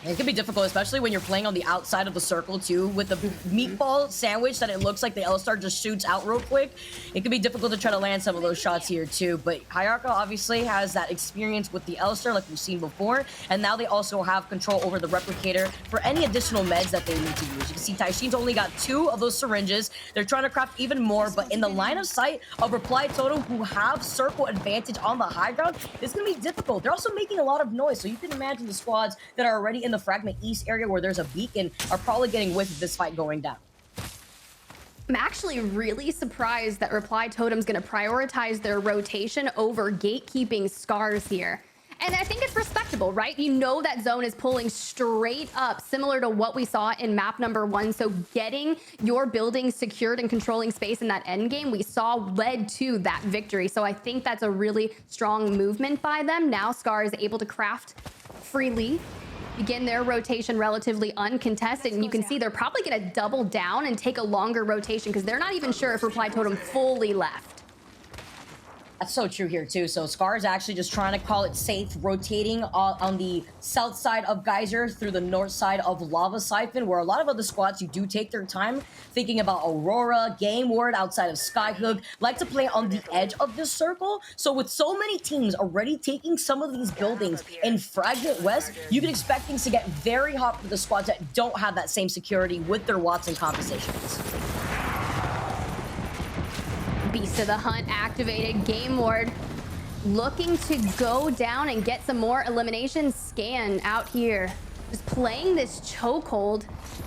It can be difficult, especially when you're playing on the outside of the circle too, with the meatball sandwich that it looks like the L-Star just shoots out real quick. It can be difficult to try to land some of those shots here too, but Hierarcha obviously has that experience with the L-Star like we've seen before, and now they also have control over the replicator for any additional meds that they need to use. You can see Taishin's only got 2 of those syringes. They're trying to craft even more, but in the line of sight of Reply Totem, who have circle advantage on the high ground, it's going to be difficult. They're also making a lot of noise, so you can imagine the squads that are already in the Fragment East area where there's a beacon are probably getting whiffed with this fight going down. I'm actually really surprised that Reply Totem's going to prioritize their rotation over gatekeeping Scars here. And I think it's respectable. inevitable, right? You know that zone is pulling straight up, similar to what we saw in map number 1. So getting your building secured and controlling space in that end game we saw led to that victory. So I think that's a really strong movement by them. Now Scar is able to craft freely, begin their rotation relatively uncontested, and you can see they're probably going to double down and take a longer rotation because they're not even sure if Reply Totem fully left. That's so true here too. So Scar is actually just trying to call it safe, rotating on the south side of Geyser through the north side of Lava Siphon, where a lot of other squads, you do take their time thinking about Aurora, Game Ward outside of Skyhook, like to play on the edge of this circle. So with so many teams already taking some of these buildings in Fragment West, you can expect things to get very hot for the squads that don't have that same security with their Watson compensations. Beast of the Hunt activated. Game Ward looking to go down and get some more elimination. Scan out here, just playing this chokehold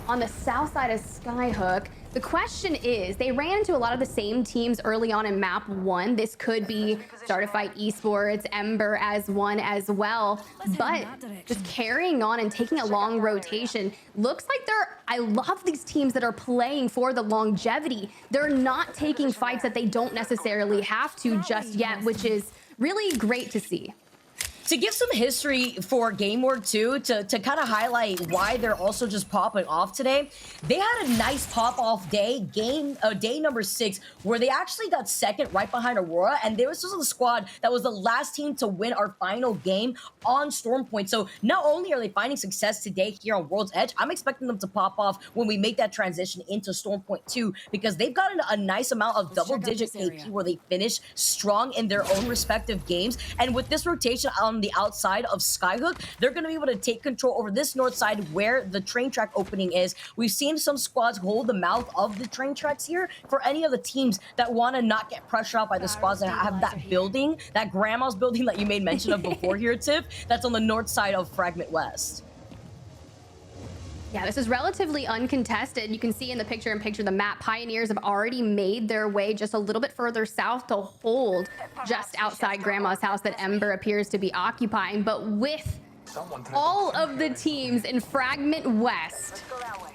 on the south side of Skyhook. The question is, they ran into a lot of the same teams early on in map 1. This could be Startified Esports, Ember as one as well. But just carrying on and taking a long rotation. Looks like I love these teams that are playing for the longevity. They're not taking fights that they don't necessarily have to just yet, which is really great to see. To give some history for Game Ward too, to kind of highlight why they're also just popping off today, they had a nice pop-off day, day number 6, where they actually got second right behind Aurora, and this was the squad that was the last team to win our final game on Stormpoint. So not only are they finding success today here on World's Edge, I'm expecting them to pop off when we make that transition into Stormpoint 2, because they've gotten a nice amount of double-digit KP where they finish strong in their own respective games. And with this rotation on the outside of Skyhook, they're going to be able to take control over this north side where the train track opening is. We've seen some squads hold the mouth of the train tracks here for any of the teams that want to not get pressured out by the squads that have that building, that grandma's building that you made mention of before here, Tiff, that's on the north side of Fragment West. Yeah, this is relatively uncontested. You can see in the picture-in-picture the map, Pioneers have already made their way just a little bit further south to hold just outside Grandma's house that Ember appears to be occupying. But with all of the teams in Fragment West,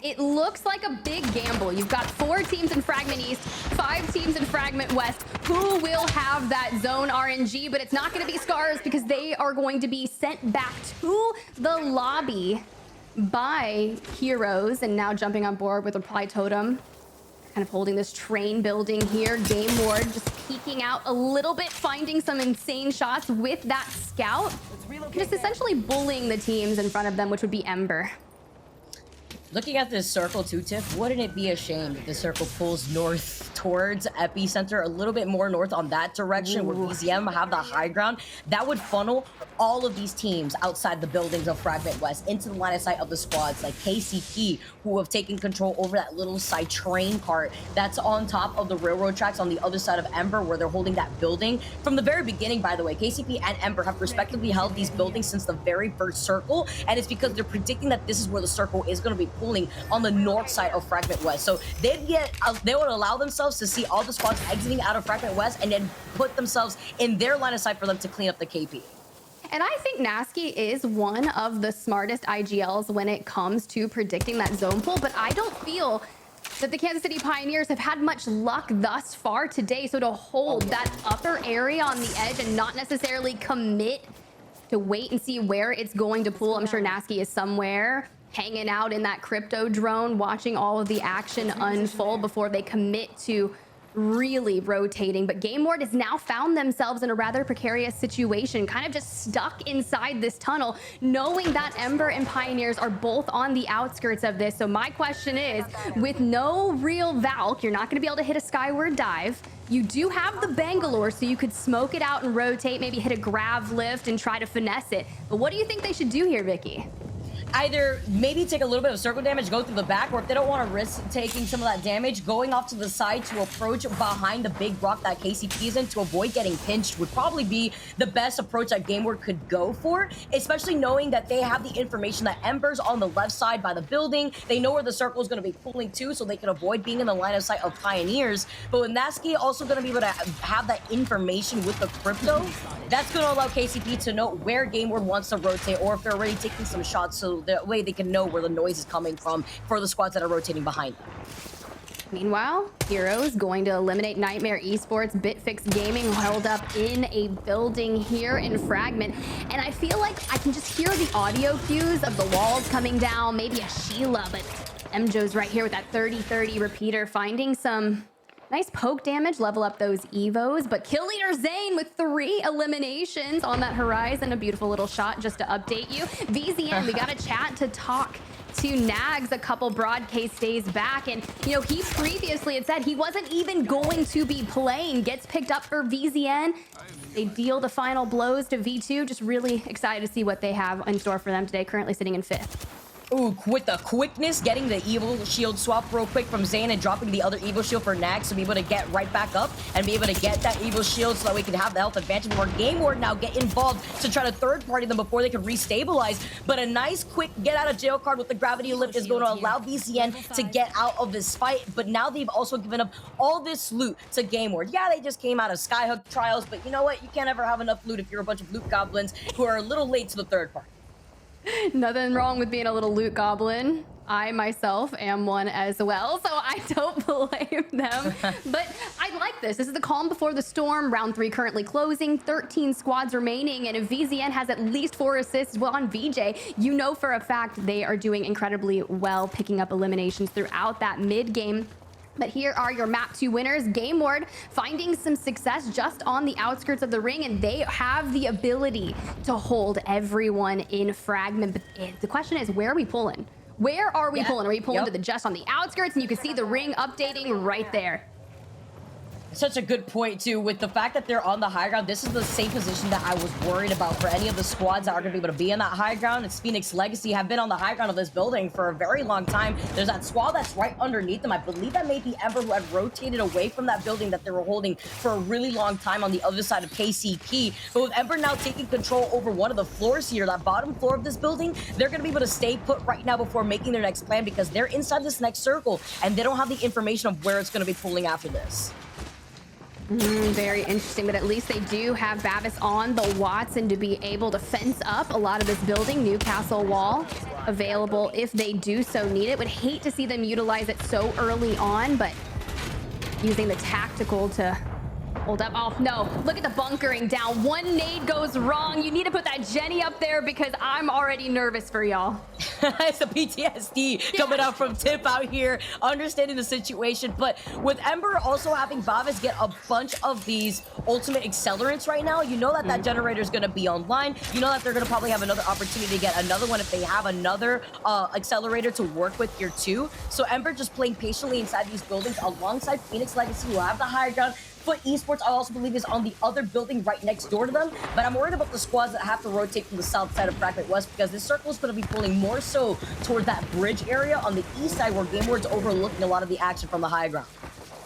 it looks like a big gamble. You've got 4 teams in Fragment East, 5 teams in Fragment West. Who will have that zone RNG? But it's not going to be Scars, because they are going to be sent back to the lobby by Heroes, and now jumping on board with Reply Totem, kind of holding this train building here. Game Ward just peeking out a little bit, finding some insane shots with that scout, just essentially bullying the teams in front of them, which would be Ember. Looking at this circle too, Tiff, wouldn't it be a shame if the circle pulls north towards Epicenter, a little bit more north on that direction where BZM have the high ground? That would funnel all of these teams outside the buildings of Fragment West into the line of sight of the squads like KCP, who have taken control over that little side train cart that's on top of the railroad tracks on the other side of Ember, where they're holding that building. From the very beginning, by the way, KCP and Ember have respectively held these buildings since the very first circle, and it's because they're predicting that this is where the circle is going to be pulling on the north side of Fragment West. So they would allow themselves to see all the squads exiting out of Fragment West and then put themselves in their line of sight for them to clean up the KP. And I think Nasky is one of the smartest IGLs when it comes to predicting that zone pull, but I don't feel that the Kansas City Pioneers have had much luck thus far today. So to hold that upper area on the edge and not necessarily commit to wait and see where it's going to pull, I'm sure Nasky is somewhere hanging out in that crypto drone, watching all of the action unfold before they commit to really rotating. But Game Ward has now found themselves in a rather precarious situation, kind of just stuck inside this tunnel, knowing that Ember and Pioneers are both on the outskirts of this. So my question is, with no real Valk, you're not going to be able to hit a skyward dive. You do have the Bangalore, so you could smoke it out and rotate, maybe hit a grav lift and try to finesse it. But what do you think they should do here, Vicky? either maybe take a little bit of circle damage, go through the back, or if they don't want to risk taking some of that damage, going off to the side to approach behind the big rock that KCP is in to avoid getting pinched would probably be the best approach that GameWard could go for, especially knowing that they have the information that Ember's on the left side by the building. They know where the circle is going to be pulling to, so they can avoid being in the line of sight of Pioneers. But with Nasky also going to be able to have that information with the crypto, that's going to allow KCP to know where GameWard wants to rotate, or if they're already taking some shots, so that way they can know where the noise is coming from for the squads that are rotating behind them. Meanwhile, Heroes going to eliminate Nightmare Esports. Bitfix Gaming held up in a building here in Fragment. And I feel like I can just hear the audio cues of the walls coming down, maybe a Sheila, but MJo's right here with that 30-30 repeater, finding some nice poke damage, level up those Evos. But Kill Leader Zane with 3 eliminations on that horizon. A beautiful little shot just to update you. VZN, we got a chat to talk to Nags a couple broad case days back, and you know, he previously had said he wasn't even going to be playing. Gets picked up for VZN. They deal the final blows to V2. Just really excited to see what they have in store for them today, currently sitting in 5th. Ooh, with the quickness, getting the Evil Shield swap real quick from Zane and dropping the other Evil Shield for Nags to be able to get right back up and be able to get that Evil Shield so that we can have the health advantage before GameWard now get involved to try to third-party them before they can restabilize. But a nice quick get-out-of-jail card with the Gravity Lift is going to allow VCN to get out of this fight, but now they've also given up all this loot to GameWard. Yeah, they just came out of Skyhook Trials, but you know what? You can't ever have enough loot if you're a bunch of loot goblins who are a little late to the third party. Nothing wrong with being a little loot goblin. I myself am one as well, so I don't blame them. But I like this. This is the calm before the storm. Round 3 currently closing, 13 squads remaining, and if VZN has at least 4 assists on VJ, you know for a fact they are doing incredibly well, picking up eliminations throughout that mid game. But here are your map 2 winners. GameWard finding some success just on the outskirts of the ring, and they have the ability to hold everyone in Fragment. But the question is, where are we pulling? Where are we pulling? Are we pulling to the just on the outskirts? And you can see the ring updating right there. Such a good point, too. With the fact that they're on the high ground, this is the same position that I was worried about for any of the squads that are going to be able to be in that high ground. It's Phoenix Legacy have been on the high ground of this building for a very long time. There's that squad that's right underneath them. I believe that may be Ember, who had rotated away from that building that they were holding for a really long time on the other side of KCP. But with Ember now taking control over one of the floors here, that bottom floor of this building, they're going to be able to stay put right now before making their next plan, because they're inside this next circle and they don't have the information of where it's going to be pulling after this. Very interesting, but at least they do have Bavis on the Watson to be able to fence up a lot of this building. Newcastle wall available if they do so need it. Would hate to see them utilize it so early on, but using the tactical to hold up. Oh no, look at the bunkering down. One nade goes wrong. You need to put that Jenny up there because I'm already nervous for y'all. It's the PTSD coming out from Tip out here, understanding the situation. But with Ember also having Bavis get a bunch of these ultimate accelerants right now, you know that that generator is going to be online. You know that they're going to probably have another opportunity to get another one if they have another accelerator to work with here too. So Ember just playing patiently inside these buildings alongside Phoenix Legacy, who have the higher ground. Foot Esports, I also believe, is on the other building right next door to them. But I'm worried about the squads that have to rotate from the south side of Fragment West, because this circle is going to be pulling more so toward that bridge area on the east side, where GameWard's overlooking a lot of the action from the high ground.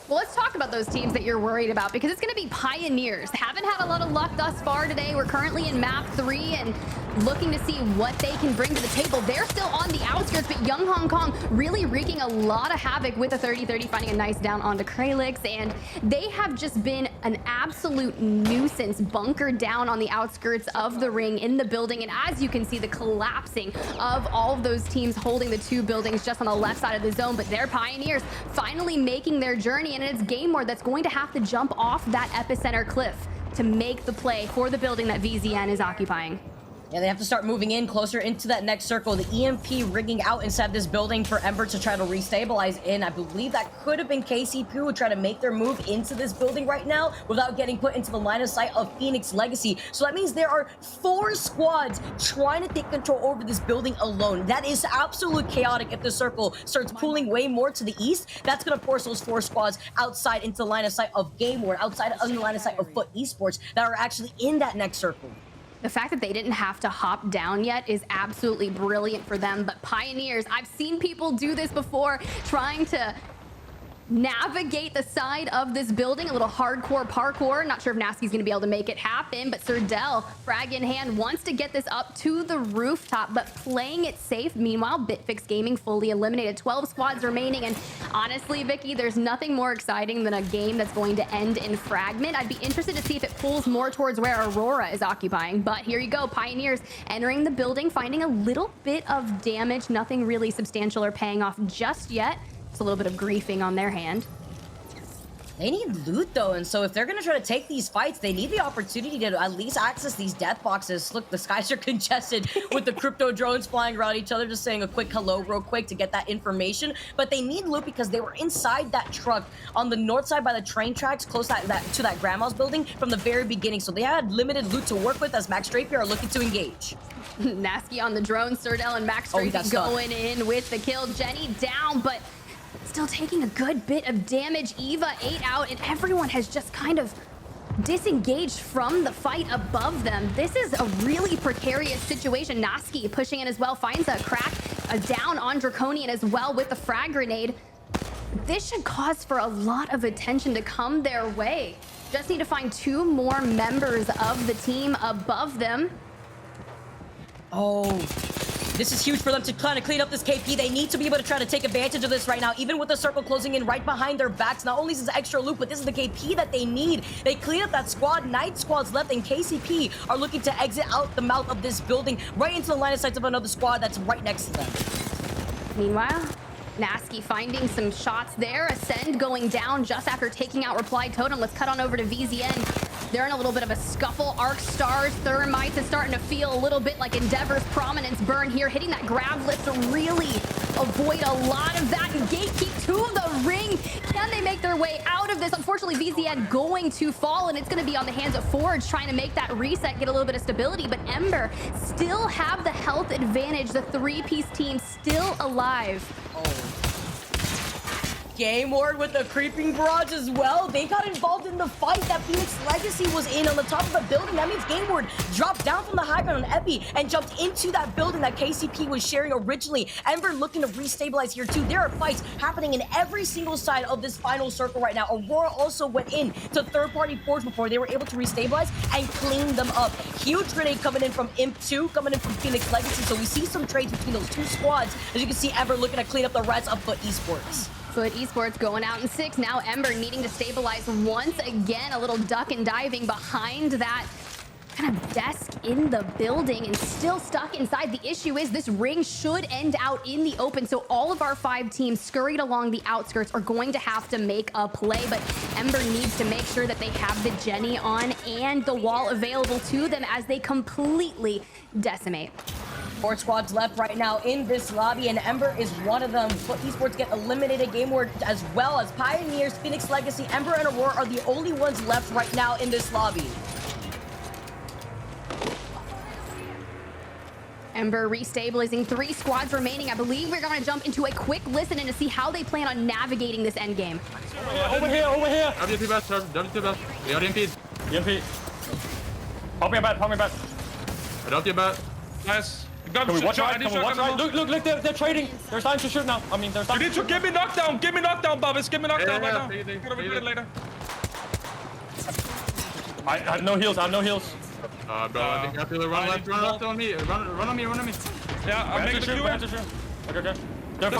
Well, let's talk about those teams that you're worried about, because it's going to be Pioneers. Haven't had a lot of luck thus far today. We're currently in map 3 and looking to see what they can bring to the table. They're still on the outskirts, but Young Hong Kong really wreaking a lot of havoc with a 30-30, finding a nice down onto Kralix, and they have just been an absolute nuisance, bunkered down on the outskirts of the ring in the building. And as you can see, the collapsing of all of those teams holding the 2 buildings just on the left side of the zone. But they're Pioneers finally making their journey, and it's GameWard that's going to have to jump off that epicenter cliff to make the play for the building that VZN is occupying. Yeah, they have to start moving in closer into that next circle. The EMP rigging out inside this building for Ember to try to restabilize in. I believe that could have been KCP who would try to make their move into this building right now without getting put into the line of sight of Phoenix Legacy. So that means there are 4 squads trying to take control over this building alone. That is absolutely chaotic. If the circle starts pulling way more to the east, that's going to force those 4 squads outside into the line of sight of GameWard, outside of the line of sight of Foot Esports that are actually in that next circle. The fact that they didn't have to hop down yet is absolutely brilliant for them. But Pioneers, I've seen people do this before, trying to navigate the side of this building, a little hardcore parkour. Not sure if Nasky's gonna be able to make it happen, but Surdell, frag in hand, wants to get this up to the rooftop, but playing it safe. Meanwhile, Bitfix Gaming fully eliminated. 12 squads remaining, and honestly, Vicky, there's nothing more exciting than a game that's going to end in fragment. I'd be interested to see if it pulls more towards where Aurora is occupying, but here you go. Pioneers entering the building, finding a little bit of damage, nothing really substantial or paying off just yet. It's a little bit of griefing on their hand. They need loot though, and so if they're gonna try to take these fights, they need the opportunity to at least access these death boxes. Look, the skies are congested with the crypto drones flying around each other, just saying a quick hello real quick to get that information. But they need loot because they were inside that truck on the north side by the train tracks, close to that grandma's building from the very beginning. So they had limited loot to work with as Max Drapier are looking to engage. Nasky on the drone, Surdell and Max Drapier going in with the kill. Jenny down, but still taking a good bit of damage. Eva 8 out, and everyone has just kind of disengaged from the fight above them. This is a really precarious situation. Nasky pushing in as well, finds a crack, a down on Draconian as well with the frag grenade. This should cause for a lot of attention to come their way. Just need to find 2 more members of the team above them. Oh, this is huge for them to kind of clean up this KP. They need to be able to try to take advantage of this right now, even with the circle closing in right behind their backs. Not only is this extra loot, but this is the KP that they need. They clean up that squad. 9 squads left, and KCP are looking to exit out the mouth of this building right into the line of sight of another squad that's right next to them. Meanwhile, Nasky finding some shots there. Ascend going down just after taking out Reply Totem. Let's cut on over to VZN. They're in a little bit of a scuffle. Arc Stars, Thermites is starting to feel a little bit like Endeavor's prominence burn here, hitting that grab lift to really avoid a lot of that. And Gatekeep to the ring. Can they make their way out of this? Unfortunately, VZN going to fall, and it's going to be on the hands of Forge trying to make that reset, get a little bit of stability. But Ember still have the health advantage. The 3-piece team still alive. Game Ward with the creeping barrage as well. They got involved in the fight that Phoenix Legacy was in on the top of the building. That means Game Ward dropped down from the high ground on Epi and jumped into that building that KCP was sharing originally. Ember looking to restabilize here too. There are fights happening in every single side of this final circle right now. Aurora also went in to third-party Forge before they were able to restabilize and clean them up. Huge grenade coming in from Imp2, coming in from Phoenix Legacy. So we see some trades between those 2 squads. As you can see, Ember looking to clean up the rest of Foot Esports. Foot Esports going out in 6. Now Ember needing to stabilize once again. A little duck and diving behind that kind of desk in the building and still stuck inside. The issue is this ring should end out in the open, so all of our 5 teams scurried along the outskirts are going to have to make a play, but Ember needs to make sure that they have the Jenny on and the wall available to them as they completely decimate. 4 squads left right now in this lobby, and Ember is one of them. Foot Esports get eliminated. Game Ward as well as Pioneers, Phoenix Legacy, Ember, and Aurora are the only ones left right now in this lobby. Ember restabilizing, 3 squads remaining. I believe we're going to jump into a quick listen and to see how they plan on navigating this end game. Over here, over here. WT best, WT best. We are EMP. EMP. Pop me back, pop me back. WT best. Nice. Can we watch right? Can we watch right? Look, they're trading. There's time to shoot now. I mean, there's time. You need to give me knockdown. Give me knockdown, Bobbis. Give me knockdown right now. We're Gonna repeat it later. I have no heals. I have no heals. Bro, I think you have to run left on me. Run on me. Yeah, I'm making the queue. Okay. They're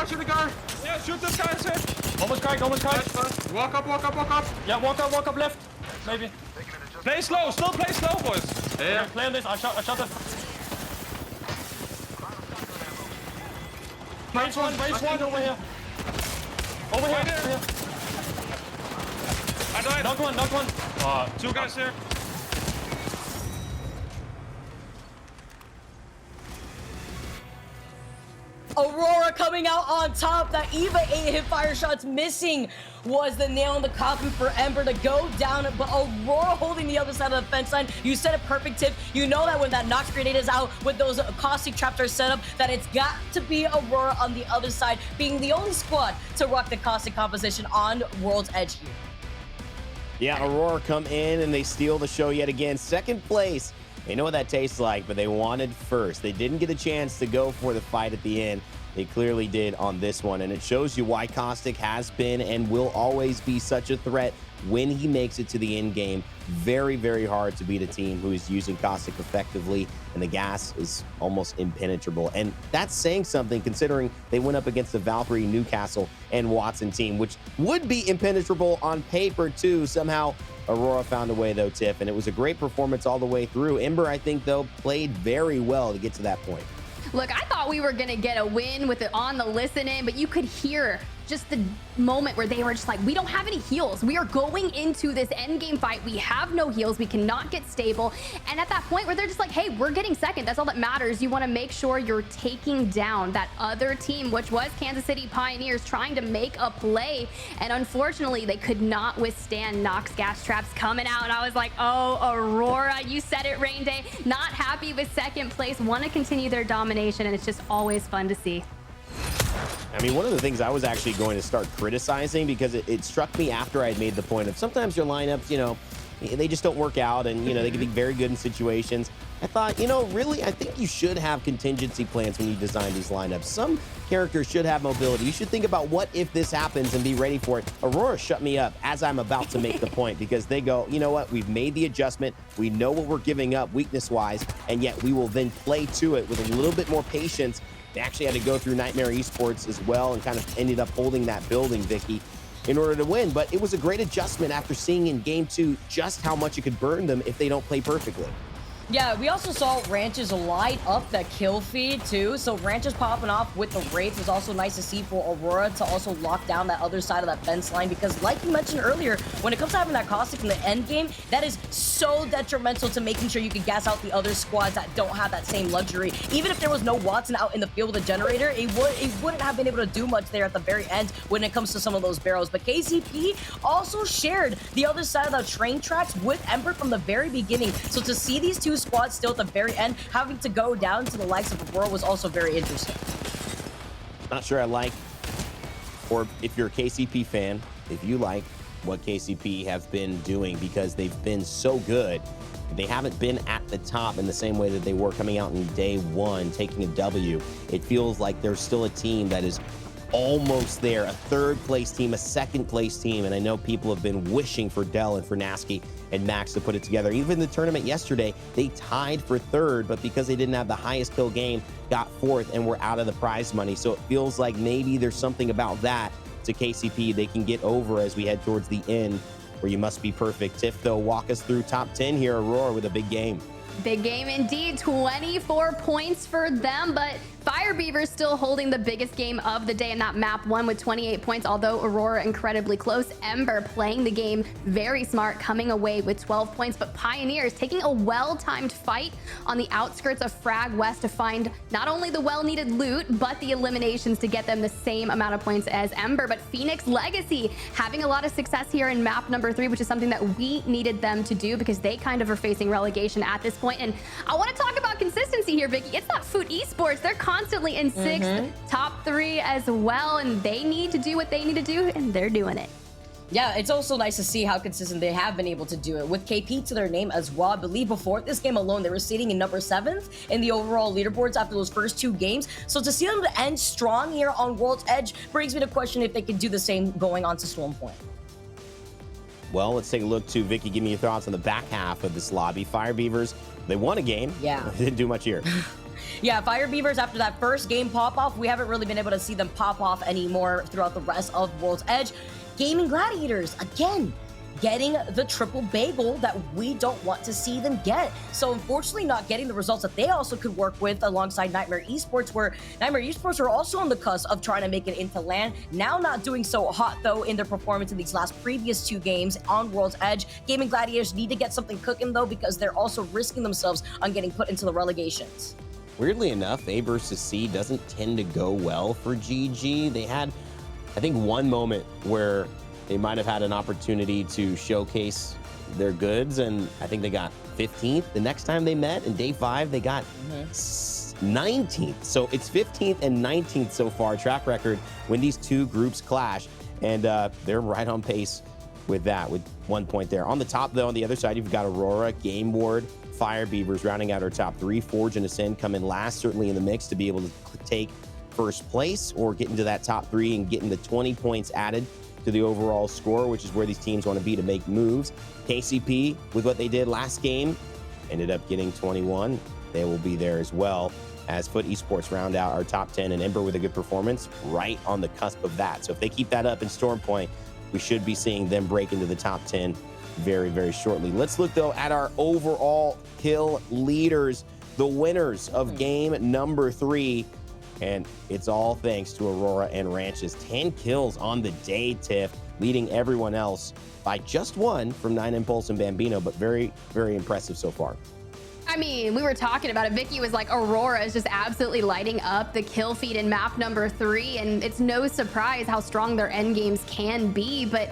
Shoot the car. Yeah, shoot this guy. Hit. almost cracked. Walk up. Yeah, walk up left. Maybe. Play slow. Still play slow, boys. Yeah, play on this. I shot them. Raise one over here. Over here. I died. Knock one. 2 guys here. Aurora coming out on top. That Eva 8 hit fire shots missing was the nail in the coffin for Ember to go down, but Aurora holding the other side of the fence line. You said a perfect tip. You know that when that Nox grenade is out with those caustic traps are set up, that it's got to be Aurora on the other side, being the only squad to rock the caustic composition on World's Edge here. Yeah, Aurora come in and they steal the show yet again. Second place. They know what that tastes like, but they wanted first. They didn't get a chance to go for the fight at the end. They clearly did on this one, and it shows you why Caustic has been and will always be such a threat when he makes it to the end game. Very, very hard to beat a team who is using Caustic effectively, and the gas is almost impenetrable. And that's saying something considering they went up against the Valkyrie, Newcastle, and Watson team, which would be impenetrable on paper too. Somehow Aurora found a way though, Tiff, and it was a great performance all the way through. Ember, I think, though, played very well to get to that point. Look, I thought we were going to get a win with it on the listen in, but you could hear just the moment where they were just like, we don't have any heals. We are going into this end game fight. We have no heals. We cannot get stable. And at that point where they're just like, hey, we're getting second. That's all that matters. You want to make sure you're taking down that other team, which was Kansas City Pioneers, trying to make a play. And unfortunately, they could not withstand Nox gas traps coming out. And I was like, oh, Aurora, you said it, Rain Day. Not happy with second place. Want to continue their domination. And it's just always fun to see. I mean, one of the things I was actually going to start criticizing, because it struck me after I had made the point of sometimes your lineups, you know, they just don't work out, and, you know, they can be very good in situations. I thought, you know, really, I think you should have contingency plans when you design these lineups. Some characters should have mobility. You should think about what if this happens and be ready for it. Aurora shut me up as I'm about to make the point, because they go, you know what, we've made the adjustment. We know what we're giving up weakness-wise, and yet we will then play to it with a little bit more patience. They actually had to go through Nightmare Esports as well and kind of ended up holding that building, Vicky, in order to win. But it was a great adjustment after seeing in Game 2 just how much it could burn them if they don't play perfectly. Yeah, we also saw Ranches light up the kill feed too. So Ranches popping off with the Wraith was also nice to see for Aurora to also lock down that other side of that fence line, because like you mentioned earlier, when it comes to having that Caustic in the end game, that is so detrimental to making sure you can gas out the other squads that don't have that same luxury. Even if there was no Watson out in the field with a generator, it wouldn't have been able to do much there at the very end when it comes to some of those barrels. But KCP also shared the other side of the train tracks with Ember from the very beginning. So to see these two squads still at the very end having to go down to the likes of Aurora was also very interesting. Not sure I like, or if you're a KCP fan, if you like what KCP have been doing, because they've been so good. They haven't been at the top in the same way that they were coming out in day one, taking a W. It feels like there's still a team that is almost there, a third place team, a second place team. And I know people have been wishing for Dell and for Nasky and Max to put it together. Even the tournament yesterday, they tied for third, but because they didn't have the highest kill game, got fourth and were out of the prize money. So it feels like maybe there's something about that to KCP they can get over as we head towards the end, where you must be perfect. Tiff, though, walk us through top 10 here. Aurora with a big game. Big game indeed, 24 points for them, but Fire Beavers still holding the biggest game of the day in that map one with 28 points, although Aurora incredibly close. Ember playing the game very smart, coming away with 12 points, but Pioneers taking a well-timed fight on the outskirts of Frag West to find not only the well-needed loot, but the eliminations to get them the same amount of points as Ember. But Phoenix Legacy having a lot of success here in map number 3, which is something that we needed them to do because they kind of are facing relegation at this point. And I want to talk about consistency here, Vicky. It's not Foot Esports. They're constantly in 6th, top 3 as well, and they need to do what they need to do, and they're doing it. Yeah, it's also nice to see how consistent they have been able to do it with KP to their name as well. I believe before this game alone, they were sitting in number 7th in the overall leaderboards after those first 2 games. So to see them to end strong here on World's Edge brings me to question if they could do the same going on to Storm Point. Well, let's take a look to Vicky. Give me your thoughts on the back half of this lobby. Fire Beavers, they won a game. Yeah. Didn't do much here. Yeah, Fire Beavers, after that first game pop-off, we haven't really been able to see them pop off anymore throughout the rest of World's Edge. Gaming Gladiators, again, getting the triple bagel that we don't want to see them get. So unfortunately not getting the results that they also could work with alongside Nightmare Esports, where Nightmare Esports are also on the cusp of trying to make it into LAN. Now not doing so hot though in their performance in these last previous 2 games on World's Edge. Gaming Gladiators need to get something cooking though, because they're also risking themselves on getting put into the relegations. Weirdly enough, A versus C doesn't tend to go well for GG. They had, I think, one moment where they might have had an opportunity to showcase their goods, and I think they got 15th. The next time they met in day 5, they got 19th. So it's 15th and 19th so far, track record, when these two groups clash, and they're right on pace with that, with 1 point there. On the top, though, on the other side, you've got Aurora, Game Ward, Fire Beavers rounding out our top 3. Forge and Ascend come in last, certainly in the mix to be able to take first place or get into that top 3 and getting the 20 points added to the overall score, which is where these teams want to be to make moves. KCP, with what they did last game, ended up getting 21. They will be there as well as Foot Esports round out our top 10, and Ember with a good performance right on the cusp of that. So if they keep that up in Storm Point, we should be seeing them break into the top 10 very, very shortly. Let's look, though, at our overall kill leaders, the winners of game number 3. And it's all thanks to Aurora and Ranches. 10 kills on the day, Tiff, leading everyone else by just 1 from 9 Impulse and Bambino, but very, very impressive so far. I mean, we were talking about it. Vicky was like, Aurora is just absolutely lighting up the kill feed in map number 3, and it's no surprise how strong their end games can be, but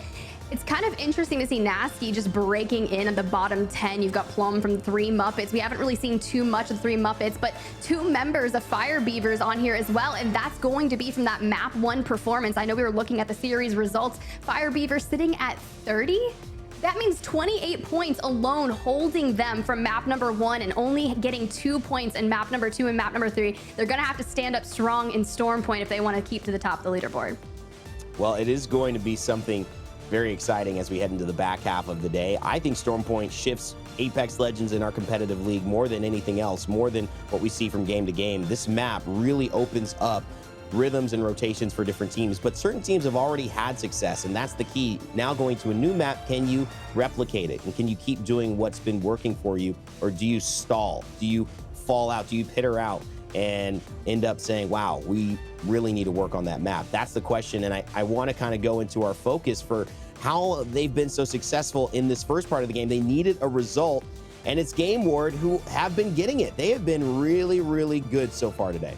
it's kind of interesting to see Nasty just breaking in at the bottom 10. You've got Plum from 3 Muppets. We haven't really seen too much of 3 Muppets, but 2 members of Fire Beavers on here as well, and that's going to be from that map 1 performance. I know we were looking at the series results. Fire Beavers sitting at 30? That means 28 points alone holding them from map number 1 and only getting 2 points in map number 2 and map number 3. They're gonna have to stand up strong in Storm Point if they want to keep to the top of the leaderboard. Well, it is going to be something very exciting as we head into the back half of the day. I think Storm Point shifts Apex Legends in our competitive league more than anything else, more than what we see from game to game. This map really opens up rhythms and rotations for different teams, but certain teams have already had success, and that's the key. Now going to a new map, can you replicate it? And can you keep doing what's been working for you, or do you stall? Do you fall out? Do you pitter out and end up saying, wow, we really need to work on that map? That's the question, and I want to kind of go into our focus for how they've been so successful in this first part of the game. They needed a result, and it's Game Ward who have been getting it. They have been really, really good so far today.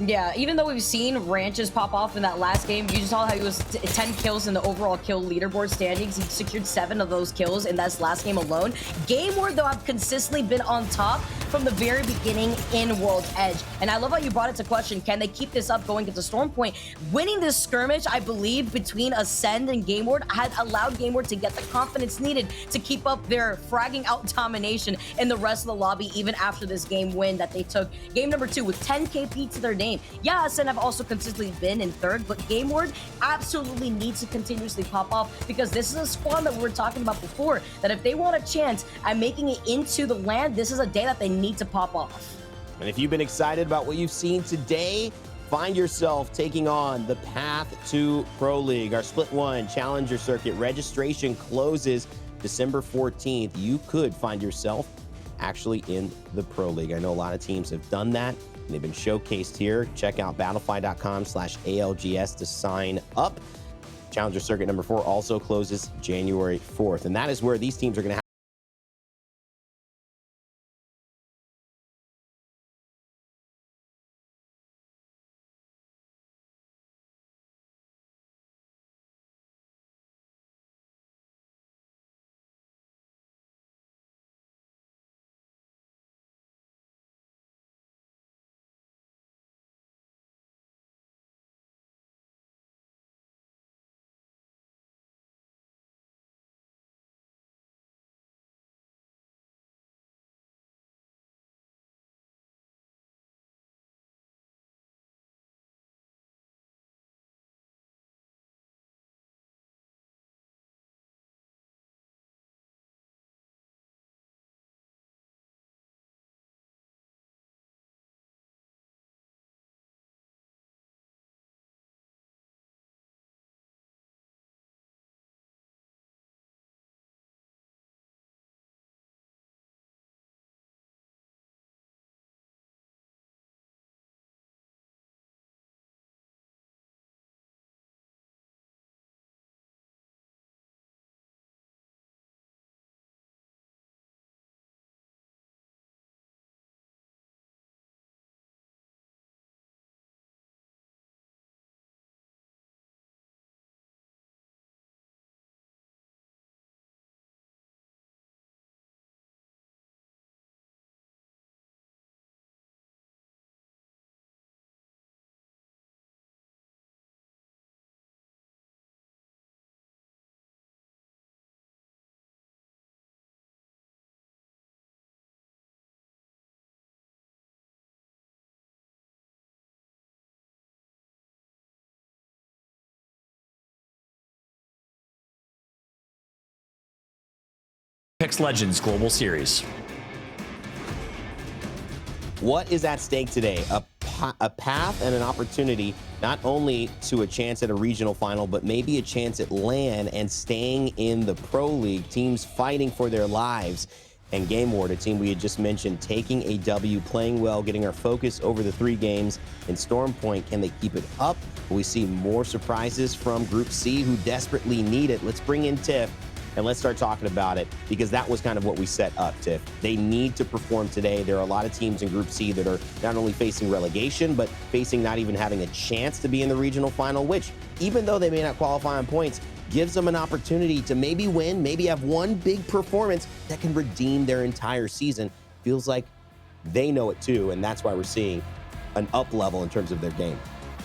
Yeah, even though we've seen Ranches pop off in that last game, you saw how he was 10 kills in the overall kill leaderboard standings. He secured 7 of those kills in that last game alone. Game Ward, though, have consistently been on top from the very beginning in World's Edge. And I love how you brought it to question, can they keep this up going into Storm Point? Winning this skirmish, I believe, between Ascend and Game Ward had allowed Game Ward to get the confidence needed to keep up their fragging out domination in the rest of the lobby, even after this game win that they took. Game number 2 with 10 KP to their name. Yeah, Ascend have also consistently been in 3rd, but Game Ward absolutely needs to continuously pop off, because this is a squad that we were talking about before, that if they want a chance at making it into the land, this is a day that they need to pop off. And if you've been excited about what you've seen today, find yourself taking on the path to Pro League. Our Split 1 Challenger Circuit registration closes December 14th. You could find yourself actually in the Pro League. I know a lot of teams have done that, and they've been showcased here. Check out battlefy.com/ALGS to sign up. Challenger Circuit number 4 also closes January 4th, and that is where these teams are going to have Apex Legends Global Series. What is at stake today? A path and an opportunity, not only to a chance at a regional final, but maybe a chance at LAN and staying in the Pro League. Teams fighting for their lives. And Game Ward, a team we had just mentioned, taking a W, playing well, getting our focus over the 3 games in Storm Point. Can they keep it up? Will we see more surprises from Group C, who desperately need it? Let's bring in Tiff and let's start talking about it, because that was kind of what we set up, Tiff. They need to perform today. There are a lot of teams in Group C that are not only facing relegation, but facing not even having a chance to be in the regional final, which, even though they may not qualify on points, gives them an opportunity to maybe win, maybe have one big performance that can redeem their entire season. Feels like they know it too, and that's why we're seeing an up level in terms of their game.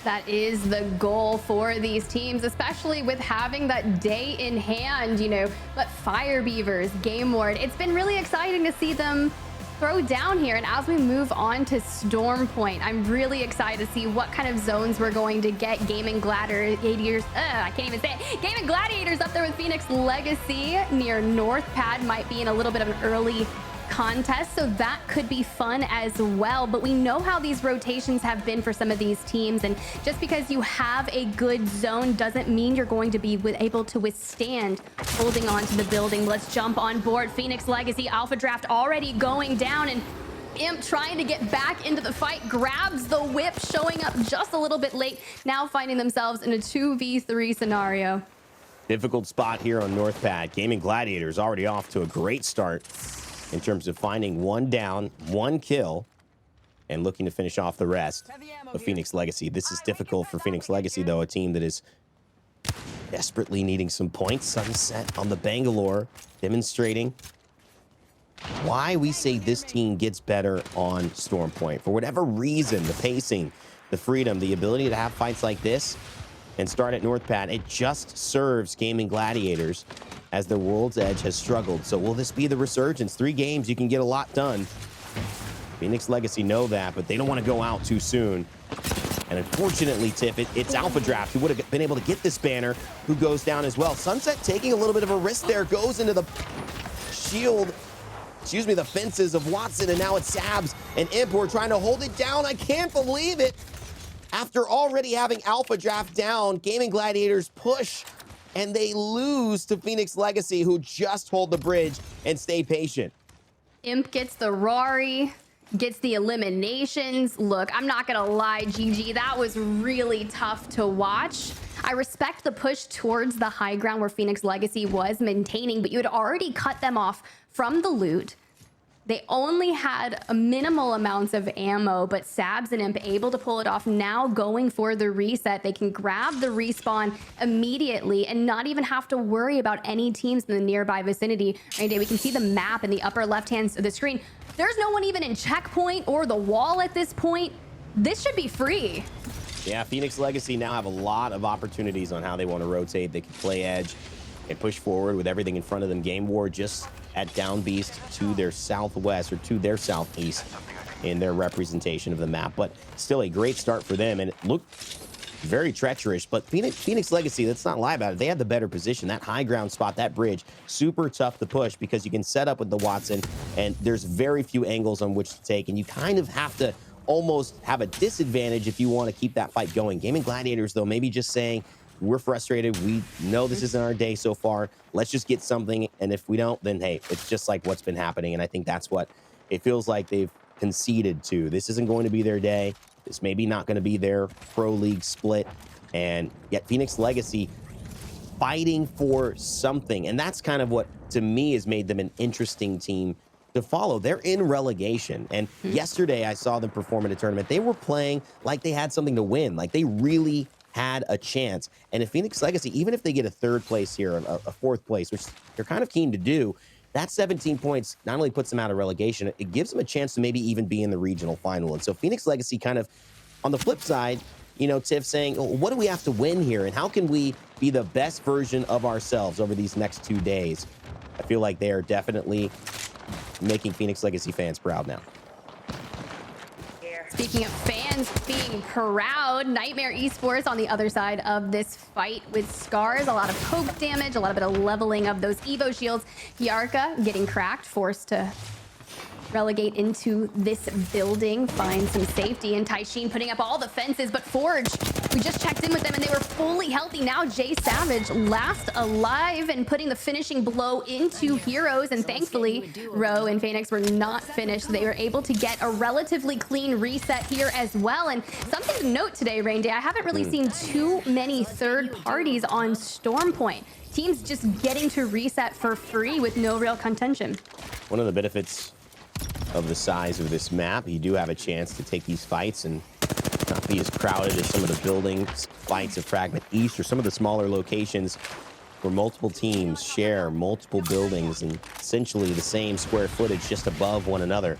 That is the goal for these teams, especially with having that day in hand, you know. But Fire Beavers, Game Ward, it's been really exciting to see them throw down here. And as we move on to Storm Point, I'm really excited to see what kind of zones we're going to get. Gaming Gladiators, I can't even say it. Gaming Gladiators up there with Phoenix Legacy near North Pad might be in a little bit of an early contest, so that could be fun as well. But we know how these rotations have been for some of these teams, and just because you have a good zone doesn't mean you're going to be able to withstand holding on to the building. Let's jump on board. Phoenix Legacy Alpha Draft already going down, and Imp trying to get back into the fight, grabs the whip, showing up just a little bit late, now finding themselves in a 2v3 scenario. Difficult spot here on North Pad. Gaming Gladiators already off to a great start in terms of finding 1 down, 1 kill, and looking to finish off the rest of Phoenix Legacy. This is difficult for Phoenix Legacy, though, a team that is desperately needing some points. Sunset on the Bangalore, demonstrating why we say this team gets better on Storm Point. For whatever reason, the pacing, the freedom, the ability to have fights like this and start at North Pad, it just serves Gaming Gladiators as their World's Edge has struggled. So will this be the resurgence? 3 games, you can get a lot done. Phoenix Legacy know that, but they don't want to go out too soon. And unfortunately, Tiff, it's Alpha Draft who would have been able to get this banner, who goes down as well. Sunset taking a little bit of a risk there, goes into the shield, the fences of Watson, and now it's Sabs and Imp who are trying to hold it down. I can't believe it. After already having Alpha Draft down, Gaming Gladiators push, and they lose to Phoenix Legacy, who just hold the bridge and stay patient. Imp gets the Rari, gets the eliminations. Look, I'm not gonna lie, GG, that was really tough to watch. I respect the push towards the high ground where Phoenix Legacy was maintaining, but you had already cut them off from the loot. They only had a minimal amounts of ammo, but Sabs and Imp able to pull it off. Now going for the reset, they can grab the respawn immediately and not even have to worry about any teams in the nearby vicinity. Right, we can see the map in the upper left-hand of the screen. There's no one even in checkpoint or the wall at this point. This should be free. Yeah, Phoenix Legacy now have a lot of opportunities on how they want to rotate. They can play edge and push forward with everything in front of them. Game War just at Down Beast to their southwest, or to their southeast in their representation of the map. But still a great start for them, and it looked very treacherous. But Phoenix Legacy, let's not lie about it, they had the better position. That high ground spot, that bridge, super tough to push because you can set up with the Watson, and there's very few angles on which to take, and you kind of have to almost have a disadvantage if you want to keep that fight going. Gaming Gladiators, though, maybe just saying, we're frustrated. We know this isn't our day so far. Let's just get something. And if we don't, then hey, it's just like what's been happening. And I think that's what it feels like they've conceded to. This isn't going to be their day. This maybe not going to be their Pro League split. And yet Phoenix Legacy fighting for something. And that's kind of what, to me, has made them an interesting team to follow. They're in relegation. And yesterday I saw them perform in a tournament. They were playing like they had something to win. Like they really had a chance. And if Phoenix Legacy, even if they get a 3rd place here, a 4th place, which they're kind of keen to do, that 17 points not only puts them out of relegation, it gives them a chance to maybe even be in the regional final. And so Phoenix Legacy kind of, on the flip side, you know, Tiff saying, what do we have to win here? And how can we be the best version of ourselves over these next 2 days? I feel like they are definitely making Phoenix Legacy fans proud now. Speaking of fans being proud, Nightmare Esports on the other side of this fight with scars. A lot of poke damage, a lot of bit of leveling of those Evo shields. Yarka getting cracked, forced to relegate into this building, find some safety, and Taishin putting up all the fences, but Forge, we just checked in with them and they were fully healthy. Now Jay Savage last alive and putting the finishing blow into Heroes, and thankfully Roe and Phoenix were not finished. They were able to get a relatively clean reset here as well. And something to note today, Rain Day, I haven't really seen too many third parties on Storm Point. Teams just getting to reset for free with no real contention. One of the benefits of the size of this map, you do have a chance to take these fights and not be as crowded as some of the buildings fights of Fragment East or some of the smaller locations where multiple teams share multiple buildings and essentially the same square footage just above one another.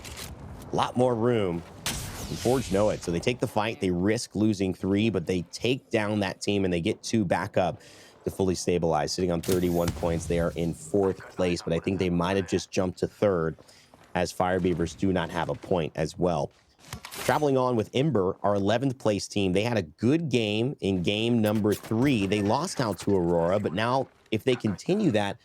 A lot more room, and Forge know it, so they take the fight, they risk losing 3, but they take down that team and they get 2 back up to fully stabilize. Sitting on 31 points, they are in 4th place, but I think they might have just jumped to 3rd, as Fire Beavers do not have a point as well. Traveling on with Ember, our 11th place team. They had a good game in game number 3. They lost out to Aurora, but now if they continue that,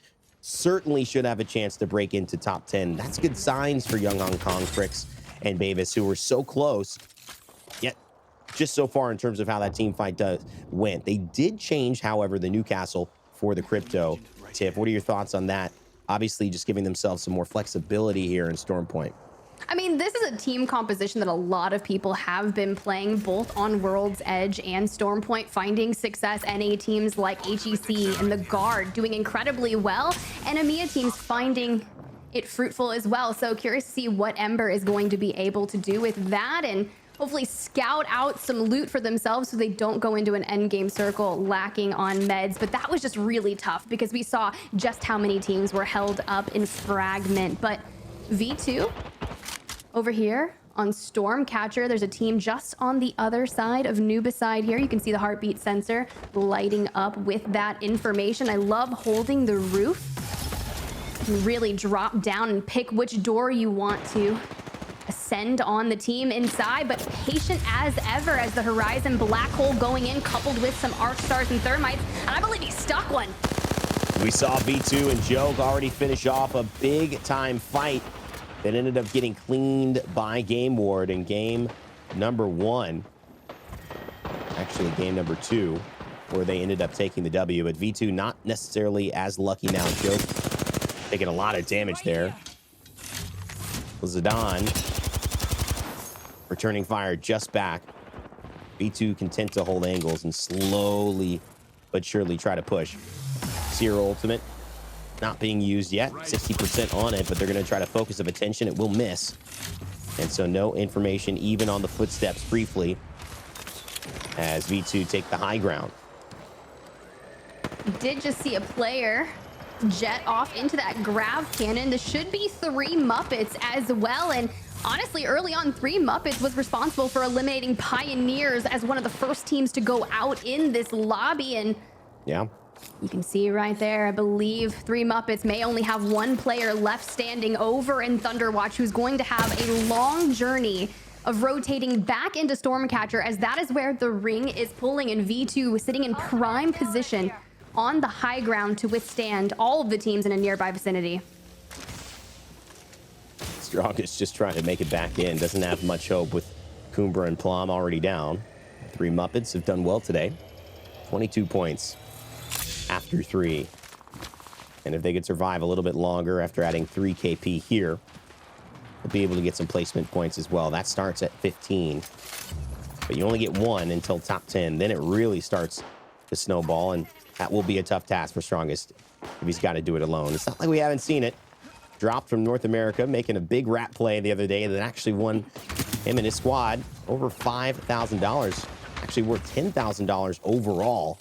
certainly should have a chance to break into top 10. That's good signs for Young Hong Kong, Fricks, and Bavis, who were so close, yet just so far in terms of how that team fight went. They did change, however, the Newcastle for the Crypto. Tiff, what are your thoughts on that? Obviously, just giving themselves some more flexibility here in Storm Point. I mean, this is a team composition that a lot of people have been playing both on World's Edge and Storm Point, finding success. NA teams like HEC and the Guard doing incredibly well, and EMEA teams finding it fruitful as well. So curious to see what Ember is going to be able to do with that, and hopefully scout out some loot for themselves so they don't go into an endgame circle lacking on meds. But that was just really tough because we saw just how many teams were held up in Fragment. But V2 over here on Stormcatcher, there's a team just on the other side of Nubicide here. You can see the heartbeat sensor lighting up with that information. I love holding the roof. You can really drop down and pick which door you want to ascend on the team inside, but patient as ever as the Horizon black hole going in, coupled with some arc stars and thermites, and I believe he stuck one. We saw V2 and Joke already finish off a big time fight that ended up getting cleaned by Game Ward in game number 1. Actually, game number 2, where they ended up taking the W, but V2 not necessarily as lucky now. Joke taking a lot of damage there. Zidane returning fire just back. V2 content to hold angles and slowly but surely try to push. Seer ultimate not being used yet, 60% on it, but they're going to try to focus of attention. It will miss, and so no information even on the footsteps briefly as V2 take the high ground. Did just see a player jet off into that grav cannon. This should be 3 Muppets as well, and honestly, early on, 3 Muppets was responsible for eliminating Pioneers as one of the first teams to go out in this lobby. And yeah, you can see right there, I believe 3 Muppets may only have 1 player left standing over in Thunderwatch, who's going to have a long journey of rotating back into Stormcatcher, as that is where the ring is pulling, and V2 sitting in prime position on the high ground to withstand all of the teams in a nearby vicinity. Strongest just trying to make it back in. Doesn't have much hope with Kumbra and Plum already down. 3 Muppets have done well today. 22 points after 3. And if they could survive a little bit longer after adding 3 KP here, they'll be able to get some placement points as well. That starts at 15. But you only get 1 until top 10. Then it really starts to snowball, and that will be a tough task for Strongest if he's got to do it alone. It's not like we haven't seen it. Dropped from North America, making a big rat play the other day that actually won him and his squad over $5,000. Actually worth $10,000 overall.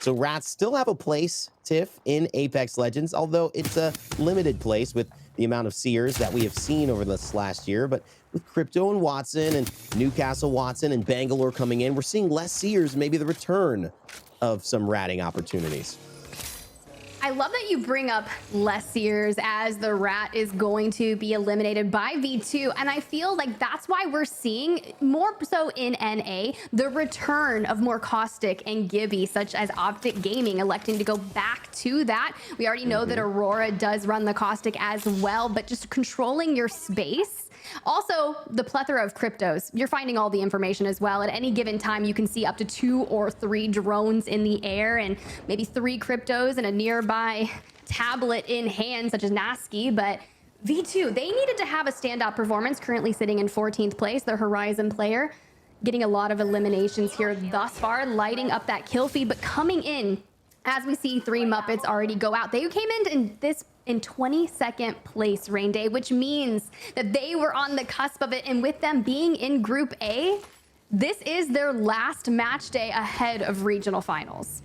So rats still have a place, Tiff, in Apex Legends, although it's a limited place with the amount of seers that we have seen over this last year. But with Crypto and Watson and Newcastle Watson and Bangalore coming in, we're seeing less seers, maybe the return of some ratting opportunities. I love that you bring up less years as the rat is going to be eliminated by V2. And I feel like that's why we're seeing more so in NA, the return of more Caustic and Gibby, such as Optic Gaming electing to go back to that. We already know that Aurora does run the Caustic as well, but just controlling your space. Also, the plethora of cryptos. You're finding all the information as well. At any given time, you can see up to 2 or 3 drones in the air and maybe 3 cryptos and a nearby tablet in hand, such as Nasky. But V2, they needed to have a standout performance, currently sitting in 14th place, their Horizon player, getting a lot of eliminations here thus far, lighting up that kill feed, but coming in, as we see 3 Muppets already go out. They came in 22nd place, Rain Day, which means that they were on the cusp of it. And with them being in Group A, this is their last match day ahead of regional finals.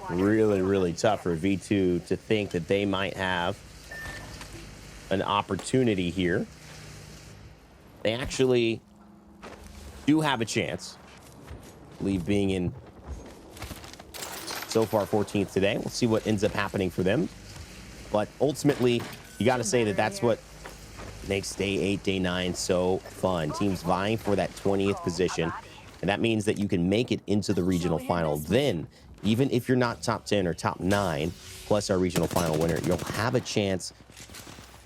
Really, really tough for V2 to think that they might have an opportunity here. They actually do have a chance. I believe being in so far 14th today. We'll see what ends up happening for them. But ultimately, you got to say that that's what makes day 8, day 9 so fun. Teams vying for that 20th position. And that means that you can make it into the regional final. Then, even if you're not top 10 or top 9, plus our regional final winner, you'll have a chance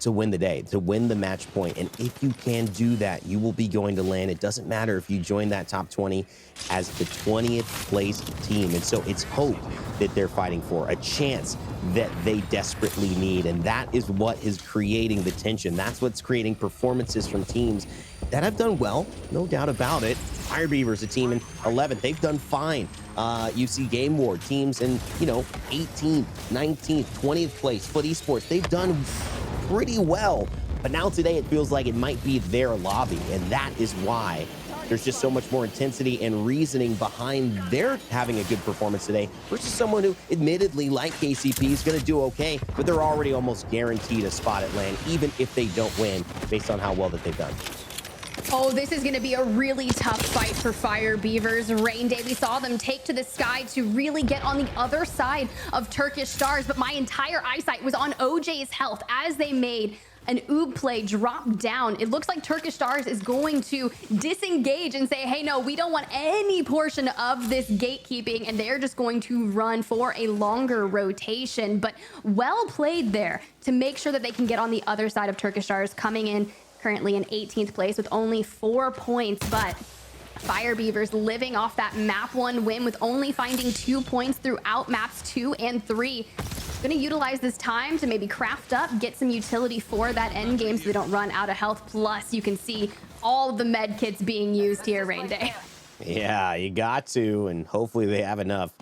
to win the day, to win the match point. And if you can do that, you will be going to land. It doesn't matter if you join that top 20 as the 20th place team. And so it's hope that they're fighting for, a chance that they desperately need. And that is what is creating the tension. That's what's creating performances from teams that have done well, no doubt about it. Fire Beavers, a team in 11th, they've done fine. You see Game War teams in, 18th, 19th, 20th place. Foot Esports, they've done pretty well. But now today it feels like it might be their lobby. And that is why there's just so much more intensity and reasoning behind their having a good performance today versus someone who admittedly, like KCP, is going to do okay, but they're already almost guaranteed a spot at LAN, even if they don't win based on how well that they've done. Oh, this is going to be a really tough fight for Fire Beavers. Rain Day, we saw them take to the sky to really get on the other side of Turkish Stars, but my entire eyesight was on OJ's health as they made an oob play drop down. It looks like Turkish Stars is going to disengage and say, hey, no, we don't want any portion of this gatekeeping, and they're just going to run for a longer rotation. But well played there to make sure that they can get on the other side of Turkish Stars, coming in currently in 18th place with only 4 points. But Fire Beavers living off that map 1 win with only finding 2 points throughout maps 2 and 3. Gonna utilize this time to maybe craft up, get some utility for that end game so they don't run out of health. Plus, you can see all the med kits being used here, Rain Day. Yeah, you got to, and hopefully they have enough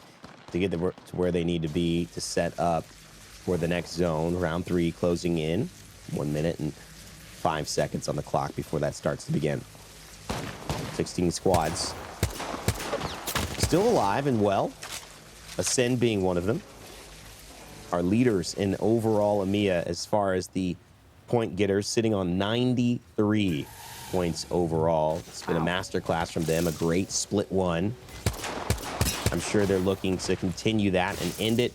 to get to where they need to be to set up for the next zone. Round 3 closing in. 1 minute and 5 seconds on the clock before that starts to begin. 16 squads still alive and well. Ascend being one of them. Our leaders in overall EMEA as far as the point getters, sitting on 93 points overall. It's been a masterclass from them, a great split one. I'm sure they're looking to continue that and end it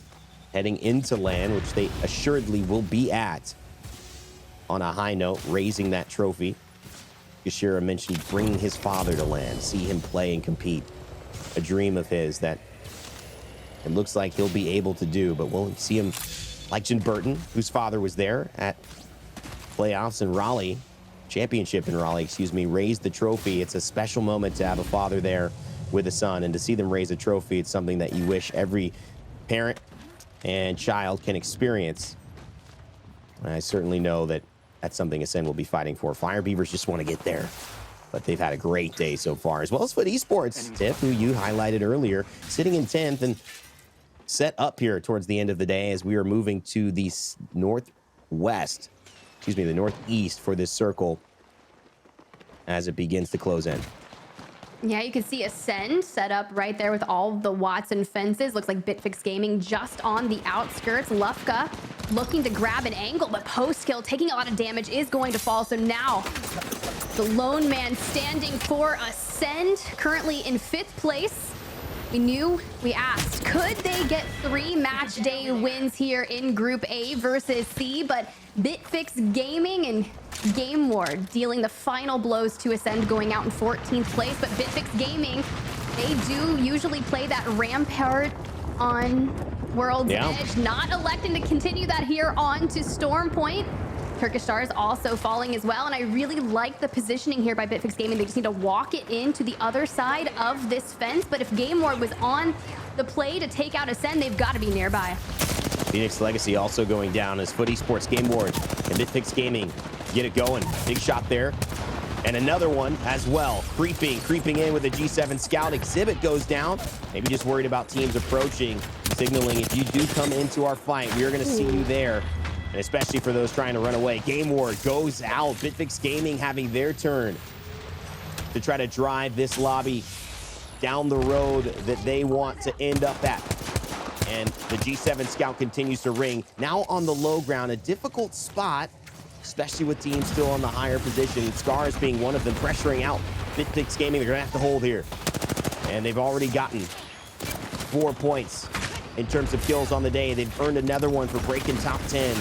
heading into LAN, which they assuredly will be at on a high note, raising that trophy. Yashira mentioned bringing his father to LAN, see him play and compete. A dream of his that it looks like he'll be able to do, but we'll see him like Jin Burton, whose father was there at playoffs in Raleigh, championship in Raleigh, raise the trophy. It's a special moment to have a father there with a son, and to see them raise a trophy, it's something that you wish every parent and child can experience. And I certainly know that that's something Ascend will be fighting for. Fire Beavers just want to get there, but they've had a great day so far, as well as Foot Esports, Tiff, who you highlighted earlier, sitting in 10th and set up here towards the end of the day as we are moving to the northeast for this circle as it begins to close in. Yeah, you can see Ascend set up right there with all the Watson fences. Looks like Bitfix Gaming just on the outskirts. Lufka looking to grab an angle, but post kill taking a lot of damage is going to fall. So now the lone man standing for Ascend, currently in 5th place. We asked, could they get 3 match day wins here in Group A versus C? But Bitfix Gaming and Game Ward dealing the final blows to Ascend, going out in 14th place. But Bitfix Gaming, they do usually play that Rampart on World's Edge, not electing to continue that here on to Storm Point. Turkish Stars also falling as well, and I really like the positioning here by Bitfix Gaming. They just need to walk it into the other side of this fence, but if Game Ward was on the play to take out Ascend, they've got to be nearby. Phoenix Legacy also going down as Foot Esports, Game Ward, and Bitfix Gaming get it going. Big shot there. And another one as well, creeping in with a G7 Scout. Exhibit goes down. Maybe just worried about teams approaching, signaling if you do come into our fight, we are going to see you there. And especially for those trying to run away. Game Ward goes out. Bitfix Gaming having their turn to try to drive this lobby down the road that they want to end up at. And the G7 Scout continues to ring. Now on the low ground, a difficult spot, especially with teams still on the higher position. Scars being one of them, pressuring out Bitfix Gaming. They're going to have to hold here. And they've already gotten 4 points in terms of kills on the day. They've earned another one for breaking top 10.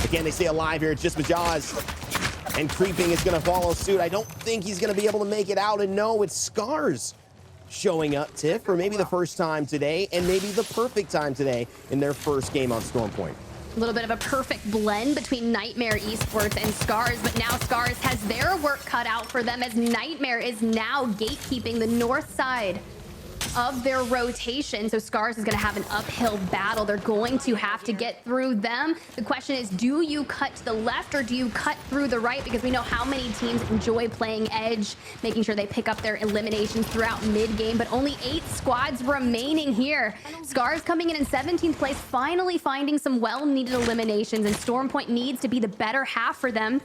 Again, they stay alive here. It's just Majaz. And Creeping is going to follow suit. I don't think he's going to be able to make it out. And no, it's Scars showing up, Tiff, for maybe the first time today, and maybe the perfect time today in their first game on Storm Point. A little bit of a perfect blend between Nightmare Esports and Scars, but now Scars has their work cut out for them as Nightmare is now gatekeeping the north side of their rotation. So Scars is going to have an uphill battle. They're going to have to get through them. The question is, do you cut to the left or do you cut through the right? Because we know how many teams enjoy playing edge, making sure they pick up their eliminations throughout mid-game, but only 8 squads remaining here. Scars coming in 17th place, finally finding some well-needed eliminations, and Storm Point needs to be the better half for them.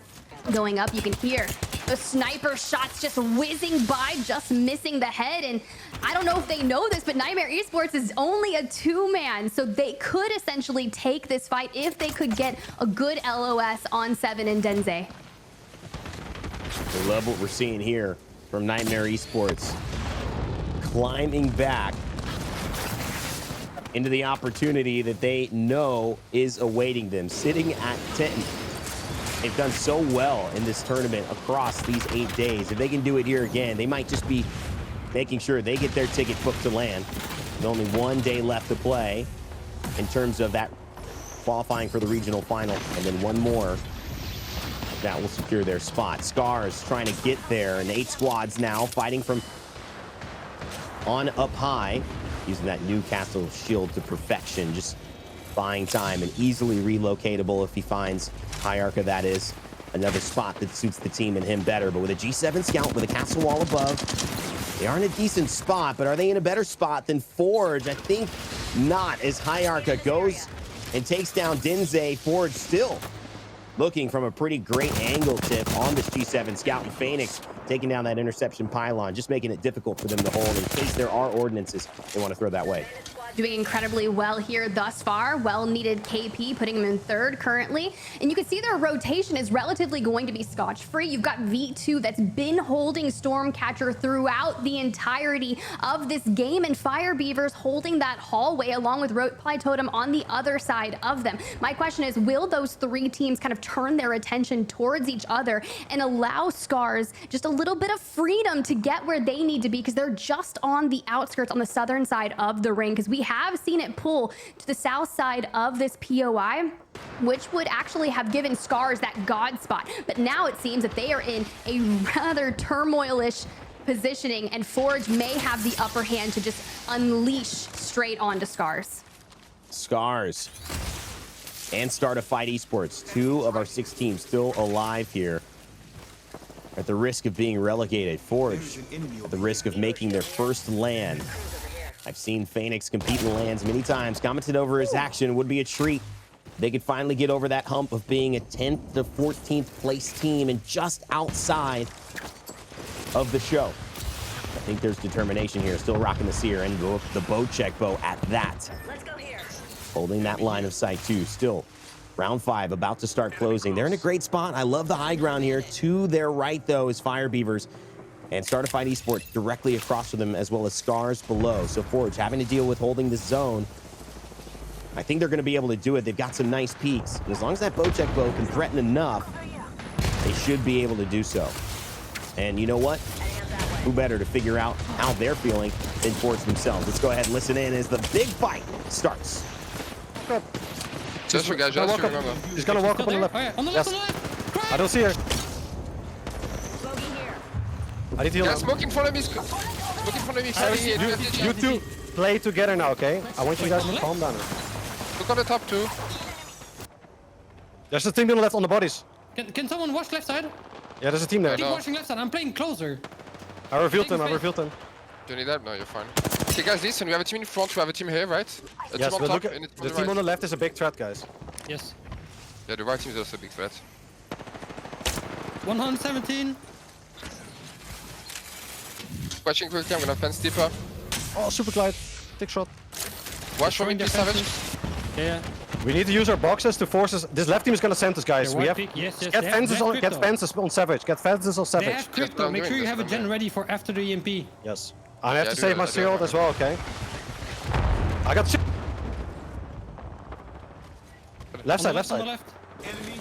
Going up, you can hear the sniper shots just whizzing by, just missing the head. And I don't know if they know this, but Nightmare Esports is only a 2-man, so they could essentially take this fight if they could get a good LOS on 7 and Denze. I love what we're seeing here from Nightmare Esports. Climbing back into the opportunity that they know is awaiting them, sitting at 10. They've done so well in this tournament across these 8 days. If they can do it here again, they might just be making sure they get their ticket booked to land. With only 1 day left to play in terms of that qualifying for the regional final, and then one more that will secure their spot. Scars trying to get there, and 8 squads now fighting from on up high, using that Newcastle shield to perfection, just buying time and easily relocatable if he finds Hierarcha, that is. Another spot that suits the team and him better, but with a G7 Scout with a castle wall above, they are in a decent spot, but are they in a better spot than Forge? I think not, as Hierarcha goes and takes down Denze. Forge still looking from a pretty great angle tip on this G7 Scout, and Phoenix taking down that interception pylon, just making it difficult for them to hold in case there are ordinances they want to throw that way. Doing incredibly well here thus far. Well-needed KP, putting them in 3rd currently. And you can see their rotation is relatively going to be scotch-free. You've got V2 that's been holding Stormcatcher throughout the entirety of this game, and Fire Beavers holding that hallway along with Reply Totem on the other side of them. My question is, will those 3 teams kind of turn their attention towards each other and allow Scars just a little bit of freedom to get where they need to be, because they're just on the outskirts on the southern side of the ring, because we have seen it pull to the south side of this POI, which would actually have given Scars that god spot. But now it seems that they are in a rather turmoilish positioning, and Forge may have the upper hand to just unleash straight onto Scars. Scars and Start a Fight Esports, 2 of our 6 teams still alive here, at the risk of being relegated. Forge at the risk of making their first LAN. I've seen Phoenix compete in LANs many times. Commented over his action. Would be a treat. They could finally get over that hump of being a 10th to 14th place team and just outside of the show. I think there's determination here. Still rocking the Seer and the bow check bow at that. Let's go here. Holding that line of sight too. Still round 5 about to start closing. They're in a great spot. I love the high ground here. To their right though is Fire Beavers. And Startified Esports directly across from them, as well as Scars below. So Forge having to deal with holding this zone. I think they're going to be able to do it. They've got some nice peaks. And as long as that Bocek bow can threaten enough, they should be able to do so. And you know what? Who better to figure out how they're feeling than Forge themselves? Let's go ahead and listen in as the big fight starts. Just for guys, just remember. He's gonna walk up on the left. On the left, on the left. I don't see her. I need to heal. Smoke in front of me. Smoke in front of me. You two play together now, okay? I want you guys to calm down. Look on the top too. There's a team on the left on the bodies. Can someone watch left side? Yeah, there's a team there. Keep watching left side. I'm playing closer. I revealed them. Do you need that? No, you're fine. Okay, guys, listen. We have a team in front. We have a team here, right? A Yes, team on but top, look, and it's the on team right. on the left is a big threat, guys. Yes. Yeah, the right team is also a big threat. 117. Watching quickly. I'm gonna fence deeper. Oh, super glide. Take shot. Watch for me, please, Savage. Yeah. We need to use our boxes to force us. This left team is gonna send us, guys. Yeah, We one have peek. Yes, yes, get they fences have on. Get crypto. fences on Savage. Get fences on They Savage. have crypto. I'm Make doing sure you this, have a I'm gen doing ready for after the EMP. Yes. I have Yeah, to do save that, my do shield that. as well. Okay. I got. Left side. Left On the side. left.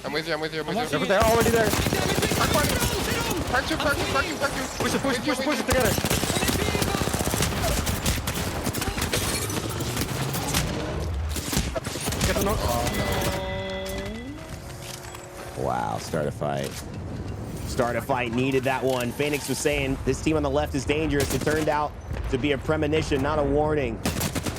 I'm with you. I'm with you. I'm with you. They're already there. Crack you. Push it together. Get the knock. Wow, start a fight. Start a fight, needed that one. Phoenix was saying this team on the left is dangerous. It turned out to be a premonition, not a warning.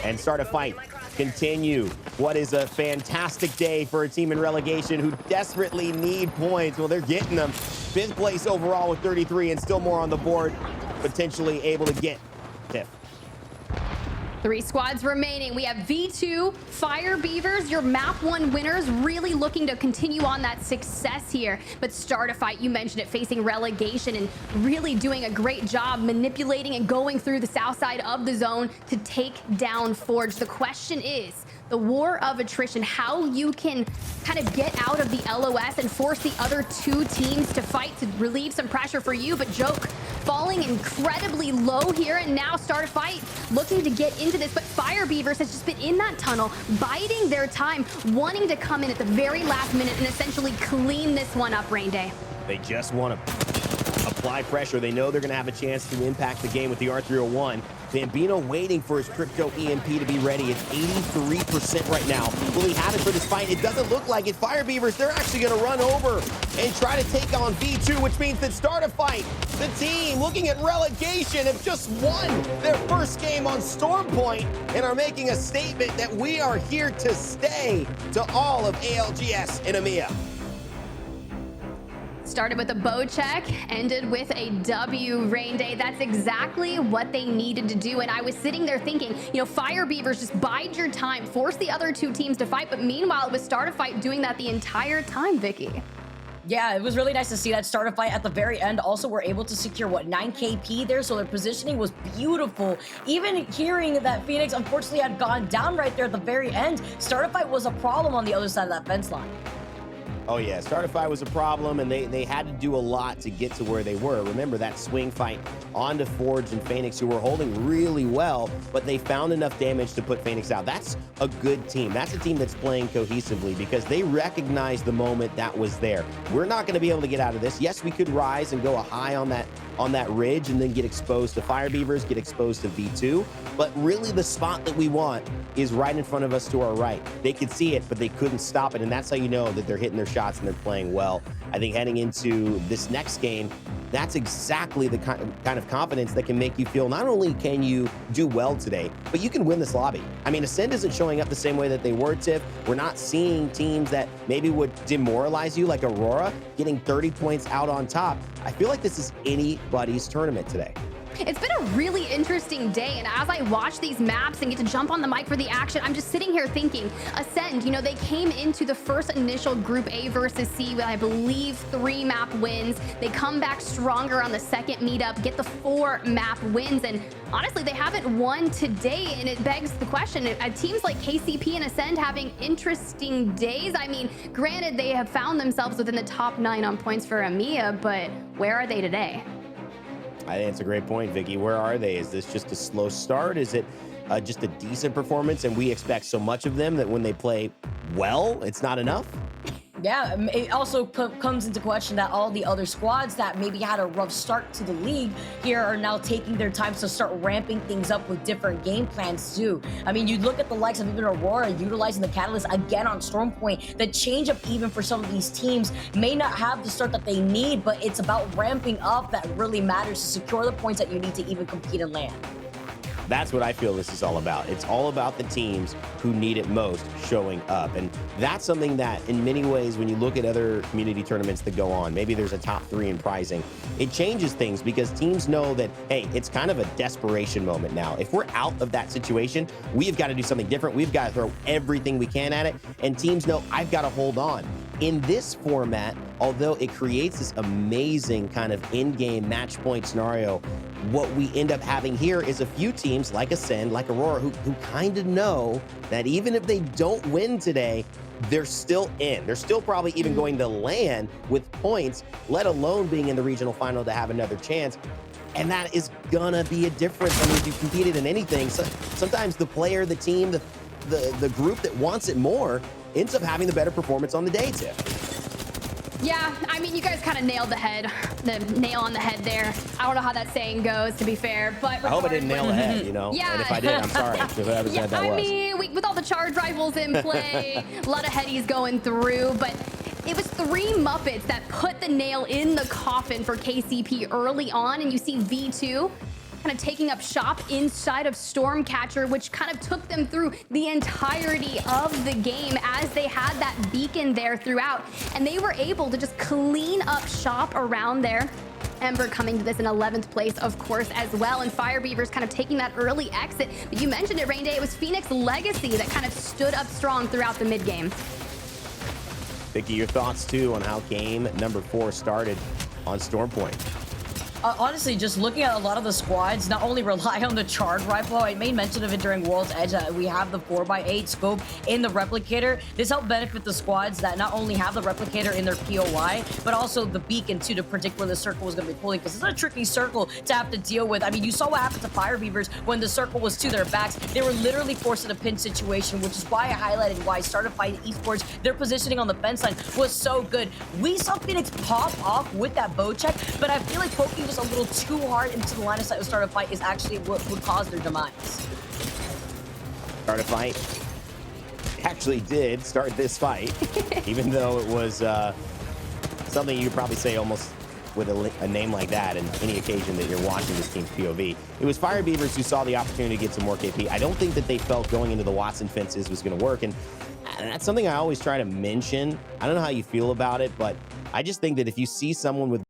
And start a fight, continue. What is a fantastic day for a team in relegation who desperately need points. Well, they're getting them. 5th place overall with 33 and still more on the board, potentially able to get TIFF. 3 squads remaining. We have V2, Fire Beavers, your map 1 winners, really looking to continue on that success here. But Startified, you mentioned it, facing relegation and really doing a great job manipulating and going through the south side of the zone to take down Forge. The question is, the war of attrition, how you can kind of get out of the LOS and force the other 2 teams to fight to relieve some pressure for you. But Joke falling incredibly low here, and now Startified looking to get into this. But Fire Beavers has just been in that tunnel, biding their time, wanting to come in at the very last minute and essentially clean this one up, Rain Day. They just want to apply pressure. They know they're going to have a chance to impact the game with the R301. Bambino waiting for his crypto EMP to be ready. It's 83% right now. Will he have it for this fight? It doesn't look like it. Fire Beavers, they're actually going to run over and try to take on V2, which means that start a fight. The team looking at relegation have just won their first game on Storm Point and are making a statement that we are here to stay to all of ALGS in EMEA. Started with a bow check, ended with a W, Rain Day. That's exactly what they needed to do. And I was sitting there thinking, you know, Fire Beavers, just bide your time, force the other 2 teams to fight. But meanwhile, it was Start a Fight doing that the entire time, Vicky. Yeah, it was really nice to see that start a fight at the very end. Also, we're able to secure, what, 9 KP there, so their positioning was beautiful. Even hearing that Phoenix unfortunately had gone down right there at the very end, start a fight was a problem on the other side of that fence line. Oh yeah, Startify was a problem, and they had to do a lot to get to where they were. Remember that swing fight onto Forge and Phoenix, who were holding really well, but they found enough damage to put Phoenix out. That's a good team. That's a team that's playing cohesively because they recognized the moment that was there. We're not going to be able to get out of this. Yes, we could rise and go a high on that ridge and then get exposed to Fire Beavers, get exposed to V2, but really the spot that we want is right in front of us to our right. They could see it, but they couldn't stop it, and that's how you know that they're hitting their shots and they're playing well. I think heading into this next game, that's exactly the kind of confidence that can make you feel not only can you do well today, but you can win this lobby. I mean, Ascend isn't showing up the same way that they were, Tiff. We're not seeing teams that maybe would demoralize you like Aurora getting 30 points out on top. I feel like this is anybody's tournament today. It's been a really interesting day, and as I watch these maps and get to jump on the mic for the action, I'm just sitting here thinking, Ascend, you know, they came into the first initial Group A versus C with, I believe, 3 map wins. They come back stronger on the second meetup, get the 4 map wins, and honestly, they haven't won today, and it begs the question, teams like KCP and Ascend having interesting days. I mean, granted, they have found themselves within the top 9 on points for EMEA, but where are they today? I think it's a great point, Vicky. Where are they? Is this just a slow start? Is it just a decent performance and we expect so much of them that when they play well, it's not enough? Yeah, it also comes into question that all the other squads that maybe had a rough start to the league here are now taking their time to start ramping things up with different game plans too. I mean, you look at the likes of even Aurora utilizing the Catalyst again on Storm Point. The change up even for some of these teams may not have the start that they need, but it's about ramping up that really matters to secure the points that you need to even compete and land. That's what I feel this is all about. It's all about the teams who need it most showing up. And that's something that in many ways, when you look at other community tournaments that go on, maybe there's a top 3 in prizing, it changes things because teams know that, hey, it's kind of a desperation moment now. If we're out of that situation, we've got to do something different. We've got to throw everything we can at it. And teams know I've got to hold on. In this format, although it creates this amazing kind of in-game match point scenario, what we end up having here is a few teams like Ascend, like Aurora, who kind of know that even if they don't win today, they're still in. They're still probably even going to land with points, let alone being in the regional final to have another chance. And that is gonna be a difference. I mean, if you competed in anything, so sometimes the player, the team, the group that wants it more ends up having the better performance on the day, too. Yeah, I mean, you guys kind of nailed the nail on the head there. I don't know how that saying goes, to be fair, but I hope I didn't nail the head, you know? Yeah. And if I did, I'm sorry. Whoever said that was. I mean, with all the charge rifles in play, a lot of headies going through, but it was 3 Muppets that put the nail in the coffin for KCP early on, and you see V2 kind of taking up shop inside of Stormcatcher, which kind of took them through the entirety of the game as they had that beacon there throughout, and they were able to just clean up shop around there. Ember coming to this in 11th place, of course, as well, and Fire Beavers kind of taking that early exit. But you mentioned it, Rain Day, it was Phoenix Legacy that kind of stood up strong throughout the mid game. Vicky, your thoughts too on how game number 4 started on Storm Point? Honestly, just looking at a lot of the squads, not only rely on the charge rifle, I made mention of it during World's Edge, we have the 4x8 scope in the replicator. This helped benefit the squads that not only have the replicator in their POI, but also the beacon too, to predict where the circle was going to be pulling, because it's a tricky circle to have to deal with. I mean, you saw what happened to Fire Beavers when the circle was to their backs. They were literally forced in a pin situation, which is why I highlighted why Started Fight Esports, their positioning on the fence line was so good. We saw Phoenix pop off with that bow check, but I feel like poking just a little too hard into the line of sight with Started Fight is actually what would cause their demise. Started Fight actually did start this fight, even though it was something you could probably say almost with a name like that in any occasion that you're watching this team's POV. It was Fire Beavers who saw the opportunity to get some more KP. I don't think that they felt going into the Watson fences was going to work, and that's something I always try to mention. I don't know how you feel about it, but I just think that if you see someone with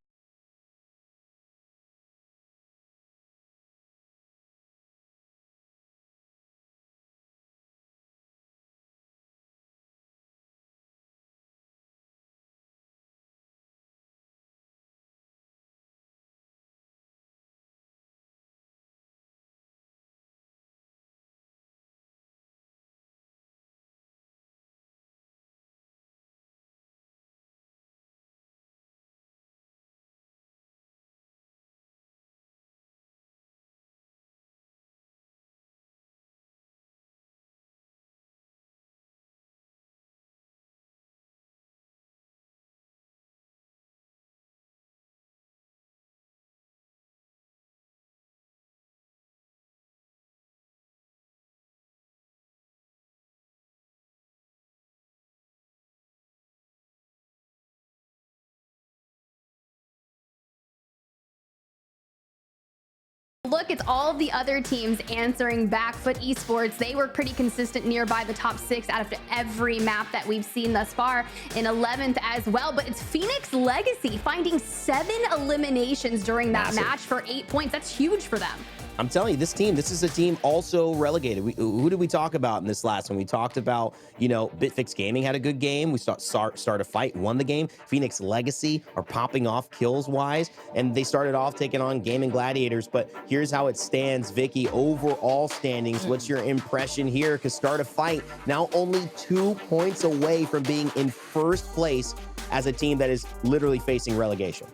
Look, it's all of the other teams answering back, but esports, they were pretty consistent nearby the top 6 out of every map that we've seen thus far, in 11th as well. But it's Phoenix Legacy finding 7 eliminations during that match for 8 points. That's huge for them. I'm telling you, this is a team also relegated. Who did we talk about in this last one? We talked about, you know, Bitfix Gaming had a good game. We start a fight, won the game. Phoenix Legacy are popping off kills wise, and they started off taking on Gaming Gladiators. But here's how it stands, Vicky. Overall standings, what's your impression here? Because Start a Fight now only 2 points away from being in first place as a team that is literally facing relegation.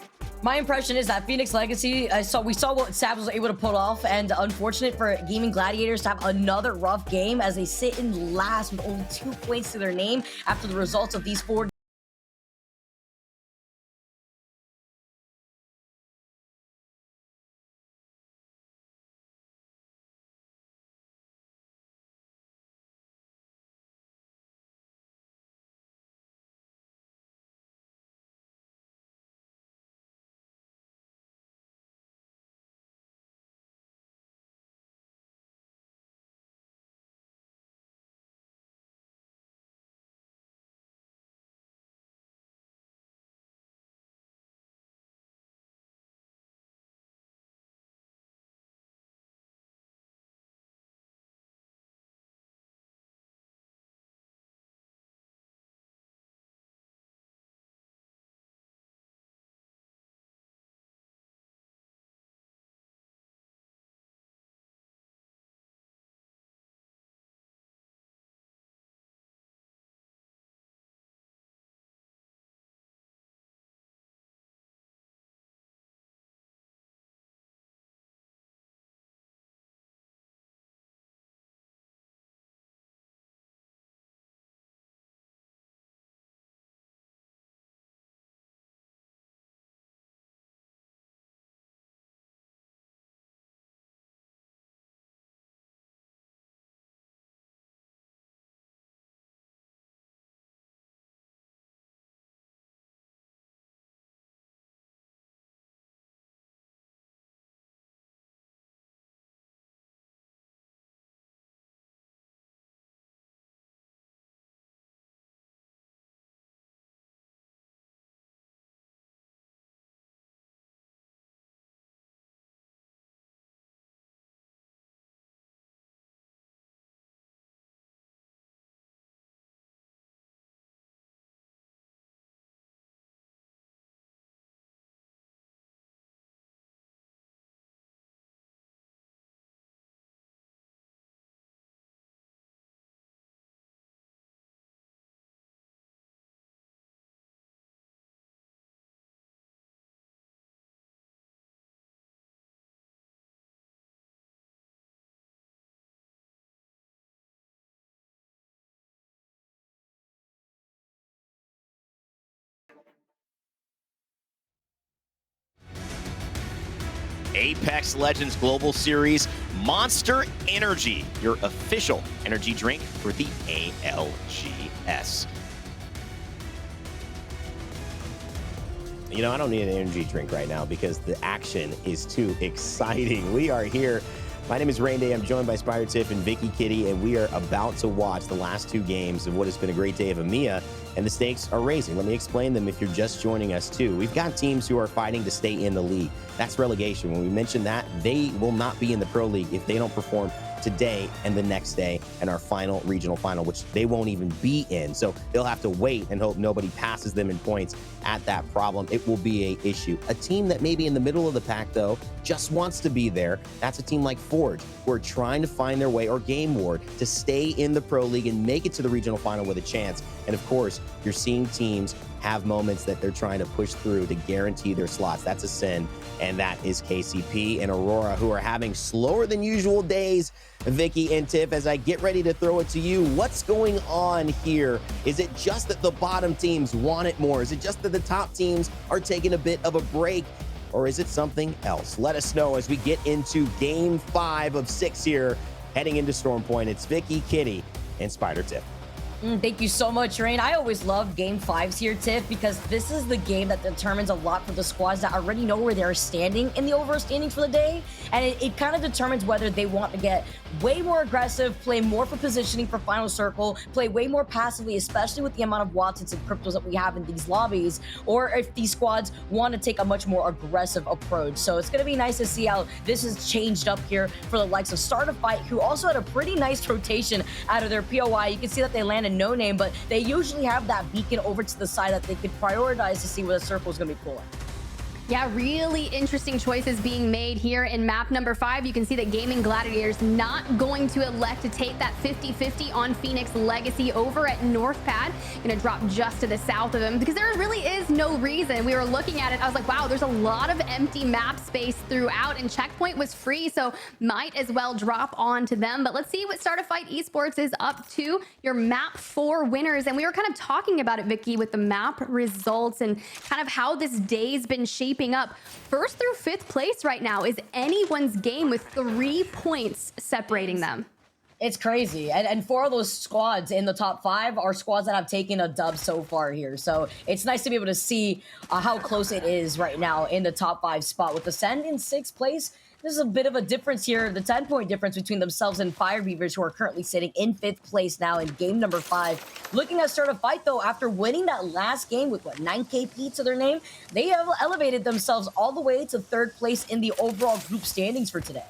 My impression is that Phoenix Legacy, we saw what Savs was able to pull off, and unfortunate for Gaming Gladiators to have another rough game as they sit in last with only 2 points to their name after the results of these 4 Apex Legends Global Series Monster Energy, your official energy drink for the ALGS. You know, I don't need an energy drink right now because the action is too exciting. We are here. My name is Rain Day. I'm joined by Spider Tiff and Vicky Kitty, and we are about to watch the last 2 games of what has been a great day of EMEA, and the stakes are raising. Let me explain them if you're just joining us too. We've got teams who are fighting to stay in the league. That's relegation. When we mention that, they will not be in the Pro League if they don't perform today and the next day and our final regional final, which they won't even be in. So they'll have to wait and hope nobody passes them in points at that problem. It will be a issue. A team that may be in the middle of the pack, though, just wants to be there. That's a team like Forge, who are trying to find their way, or Game Ward, to stay in the Pro League and make it to the regional final with a chance. And of course, you're seeing teams have moments that they're trying to push through to guarantee their slots. That's a sin, and that is KCP and Aurora, who are having slower than usual days. Vicky and Tiff, as I get ready to throw it to you, what's going on here? Is it just that the bottom teams want it more? Is it just that the top teams are taking a bit of a break? Or is it something else? Let us know as we get into Game 5 of 6 here, heading into Storm Point. It's Vicky, Kitty, and Spider Tiff. Thank you so much, Rain. I always love Game 5s here, Tiff, because this is the game that determines a lot for the squads that already know where they're standing in the overall standings for the day. And it kind of determines whether they want to get way more aggressive, play more for positioning for Final Circle, play way more passively, especially with the amount of Watsons and Cryptos that we have in these lobbies, or if these squads want to take a much more aggressive approach. So it's going to be nice to see how this has changed up here for the likes of Start a Fight, who also had a pretty nice rotation out of their POI. You can see that they landed no name, but they usually have that beacon over to the side that they could prioritize to see where the circle is going to be pulling. Yeah, really interesting choices being made here in map number 5. You can see that Gaming Gladiators not going to elect to take that 50-50 on Phoenix Legacy over at North Pad. Gonna drop just to the south of him because there really is no reason. We were looking at it, I was like, wow, there's a lot of empty map space throughout, and Checkpoint was free, so might as well drop onto them. But let's see what Startified Esports is up to. Your map 4 winners, and we were kind of talking about it, Vicky, with the map results and kind of how this day's been shaping up. 1st through 5th place right now is anyone's game with 3 points separating them. It's crazy. And 4 of those squads in the top 5 are squads that have taken a dub so far here. So it's nice to be able to see how close it is right now in the top 5 spot. With Ascend in 6th place, there's a bit of a difference here, the 10-point difference between themselves and Fire Beavers, who are currently sitting in 5th place now in game number 5. Looking at start a fight, though, after winning that last game with, 9 KP to their name, they have elevated themselves all the way to 3rd place in the overall group standings for today.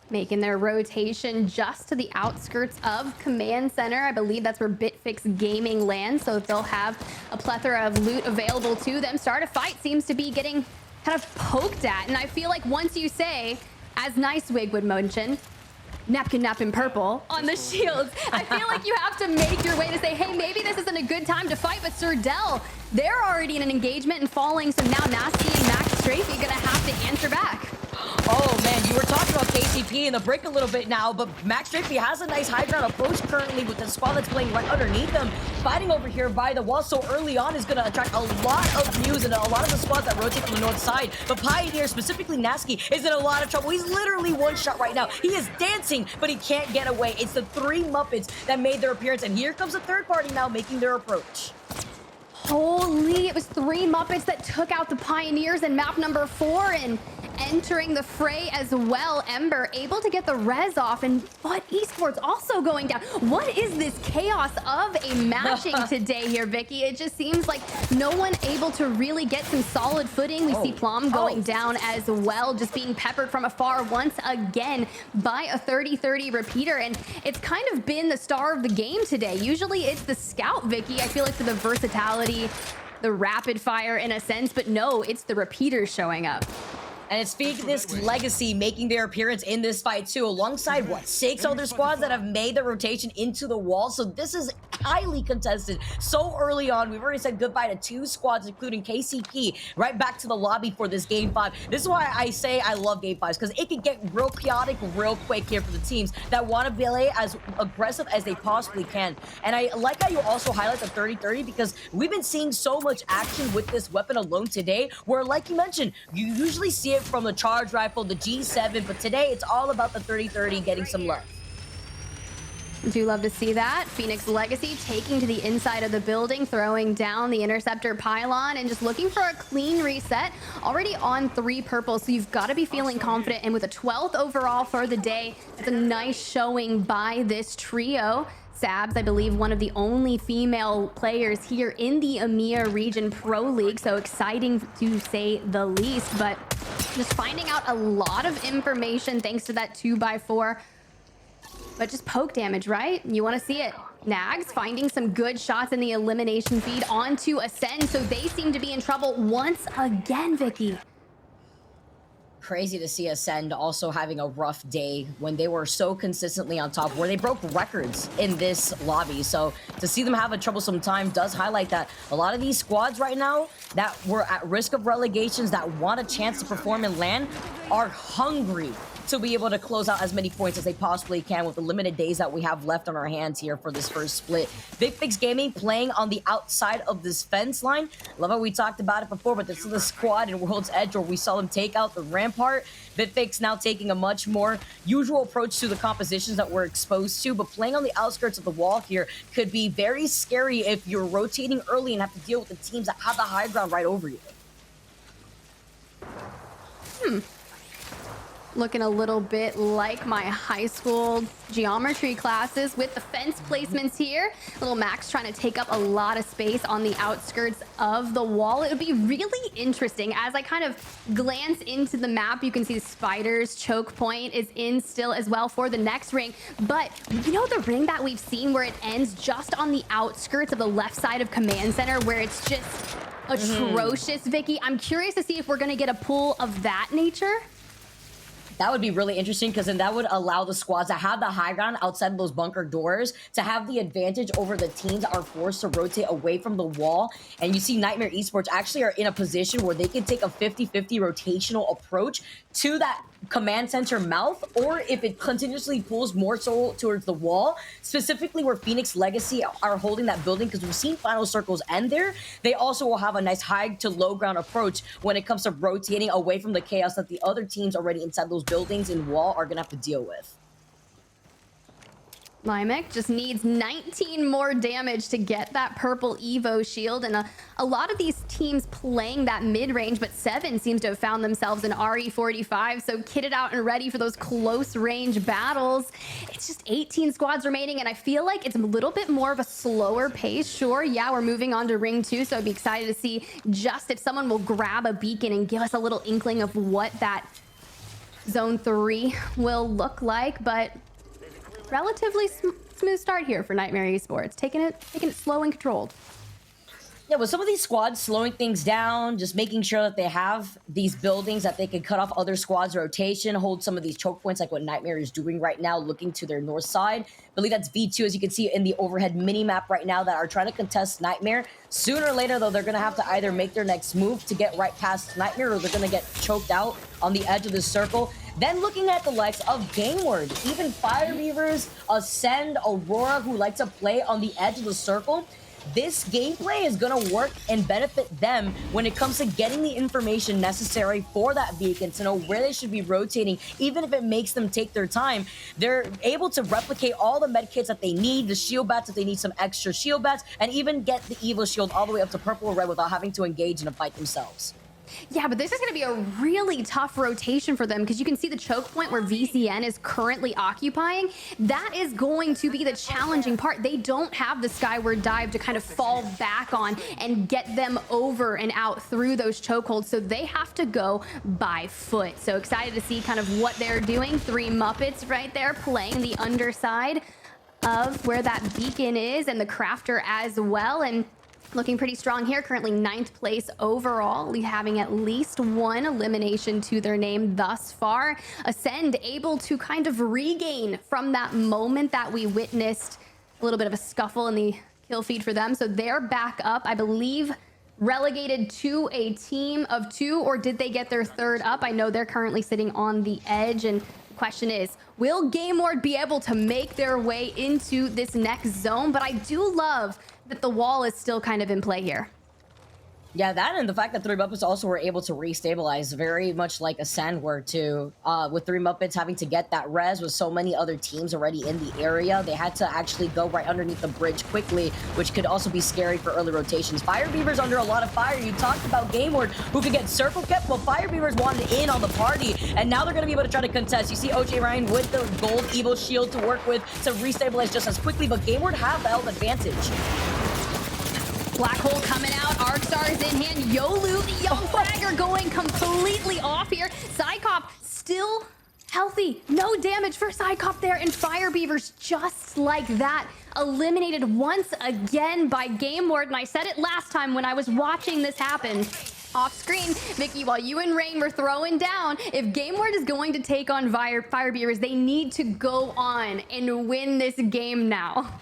Making their rotation just to the outskirts of Command Center. I believe that's where Bitfix Gaming lands, so they'll have a plethora of loot available to them. Start a fight seems to be getting kind of poked at, and I feel like once you say, as Nicewig would mention, napkin purple on the shields, I feel like you have to make your way to say, hey, maybe this isn't a good time to fight. But Sir Dell, they're already in an engagement and falling, so now Nasty and Max Strafey gonna have to answer back. Oh man, you were talking about KCP in the brick a little bit now, but Max Strafey has a nice high ground approach currently with the squad that's playing right underneath them. Fighting over here by the wall so early on is going to attract a lot of views and a lot of the squads that rotate from the north side. But Pioneer, specifically Nasky, is in a lot of trouble. He's literally one shot right now. He is dancing, but he can't get away. It's the 3 Muppets that made their appearance, and here comes a third party now making their approach. Holy, it was 3 Muppets that took out the Pioneers in map number 4, and entering the fray as well. Ember able to get the res off, but Esports also going down. What is this chaos of a matching today here, Vicky? It just seems like no one able to really get some solid footing. We see Plum going down as well, just being peppered from afar once again by a 30-30 repeater, and it's kind of been the star of the game today. Usually it's the scout, Vicky. I feel like for the versatility, the rapid fire in a sense, but no, it's the repeaters showing up. And it's Phoenix Legacy making their appearance in this fight too, alongside 6 other squads that have made the rotation into the wall. So this is highly contested so early on. We've already said goodbye to 2 squads, including KCP, right back to the lobby for this game 5. This is why I say I love game 5s, because it can get real chaotic real quick here for the teams that want to play as aggressive as they possibly can. And I like how you also highlight the 30-30, because we've been seeing so much action with this weapon alone today, where, like you mentioned, you usually see it from the charge rifle, the G7, but today it's all about the 30-30 getting some love. Do love to see that. Phoenix Legacy taking to the inside of the building, throwing down the interceptor pylon, and just looking for a clean reset. Already on 3 purple, so you've got to be feeling confident. And with a 12th overall for the day, it's a nice showing by this trio. Sabs, I believe, one of the only female players here in the EMEA region pro league, so exciting to say the least. But just finding out a lot of information thanks to that 2x4. But just poke damage, right? You want to see it. Nags finding some good shots in the elimination feed onto Ascend, so they seem to be in trouble once again, Vicky. Crazy to see Ascend also having a rough day when they were so consistently on top, where they broke records in this lobby. So to see them have a troublesome time does highlight that a lot of these squads right now that were at risk of relegations, that want a chance to perform in LAN, are hungry to be able to close out as many points as they possibly can with the limited days that we have left on our hands here for this first split. Bitfix Gaming playing on the outside of this fence line. Love how we talked about it before, but this is the squad in World's Edge where we saw them take out the Rampart. Bitfix now taking a much more usual approach to the compositions that we're exposed to, but playing on the outskirts of the wall here could be very scary if you're rotating early and have to deal with the teams that have the high ground right over you. Looking a little bit like my high school geometry classes with the fence placements here. Little Max trying to take up a lot of space on the outskirts of the wall. It would be really interesting as I kind of glance into the map. You can see the Spiders choke point is in still as well for the next ring. But you know the ring that we've seen where it ends just on the outskirts of the left side of Command Center, where it's just atrocious, Vicky. I'm curious to see if we're going to get a pool of that nature. That would be really interesting because then that would allow the squads that have the high ground outside of those bunker doors to have the advantage over the teams that are forced to rotate away from the wall. And you see Nightmare Esports actually are in a position where they can take a 50-50 rotational approach to that command center mouth, or if it continuously pulls more so towards the wall, specifically where Phoenix Legacy are holding that building, because we've seen final circles end there. They also will have a nice high to low ground approach when it comes to rotating away from the chaos that the other teams already inside those buildings and wall are gonna have to deal with. Limek just needs 19 more damage to get that purple Evo shield, and a lot of these teams playing that mid-range, but Seven seems to have found themselves in RE45, so kitted out and ready for those close-range battles. It's just 18 squads remaining, and I feel like it's a little bit more of a slower pace. Sure, yeah, we're moving on to Ring 2, so I'd be excited to see just if someone will grab a beacon and give us a little inkling of what that Zone 3 will look like, but relatively smooth start here for Nightmare Esports, taking it slow and controlled. Yeah, with some of these squads slowing things down, just making sure that they have these buildings that they can cut off other squads' rotation, hold some of these choke points like what Nightmare is doing right now, looking to their north side. I believe that's V2, as you can see in the overhead mini-map right now, that are trying to contest Nightmare. Sooner or later, though, they're going to have to either make their next move to get right past Nightmare, or they're going to get choked out on the edge of the circle. Then looking at the likes of GameWord, even Fire Beavers, Ascend, Aurora, who like to play on the edge of the circle, this gameplay is going to work and benefit them when it comes to getting the information necessary for that beacon to know where they should be rotating. Even if it makes them take their time, they're able to replicate all the med kits that they need, the shield bats if they need some extra shield bats, and even get the Evo shield all the way up to purple or red without having to engage in a fight themselves. Yeah, but this is going to be a really tough rotation for them, because you can see the choke point where VCN is currently occupying. That is going to be the challenging part. They don't have the Skyward Dive to kind of fall back on and get them over and out through those chokeholds, so they have to go by foot. So excited to see kind of what they're doing. 3 Muppets right there playing the underside of where that beacon is, and the Crafter as well, and looking pretty strong here, currently 9th place overall, having at least 1 elimination to their name thus far. Ascend able to kind of regain from that moment that we witnessed a little bit of a scuffle in the kill feed for them. So they're back up, I believe, relegated to a team of 2, or did they get their 3rd up? I know they're currently sitting on the edge, and the question is, will GameWard be able to make their way into this next zone? But I do love that the wall is still kind of in play here. Yeah, that and the fact that 3 Muppets also were able to restabilize, very much like Ascend were too. With 3 Muppets having to get that res with so many other teams already in the area, they had to actually go right underneath the bridge quickly, which could also be scary for early rotations. Fire Beavers under a lot of fire. You talked about GameWord, who could get circle kept. Well, Fire Beavers wanted in on the party, and now they're going to be able to try to contest. You see OJ Ryan with the gold Evo shield to work with to restabilize just as quickly, but GameWord have the health advantage. Black Hole coming out, Arcstar is in hand, Yolu, the Young Fragger going completely off here. Psycop still healthy, no damage for Psycop there, and Fire Beavers just like that, eliminated once again by GameWard. And I said it last time when I was watching this happen off screen, Vicky, while you and Rain were throwing down, if GameWard is going to take on Fire Beavers, they need to go on and win this game now.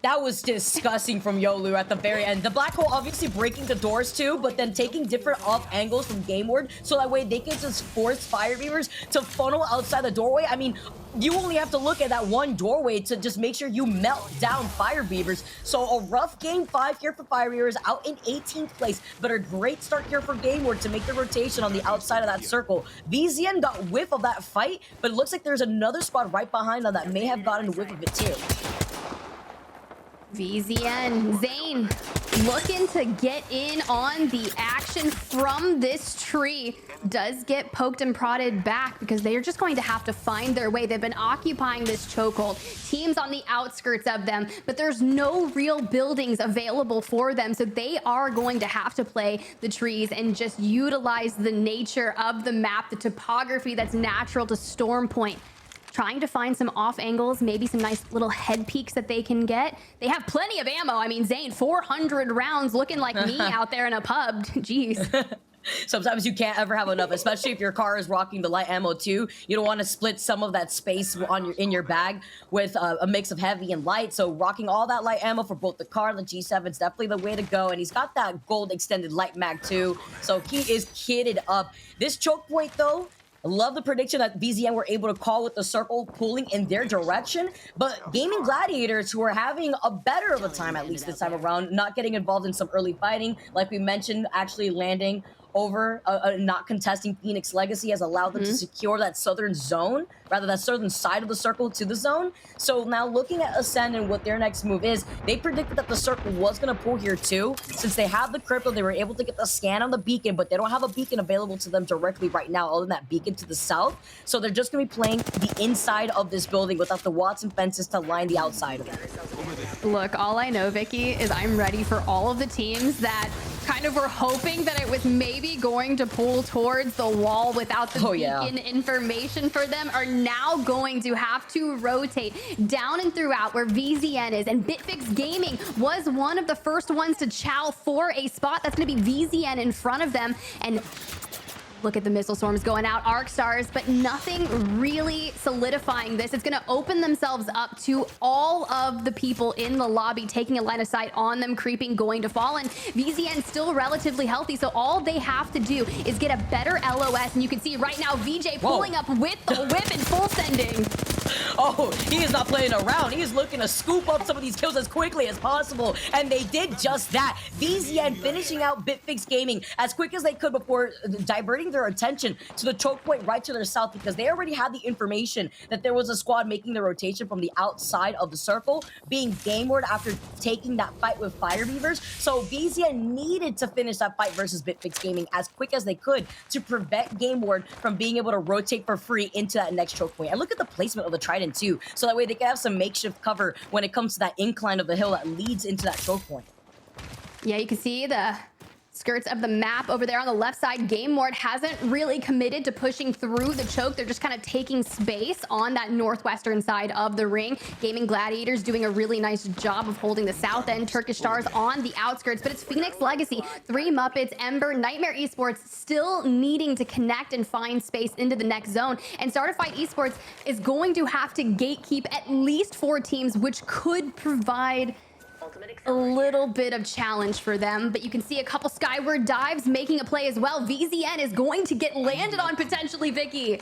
That was disgusting from Yolu at the very end. The Black Hole obviously breaking the doors too, but then taking different off angles from GameWard, so that way they can just force Fire Beavers to funnel outside the doorway. I mean, you only have to look at that one doorway to just make sure you melt down Fire Beavers. So a rough game 5 here for Fire Beavers, out in 18th place, but a great start here for GameWard to make the rotation on the outside of that circle. VZN got whiff of that fight, but it looks like there's another squad right behind them that may have gotten whiff of it too. VZN, Zane looking to get in on the action from this tree. Does get poked and prodded back because they are just going to have to find their way. They've been occupying this chokehold. Teams on the outskirts of them, but there's no real buildings available for them. So they are going to have to play the trees and just utilize the nature of the map, the topography that's natural to Storm Point. trying to find some off angles, maybe some nice little head peeks that they can get. They have plenty of ammo. I mean, Zane, 400 rounds looking like me out there in a pub. Jeez. Sometimes you can't ever have enough, especially if your car is rocking the light ammo too. You don't want to split some of that space in your bag with a mix of heavy and light. So rocking all that light ammo for both the car and the G7 is definitely the way to go. And he's got that gold extended light mag too. So he is kitted up. This choke point though, I love the prediction that VZN were able to call with the circle pulling in their direction, but Gaming Gladiators, who are having a better of a time, at least this time around, not getting involved in some early fighting, like we mentioned, actually landing over not contesting Phoenix Legacy has allowed them to secure that southern zone, rather that southern side of the circle to the zone. So now looking at Ascend and what their next move is, they predicted that the circle was going to pull here too. Since they have the crypto, they were able to get the scan on the beacon, but they don't have a beacon available to them directly right now other than that beacon to the south. So they're just going to be playing the inside of this building without the Watson fences to line the outside of it. Look, all I know, Vicky, is I'm ready for all of the teams that kind of were hoping that it was maybe going to pull towards the wall without the beacon information for them are now going to have to rotate down and throughout where VZN is. And Bitfix Gaming was one of the first ones to chow for a spot. That's going to be VZN in front of them. And look at the missile storms going out, arc stars, but nothing really solidifying this. It's going to open themselves up to all of the people in the lobby taking a line of sight on them, creeping, going to fall. And VZN still relatively healthy, so all they have to do is get a better LOS. And you can see right now VJ pulling up with the whip and full sending. Oh, he is not playing around. He is looking to scoop up some of these kills as quickly as possible. And they did just that. VZN finishing out Bitfix Gaming as quick as they could before diverting their attention to the choke point right to their south, because they already had the information that there was a squad making the rotation from the outside of the circle, being gameward after taking that fight with Fire Beavers. So VZN needed to finish that fight versus Bitfix Gaming as quick as they could to prevent gameward from being able to rotate for free into that next choke point. And look at the placement of the Trident too, so that way they can have some makeshift cover when it comes to that incline of the hill that leads into that choke point. Yeah, you can see the skirts of the map over there on the left side. Gameward hasn't really committed to pushing through the choke. They're just kind of taking space on that northwestern side of the ring. Gaming Gladiators doing a really nice job of holding the south end. Turkish Stars on the outskirts, but it's Phoenix Legacy, 3 Muppets, Ember, Nightmare Esports still needing to connect and find space into the next zone. And Starterfight Esports is going to have to gatekeep at least 4 teams, which could provide a little bit of challenge for them. But you can see a couple skyward dives making a play as well. VZN is going to get landed on potentially, Vicky.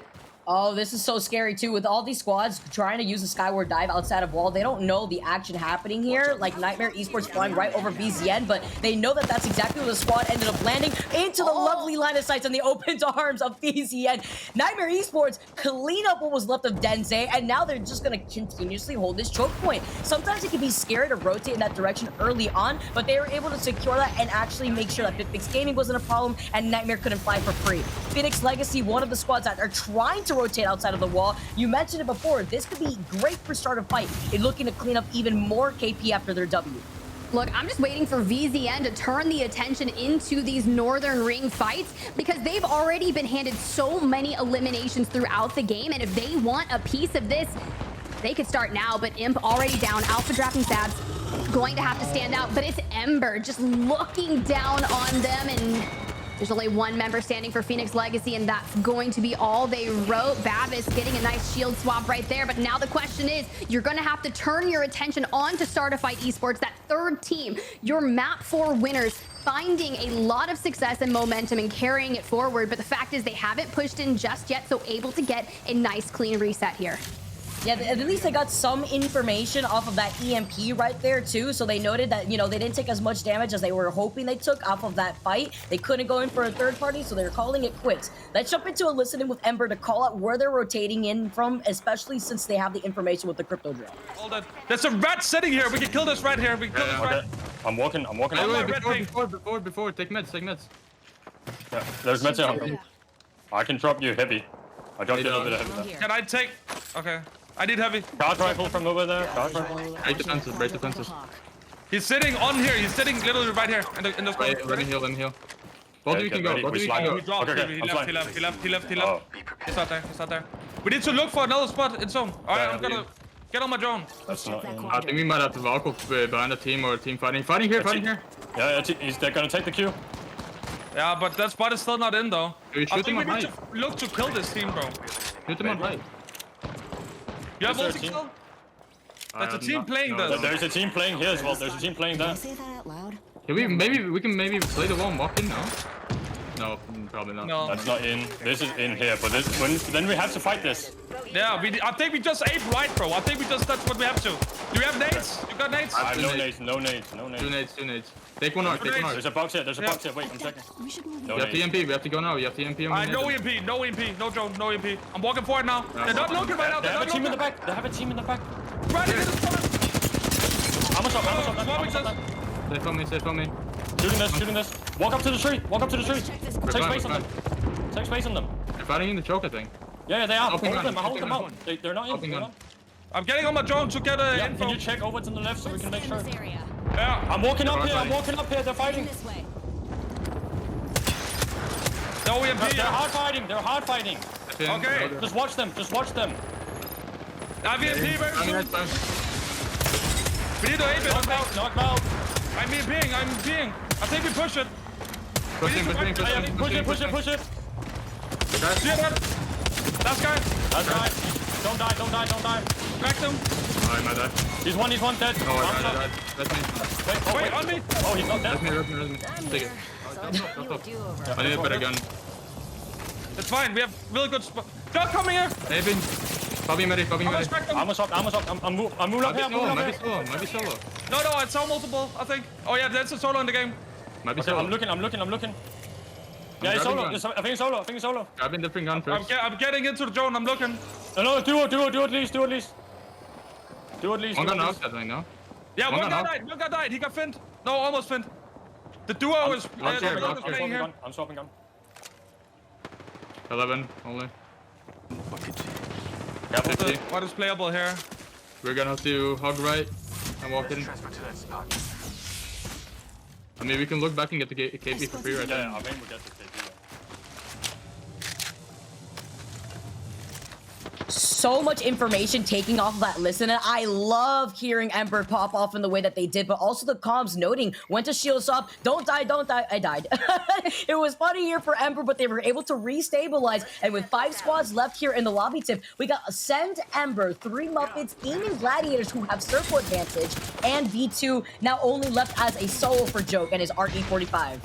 Oh, this is so scary too. With all these squads trying to use a skyward dive outside of wall, they don't know the action happening here. Like Nightmare Esports flying right over VZN, but they know that that's exactly where the squad ended up landing, into the lovely line of sights and the open arms of VZN. Nightmare Esports clean up what was left of Denze, and now they're just going to continuously hold this choke point. Sometimes it can be scary to rotate in that direction early on, but they were able to secure that and actually make sure that Bitfix Gaming wasn't a problem and Nightmare couldn't fly for free. Phoenix Legacy, one of the squads that are trying to rotate outside of the wall. You mentioned it before. This could be great for start of fight in looking to clean up even more KP after their W. Look, I'm just waiting for VZN to turn the attention into these Northern Ring fights, because they've already been handed so many eliminations throughout the game, and if they want a piece of this, they could start now. But Imp already down, Alpha dropping stabs, going to have to stand out, but it's Ember just looking down on them, and there's only one member standing for Phoenix Legacy, and that's going to be all they wrote. Bavis getting a nice shield swap right there. But now the question is, you're going to have to turn your attention on to Starterfight Esports, that third team, your map 4 winners, finding a lot of success and momentum and carrying it forward. But the fact is they haven't pushed in just yet, so able to get a nice clean reset here. Yeah, at least they got some information off of that EMP right there too, so they noted that, you know, they didn't take as much damage as they were hoping they took off of that fight. They couldn't go in for a third party, so they're calling it quits. Let's jump into a listening with Ember to call out where they're rotating in from, especially since they have the information with the crypto drill. Hold on. There's a rat sitting here. We can kill this right here. We can kill this right. I'm walking. Before, take meds. Yeah, there's meds here. I can drop you heavy. I dropped you a little bit of heavy. Can I take? Okay. I need heavy. Charge rifle from over there. Charge rifle. Break defenses. He's sitting on here. He's sitting literally right here in the square. Let me heal. Both of you can go. He dropped. He left. He's out there. We need to look for another spot in zone. All right, Yeah, I'm gonna get on my drone. That's not. I think we might have to walk up behind the team or team fighting. Fighting here, fighting here. Yeah, they're gonna take the Q. Yeah, but that spot is still not in though. We I shoot think we them need on to look to kill this team, bro. Shoot them on height. You have Is there a multi team? kill? That's a team playing this. There's a team playing here as well. There's a team playing there. Can we we can maybe play the wall and walk in now? No, probably not. No. That's not in. This is in here, but then we have to fight this. Yeah, I think we just ate right, bro. I think that's what we have to. Do you have nades? You got nades? I have no nades, no nades, no nades. Two nades. Take one out, take one out. There's a box here, there's a box here. Wait 1 second. No You have nades. TMP, we have to go now. You have TMP. No EMP, no EMP, no drone, no EMP. I'm walking forward now. They're not looking right now. They have a team in the back. They have a team in the back. Right in the front. Almost up. Stay for me. Shooting this. Walk up to the tree. Take space on them. Take space on them. They're fighting in the choke, I think. Yeah, they are. Helping Hold them. gun, Hold them helping out. They're not in. Helping They're gun. not. I'm getting on my drone to get Yeah, info. can you check over to the left so we can make sure? Yeah. I'm walking up here. They're fighting. No EMP. They're hard fighting. Okay. Just watch them. I have EMP very soon. We need to aim it. Knock out. I'm EMPing. I think we push it. Push it. Push it. See that? Last guy. That's right. Don't die. Cracked him. Oh, my bad. He's one dead. Oh, I died. That's me. Wait, on me. Oh, he's not dead. That's me. Take it. Stop. I need a better gun. It's fine. We have really good spot. Don't come here. Maybe. Bobby ready. Almost cracked him. Almost up. I'm moving up here. Might be solo. No, it's all multiple, I think. Oh yeah, that's a solo in the game. Might be Okay, solo. I'm looking. Yeah, it's solo. grabbing I think it's solo. Grabbing different gun first. I'm getting into the drone. I'm looking. No, do at least. One gun outside right now. Yeah, One one gun guy died. One guy died. He got finned. No, almost finned. The duo is playing here. I'm swapping gun. 11 only. Yeah, What is playable here? We're gonna have to hug right and walk in. I mean, we can look back and get the KP for free right yeah, now. I think we get the KP. So much information taking off of that listen, and I love hearing Ember pop off in the way that they did, but also the comms noting when to shield stop, don't die, I died. It was funny here for Ember, but they were able to restabilize, and with 5 squads left here in the lobby tip, we got Ascend, Ember, 3 Muppets, EMEA Gladiators who have circle advantage, and V2 now only left as a solo for Joke and his RE45.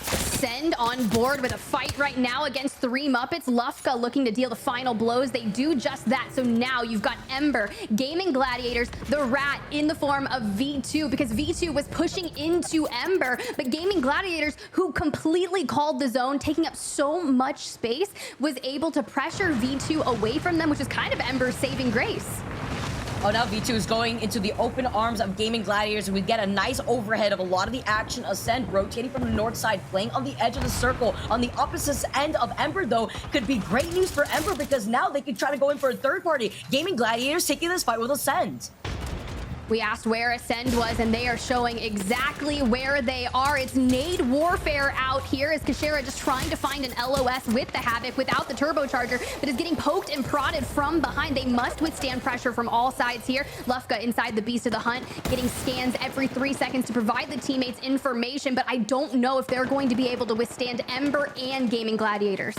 Ascend on board with a fight right now against 3 Muppets. Lufka looking to deal the final blows. They do just that. So now you've got Ember, Gaming Gladiators, the Rat in the form of V2, because V2 was pushing into Ember, but Gaming Gladiators, who completely called the zone, taking up so much space, was able to pressure V2 away from them, which is kind of Ember's saving grace. Oh, now V2 is going into the open arms of Gaming Gladiators, and we get a nice overhead of a lot of the action. Ascend rotating from the north side, playing on the edge of the circle. On the opposite end of Ember, though, could be great news for Ember because now they could try to go in for a third party. Gaming Gladiators taking this fight with Ascend. We asked where Ascend was, and they are showing exactly where they are. It's nade warfare out here as Kashera just trying to find an LOS with the Havoc without the turbocharger, but is getting poked and prodded from behind. They must withstand pressure from all sides here. Lufka inside the Beast of the Hunt, getting scans every 3 seconds to provide the teammates information, but I don't know if they're going to be able to withstand Ember and Gaming Gladiators.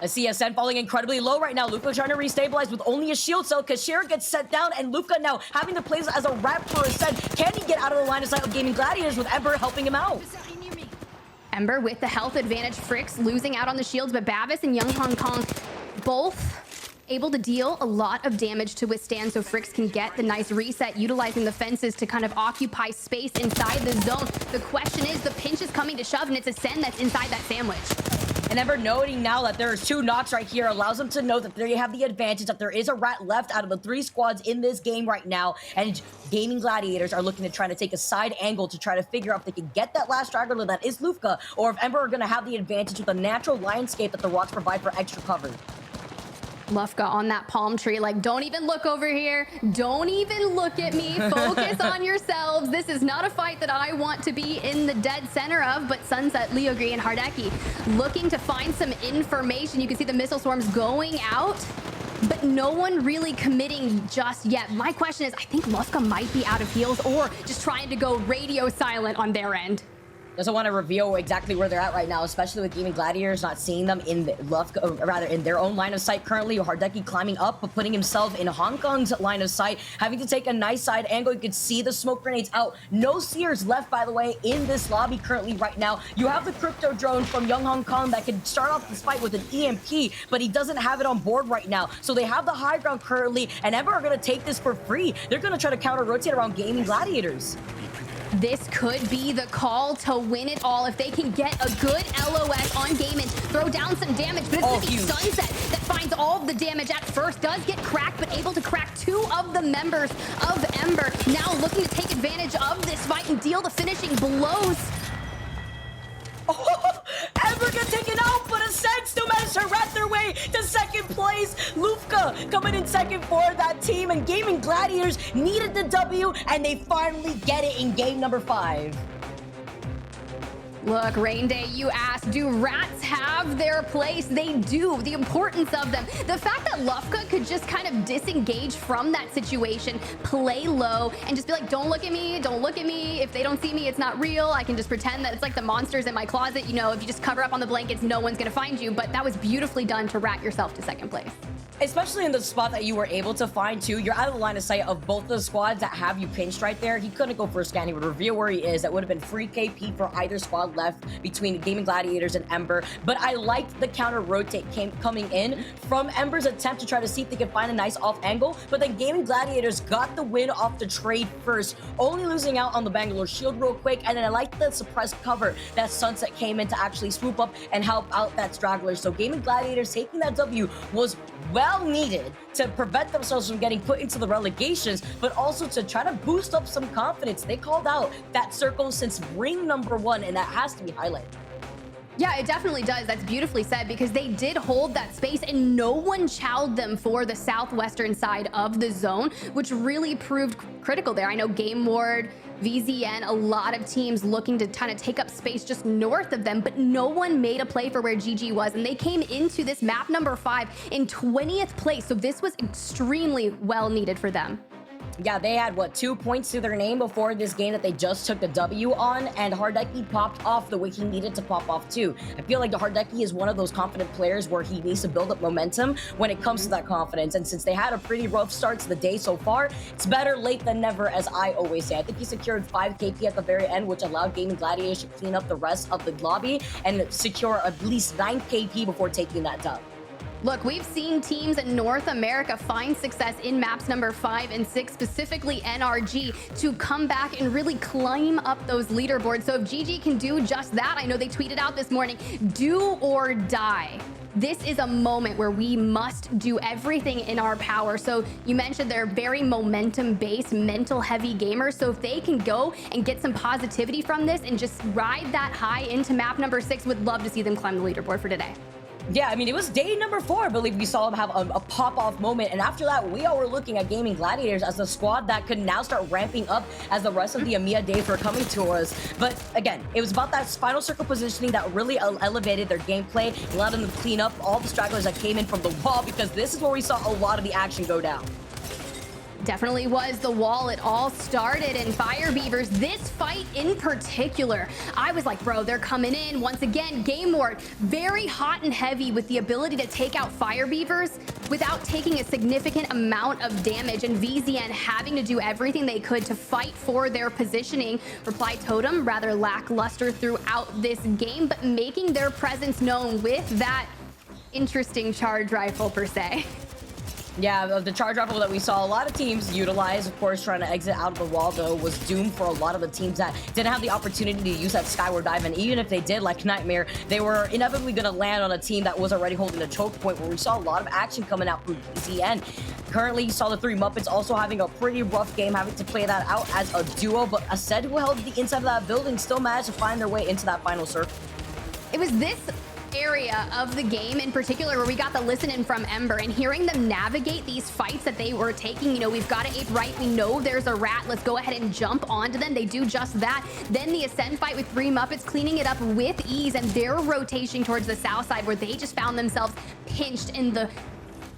I see Ascend falling incredibly low right now. Luca trying to restabilize with only a shield cell. Kashira gets set down, and Luca now having to play as a rat for Ascend. Can he get out of the line of sight of Gaming Gladiators with Ember helping him out? Ember with the health advantage. Fricks losing out on the shields, but Bavis and Young Hong Kong both able to deal a lot of damage to withstand, so Fricks can get the nice reset, utilizing the fences to kind of occupy space inside the zone. The question is, the pinch is coming to shove, and it's Ascend that's inside that sandwich. And Ember noting now that there are 2 knocks right here allows them to know that they have the advantage, that there is a rat left out of the 3 squads in this game right now. And Gaming Gladiators are looking to try to take a side angle to try to figure out if they can get that last straggler that is Lufka, or if Ember are going to have the advantage with the natural landscape that the rocks provide for extra cover. Lufka on that palm tree, like, don't even look over here. Don't even look at me. Focus on yourselves. This is not a fight that I want to be in the dead center of, but Sunset, Leogree, and Hardeki looking to find some information. You can see the missile swarms going out. but no one really committing just yet. My question is, I think Lufka might be out of heals or just trying to go radio silent on their end. Doesn't want to reveal exactly where they're at right now, especially with Gaming Gladiators not seeing them in the rather in their own line of sight currently. Hardeki climbing up, but putting himself in Hong Kong's line of sight, having to take a nice side angle. You can see the smoke grenades out. No seers left, by the way, in this lobby currently right now. You have the crypto drone from Young Hong Kong that can start off this fight with an EMP, but he doesn't have it on board right now. So they have the high ground currently, and Ember are going to take this for free. They're going to try to counter rotate around Gaming Gladiators. This could be the call to win it all if they can get a good LOS on Gaimin, throw down some damage, but it's going to be Sunset that finds all of the damage at first, does get cracked, but able to crack 2 of the members of Ember. Now looking to take advantage of this fight and deal the finishing blows. Oh, Ember gets taken out, but Ascend still managed to rat their way to second place. Lufka coming in second for that team, and Gaming Gladiators needed the W, and they finally get it in game number 5. Look, Rain Day, you asked, do rats have their place? They do. The importance of them. The fact that Lufka could just kind of disengage from that situation, play low, and just be like, don't look at me, don't look at me. If they don't see me, it's not real. I can just pretend that it's like the monsters in my closet. You know, if you just cover up on the blankets, no one's gonna find you. But that was beautifully done to rat yourself to second place. Especially in the spot that you were able to find too. You're out of the line of sight of both the squads that have you pinched right there. He couldn't go for a scan. He would reveal where he is. That would have been free KP for either squad left between Gaming Gladiators and Ember. But I liked the counter rotate coming in from Ember's attempt to try to see if they could find a nice off angle. But then Gaming Gladiators got the win off the trade first, only losing out on the Bangalore shield real quick. And then I liked the suppressed cover that Sunset came in to actually swoop up and help out that straggler. So Gaming Gladiators taking that W was well needed to prevent themselves from getting put into the relegations, but also to try to boost up some confidence. They called out that circle since ring number 1, and that has to be highlighted. Yeah, it definitely does. That's beautifully said, because they did hold that space and no one chowed them for the southwestern side of the zone, which really proved critical there. I know Game Ward, VZN, a lot of teams looking to kind of take up space just north of them, but no one made a play for where GG was, and they came into this map number 5 in 20th place, so this was extremely well needed for them. Yeah, they had, what, 2 points to their name before this game that they just took the W on, and Hardeki popped off the way he needed to pop off too. I feel like the Hardeki is one of those confident players where he needs to build up momentum when it comes to that confidence, and since they had a pretty rough start to the day so far, it's better late than never, as I always say. I think he secured 5 KP at the very end, which allowed Gaming Gladiators to clean up the rest of the lobby and secure at least 9 KP before taking that dub. Look, we've seen teams in North America find success in maps number 5 and 6, specifically NRG, to come back and really climb up those leaderboards. So if GG can do just that, I know they tweeted out this morning, do or die. This is a moment where we must do everything in our power. So you mentioned they're very momentum-based, mental-heavy gamers. So if they can go and get some positivity from this and just ride that high into map number 6, would love to see them climb the leaderboard for today. Yeah, I mean, it was day number 4, I believe we saw him have a pop-off moment, and after that, we all were looking at Gaming Gladiators as the squad that could now start ramping up as the rest of the EMEA days were coming to us. But again, it was about that final circle positioning that really elevated their gameplay, allowed them to clean up all the stragglers that came in from the wall, because this is where we saw a lot of the action go down. Definitely was the wall. It all started in Fire Beavers. This fight in particular, I was like, bro, they're coming in. Once again, Game Ward, very hot and heavy with the ability to take out Fire Beavers without taking a significant amount of damage, and VZN having to do everything they could to fight for their positioning. Reply Totem, rather lackluster throughout this game, but making their presence known with that interesting charge rifle per se. Yeah, the charge rifle that we saw a lot of teams utilize, of course, trying to exit out of the wall, though, was doomed for a lot of the teams that didn't have the opportunity to use that skyward dive. And even if they did, like Nightmare, they were inevitably going to land on a team that was already holding a choke point, where we saw a lot of action coming out from PZN. Currently, you saw the 3 Muppets also having a pretty rough game, having to play that out as a duo, but Ascend, who held the inside of that building, still managed to find their way into that final circle. It was this area of the game in particular where we got the listen in from Ember, and hearing them navigate these fights that they were taking. You know, we've got to ape right, we know there's a rat, let's go ahead and jump onto them. They do just that. Then the Ascend fight with 3 Muppets, cleaning it up with ease, and their rotation towards the south side, where they just found themselves pinched in the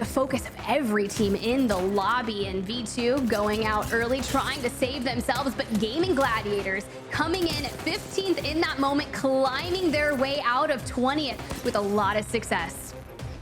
the focus of every team in the lobby, and V2 going out early, trying to save themselves, but Gaming Gladiators coming in at 15th in that moment, climbing their way out of 20th with a lot of success.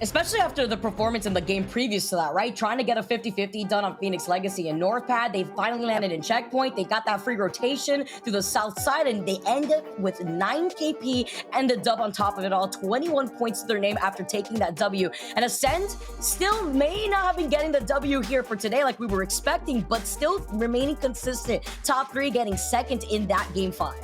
Especially after the performance in the game previous to that, right? Trying to get a 50-50 done on Phoenix Legacy and Northpad. They finally landed in Checkpoint. They got that free rotation through the south side, and they ended with 9 KP and the dub on top of it all. 21 points to their name after taking that W. And Ascend still may not have been getting the W here for today like we were expecting, but still remaining consistent. Top 3 getting second in that Game 5.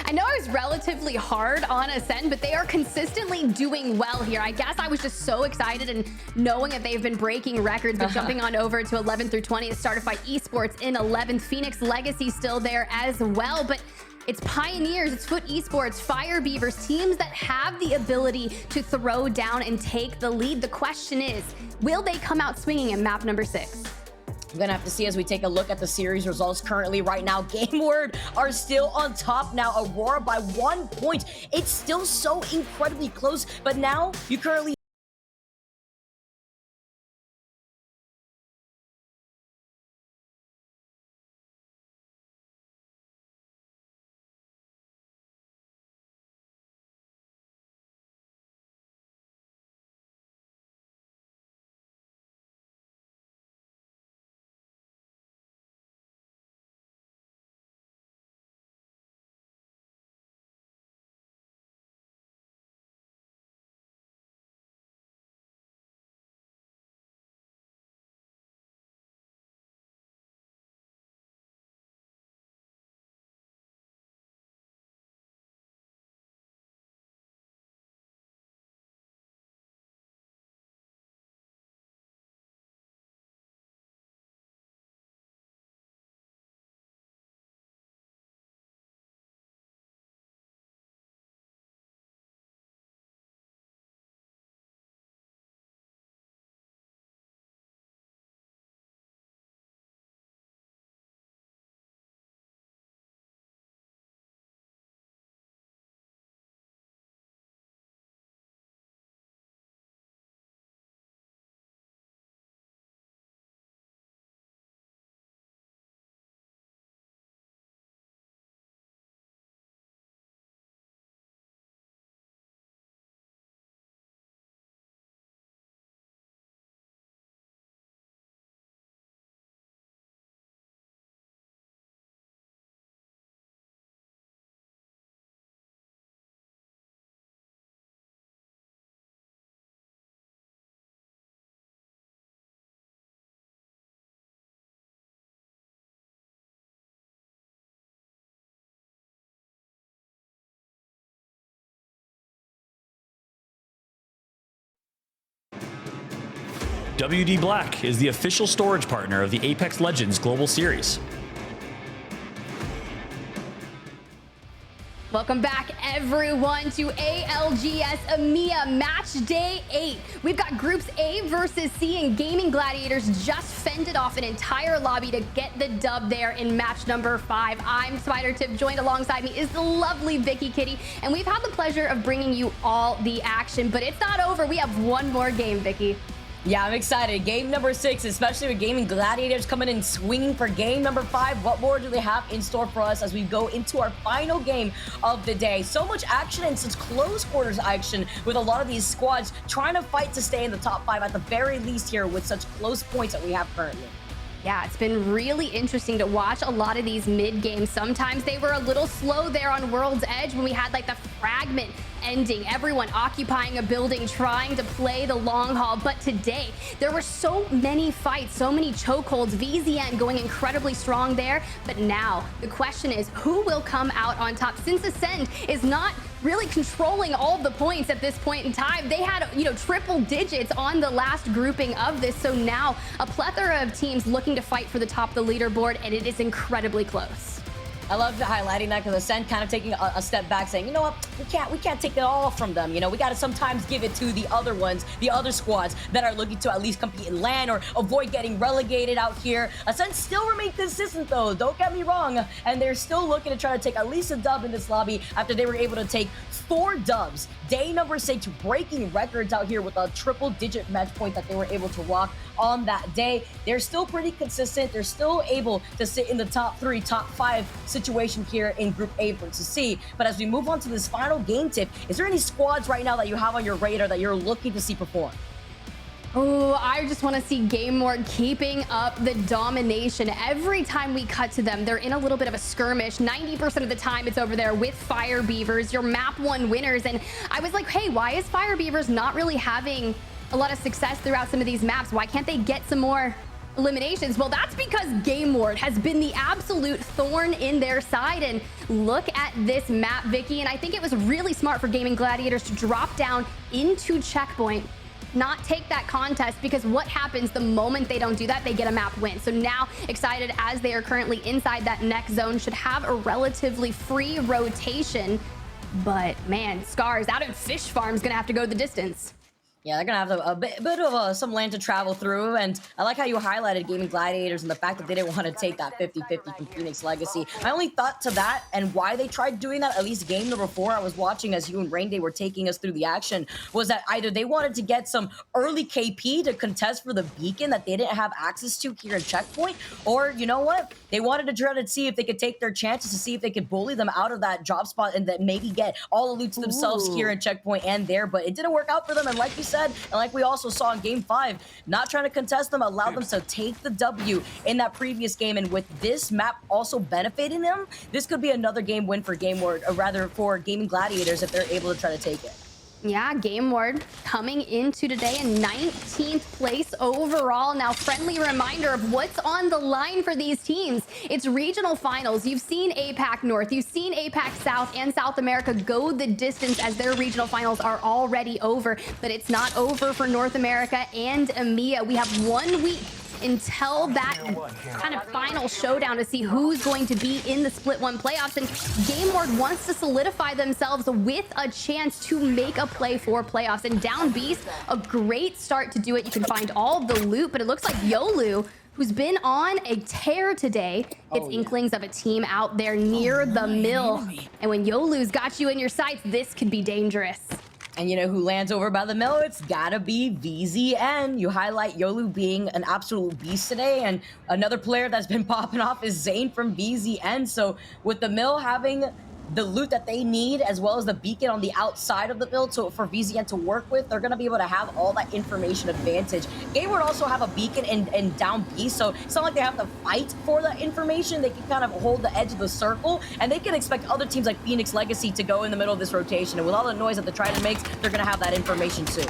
I know I was relatively hard on Ascend, but they are consistently doing well here. I guess I was just so excited and knowing that they've been breaking records, but jumping on over to 11 through 20 to Startify Esports in 11th. Phoenix Legacy still there as well, but it's Pioneers, it's Foot Esports, Fire Beavers, teams that have the ability to throw down and take the lead. The question is, will they come out swinging in map number 6? We're gonna have to see as we take a look at the series results currently right now. Game Word are still on top now. Aurora by 1 point. It's still so incredibly close, but now you currently WD Black is the official storage partner of the Apex Legends Global Series. Welcome back, everyone, to ALGS EMEA Match Day 8. We've got Groups A versus C, and Gaming Gladiators just fended off an entire lobby to get the dub there in match number 5. I'm Spider Tip. Joined alongside me is the lovely Vicky Kitty, and we've had the pleasure of bringing you all the action, but it's not over. We have one more game, Vicky. Yeah, I'm excited. Game number 6, especially with Gaming Gladiators coming in swinging for game number 5. What more do they have in store for us as we go into our final game of the day? So much action and such close quarters action with a lot of these squads trying to fight to stay in the top 5 at the very least here with such close points that we have currently. Yeah, it's been really interesting to watch a lot of these mid games. Sometimes they were a little slow there on World's Edge when we had like the fragment ending, everyone occupying a building, trying to play the long haul. But today, there were so many fights, so many chokeholds, VZN going incredibly strong there. But now the question is, who will come out on top? Since Ascend is not really controlling all of the points at this point in time, they had, triple digits on the last grouping of this. So now a plethora of teams looking to fight for the top of the leaderboard, and it is incredibly close. I love highlighting that because Ascend kind of taking a step back, saying, you know what, we can't take it all from them. You know, we got to sometimes give it to the other ones, the other squads that are looking to at least compete in LAN or avoid getting relegated out here. Ascend still remain consistent though, don't get me wrong, and they're still looking to try to take at least a dub in this lobby after they were able to take 4 dubs. Day number 6, breaking records out here with a triple-digit match point that they were able to rock on that day. They're still pretty consistent. They're still able to sit in the top 3, top 5 situation here in Group A versus C. But as we move on to this final game tip, is there any squads right now that you have on your radar that you're looking to see perform? Oh, I just want to see Game Ward keeping up the domination. Every time we cut to them, they're in a little bit of a skirmish. 90% of the time it's over there with Fire Beavers, your map 1 winners. And I was like, hey, why is Fire Beavers not really having a lot of success throughout some of these maps? Why can't they get some more eliminations? Well, that's because Game Ward has been the absolute thorn in their side. And look at this map, Vicky. And I think it was really smart for Gaming Gladiators to drop down into Checkpoint, not take that contest, because what happens the moment they don't do that? They get a map win. So now, excited as they are currently inside that next zone, should have a relatively free rotation. But man, Scars out in Fish Farm is gonna have to go the distance. Yeah, they're gonna have a bit of some land to travel through, and I like how you highlighted Gaming Gladiators and the fact that they didn't want to take that 50-50 from Phoenix Legacy. My only thought to that and why they tried doing that, at least game number 4, I was watching as you and Rain Day were taking us through the action, was that either they wanted to get some early KP to contest for the beacon that they didn't have access to here in Checkpoint, or you know what? They wanted to try to see if they could take their chances to see if they could bully them out of that job spot and that maybe get all the loot to themselves here in Checkpoint and there, but it didn't work out for them, and like you said, and like we also saw in game 5, not trying to contest them, allowed them to take the W in that previous game, and with this map also benefiting them, this could be another game win for Game Ward, or rather for Gaming Gladiators if they're able to try to take it. Yeah, Game Ward coming into today in 19th place overall. Now, friendly reminder of what's on the line for these teams. It's regional finals. You've seen APAC North, you've seen APAC South and South America go the distance as their regional finals are already over, but it's not over for North America and EMEA. We have 1 week until that kind of final showdown to see who's going to be in the Split 1 playoffs, and Game Ward wants to solidify themselves with a chance to make a play for playoffs. And Down Beast, a great start to do it. You can find all the loot, but it looks like Yolu, who's been on a tear today, gets inklings of a team out there near the mill. And when Yolu's got you in your sights, this could be dangerous. And you know who lands over by the mill? It's gotta be VZN. You highlight Yolu being an absolute beast today, and another player that's been popping off is Zane from VZN. So with the mill having the loot that they need, as well as the beacon on the outside of the build, so for VZN to work with, they're gonna be able to have all that information advantage. Game would also have a beacon and Down Beast, so it's not like they have to fight for that information. They can kind of hold the edge of the circle, and they can expect other teams like Phoenix Legacy to go in the middle of this rotation. And with all the noise that the Trident makes, they're gonna have that information too.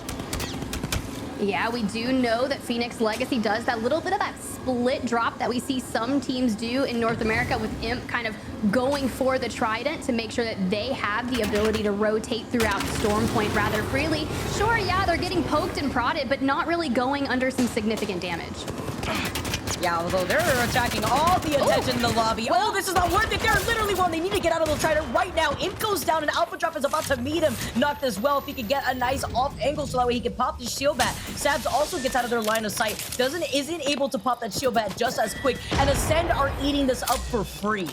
Yeah, we do know that Phoenix Legacy does that little bit of that split drop that we see some teams do in North America, with Imp kind of going for the Trident to make sure that they have the ability to rotate throughout Storm Point rather freely. Sure, yeah, they're getting poked and prodded, but not really going under some significant damage. Yeah, although they're attacking all the attention in the lobby. Oh, this is not worth it. They're literally one. They need to get out of the Trident right now. Imp goes down, and Alpha Drop is about to meet him. Knocked as well. If he could get a nice off angle so that way he can pop the shield bat. Sabs also gets out of their line of sight. Isn't able to pop that shield bat just as quick. And Ascend are eating this up for free.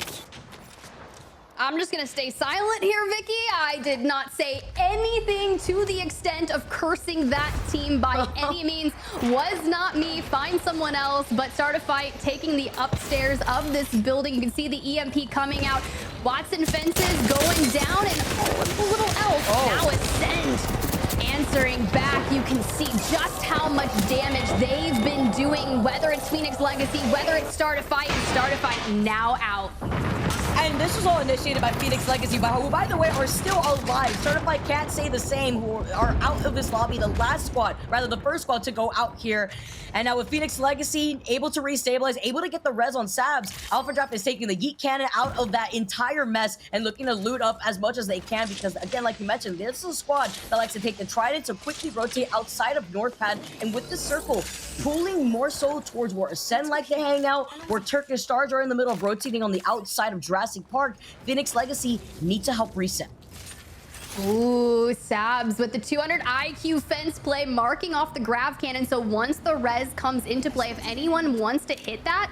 I'm just gonna stay silent here, Vicky. I did not say anything to the extent of cursing that team by any means. Was not me. Find someone else, but start a fight, taking the upstairs of this building. You can see the EMP coming out. Watson fences going down, and it's a little elf. Now Ascend answering back. You can see just how much damage they've been doing, whether it's Phoenix Legacy, whether it's Start a Fight, and Start a Fight now out. And this was all initiated by Phoenix Legacy, who, by the way, are still alive. Certified can't say the same, who are out of this lobby. The last squad, rather the first squad to go out here. And now with Phoenix Legacy able to restabilize, able to get the res on Sabs, Alpha Drop is taking the Yeet Cannon out of that entire mess and looking to loot up as much as they can, because again, like you mentioned, this is a squad that likes to take the Trident to quickly rotate outside of North Pad, and with this circle, pulling more so towards where Ascend like to hang out, where Turkish Stars are in the middle of rotating on the outside of Jurassic Jurassic Park, Phoenix Legacy need to help reset. Ooh, Sabs with the 200 IQ fence play marking off the grav cannon. So once the res comes into play, if anyone wants to hit that,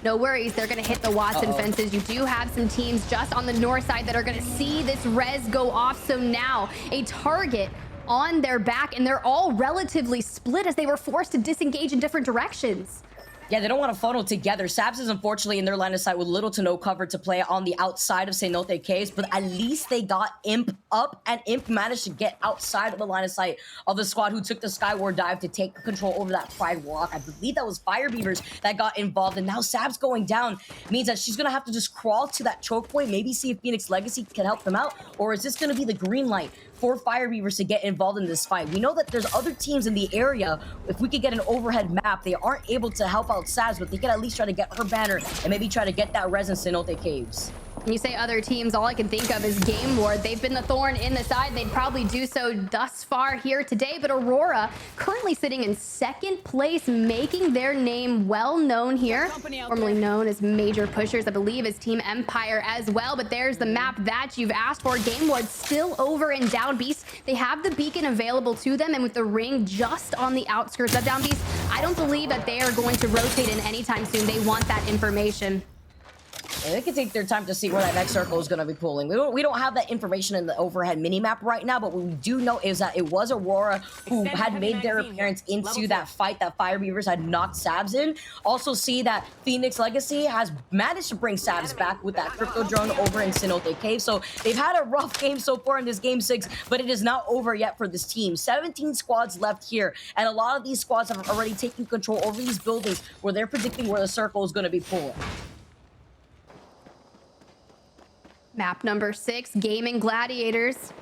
no worries, they're going to hit the Watson fences. You do have some teams just on the north side that are going to see this res go off. So now a target on their back, and they're all relatively split as they were forced to disengage in different directions. Yeah, they don't want to funnel together. Sabs is unfortunately in their line of sight with little to no cover to play on the outside of Cenote Caves, but at least they got Imp up, and Imp managed to get outside of the line of sight of the squad who took the Skyward Dive to take control over that Pride Walk. I believe that was Fire Beavers that got involved, and now Sabs going down means that she's going to have to just crawl to that choke point, maybe see if Phoenix Legacy can help them out, or is this going to be the green light for Fire Beavers to get involved in this fight? We know that there's other teams in the area. If we could get an overhead map, they aren't able to help out Sabs, but they can at least try to get her banner and maybe try to get that res in Cenote Caves. When you say other teams, all I can think of is Game Ward. They've been the thorn in the side. They'd probably do so thus far here today, but Aurora currently sitting in second place, making their name well known here. Formerly known as Major Pushers, I believe, is Team Empire as well, but there's the map that you've asked for. Game Ward still over in Down Beast. They have the beacon available to them, and with the ring just on the outskirts of Down Beast, I don't believe that they are going to rotate in anytime soon. They want that information. And they can take their time to see where that next circle is going to be pulling. We don't have that information in the overhead mini-map right now, but what we do know is that it was Aurora who had made their appearance into that fight that Fire Beavers had knocked Sabs in. Also see that Phoenix Legacy has managed to bring Sabs back with that crypto drone over in Cenote Cave. So they've had a rough game so far in this game 6, but it is not over yet for this team. 17 squads left here, and a lot of these squads have already taken control over these buildings where they're predicting where the circle is going to be pulling. Map number 6, Gaming Gladiators.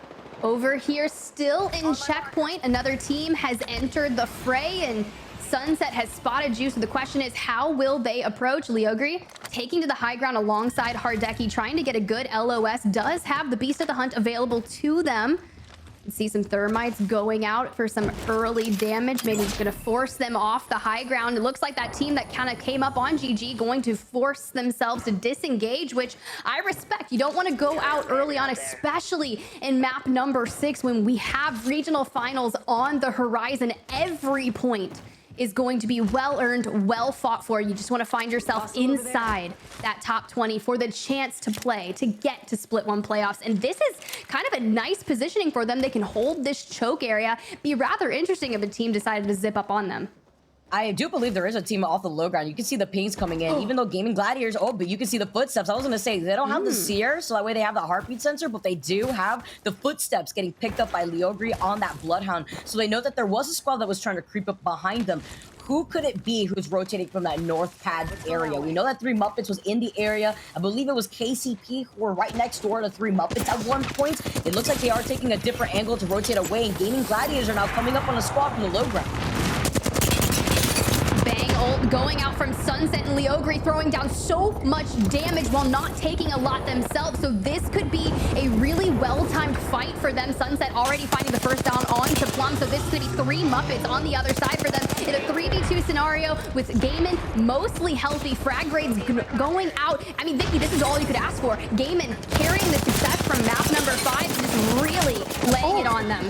Over here, still in checkpoint. Another team has entered the fray, and Sunset has spotted you. So the question is, how will they approach? Leogri taking to the high ground alongside Hardeki, trying to get a good LOS. Does have the Beast of the Hunt available to them. See some thermites going out for some early damage. Maybe it's going to force them off the high ground. It looks like that team that kind of came up on GG going to force themselves to disengage, which I respect. You don't want to go out early on, especially in map number 6 when we have regional finals on the horizon. Every point is going to be well earned, well fought for. You just want to find yourself inside that top 20 for the chance to play, to get to Split 1 playoffs. And this is kind of a nice positioning for them. They can hold this choke area. Be rather interesting if a team decided to zip up on them. I do believe there is a team off the low ground. You can see the pings coming in, even though Gaming Gladiators, but you can see the footsteps. I was going to say, they don't have the seer, so that way they have the heartbeat sensor, but they do have the footsteps getting picked up by Leogri on that Bloodhound. So they know that there was a squad that was trying to creep up behind them. Who could it be who's rotating from that north pad area? We know that 3 Muppets was in the area. I believe it was KCP who were right next door to 3 Muppets at one point. It looks like they are taking a different angle to rotate away, and Gaming Gladiators are now coming up on a squad from the low ground. Ult going out from Sunset, and Leogri throwing down so much damage while not taking a lot themselves. So this could be a really well-timed fight for them. Sunset already finding the first down onto Plum, so this could be 3 Muppets on the other side for them in a 3v2 scenario with Gaiman mostly healthy. Frag grades going out. I mean, Vicky, this is all you could ask for. Gaiman carrying the success from map number 5, just really laying it on them.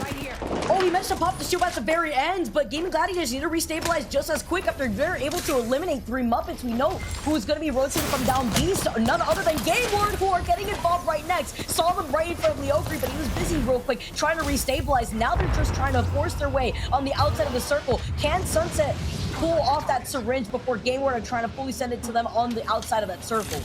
Oh, he managed to pop the shield at the very end, but Gaming Gladiators need to restabilize just as quick after they're able to eliminate 3 Muppets. We know who's going to be rotating from down beast, none other than Game Ward, who are getting involved right next. Saw them right in front of Leogri, but he was busy real quick trying to restabilize. Now they're just trying to force their way on the outside of the circle. Can Sunset pull off that syringe before Game Ward are trying to fully send it to them on the outside of that circle?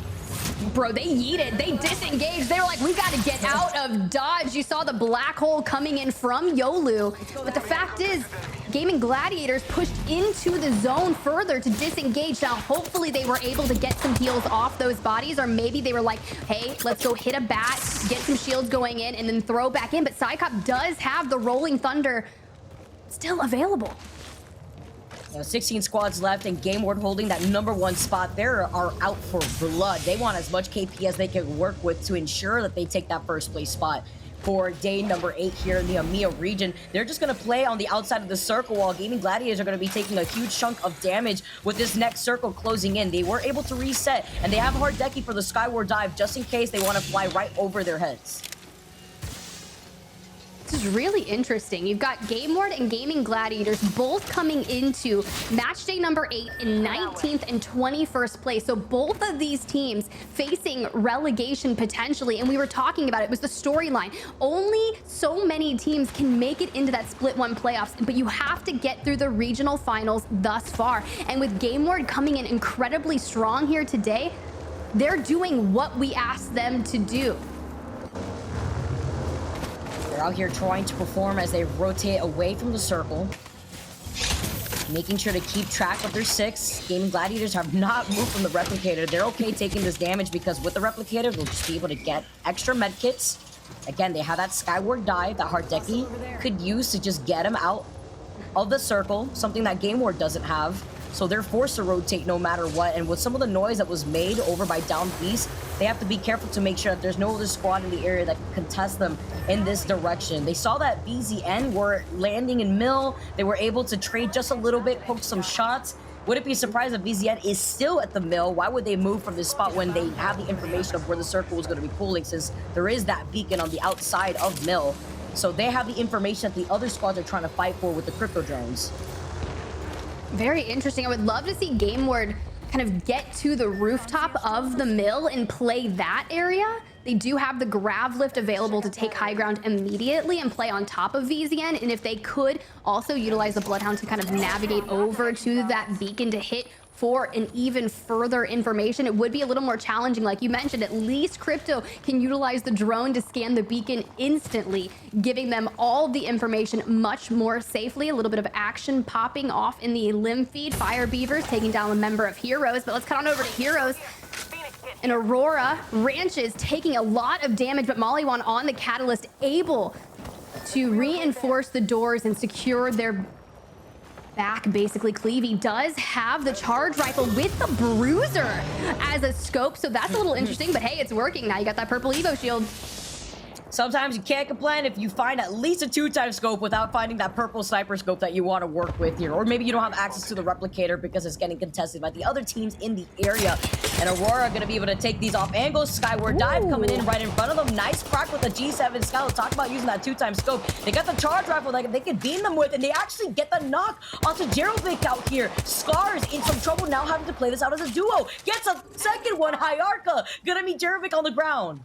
Bro, they yeeted. They disengaged. They were like, we got to get out of dodge. You saw the black hole coming in from Yolu. But the fact is, Gaming Gladiators pushed into the zone further to disengage. Now, hopefully they were able to get some heals off those bodies, or maybe they were like, hey, let's go hit a bat, get some shields going in, and then throw back in. But Psycop does have the Rolling Thunder still available. 16 squads left, and Game Ward holding that number 1 spot. They are out for blood. They want as much KP as they can work with to ensure that they take that first place spot. for day number 8 here in the EMEA region. They're just going to play on the outside of the circle while Gaming Gladiators are going to be taking a huge chunk of damage with this next circle closing in. They were able to reset, and they have hard decky for the skyward dive just in case they want to fly right over their heads. This is really interesting. You've got Game Ward and Gaming Gladiators both coming into match day number 8 in 19th and 21st place. So both of these teams facing relegation potentially. And we were talking about it was the storyline. Only so many teams can make it into that split one playoffs, but you have to get through the regional finals thus far. And with Game Ward coming in incredibly strong here today, they're doing what we asked them to do. They're out here trying to perform as they rotate away from the circle, making sure to keep track of their 6. Gaming Gladiators have not moved from the replicator. They're okay taking this damage because with the replicator, they'll just be able to get extra med kits. Again, they have that skyward dive that Hardeki could use to just get him out of the circle, something that Game Ward doesn't have. So they're forced to rotate no matter what. And with some of the noise that was made over by Down Beast, they have to be careful to make sure that there's no other squad in the area that can contest them in this direction. They saw that BZN were landing in mill. They were able to trade just a little bit, poke some shots. Wouldn't be surprised if BZN is still at the mill. Why would they move from this spot when they have the information of where the circle was going to be pulling, since there is that beacon on the outside of mill? So they have the information that the other squads are trying to fight for with the crypto drones. Very interesting. I would love to see Game Ward kind of get to the rooftop of the mill and play that area. They do have the grav lift available to take high ground immediately and play on top of VZN. And if they could also utilize the Bloodhound to kind of navigate over to that beacon to hit for an even further information, it would be a little more challenging. Like you mentioned, at least Crypto can utilize the drone to scan the beacon instantly, giving them all the information much more safely. A little bit of action popping off in the limb feed. Fire Beavers taking down a member of Heroes, but let's cut on over to Heroes. And Aurora Ranches taking a lot of damage, but Mollywan on the Catalyst able to reinforce the doors and secure their back. Basically, Clevey does have the charge rifle with the Bruiser as a scope, so that's a little interesting, but hey, it's working. Now you got that purple Evo shield. Sometimes you can't complain if you find at least a 2-time scope without finding that purple sniper scope that you want to work with here. Or maybe you don't have access to the replicator because it's getting contested by the other teams in the area. And Aurora going to be able to take these off angles. Skyward dive coming in right in front of them. Nice crack with the G7 Scout. Talk about using that 2-time scope. They got the charge rifle that they can beam them with, and they actually get the knock onto Jerovic out here. Scars in some trouble now, having to play this out as a duo. Gets a second one. Hyarka gonna meet Jerovic on the ground.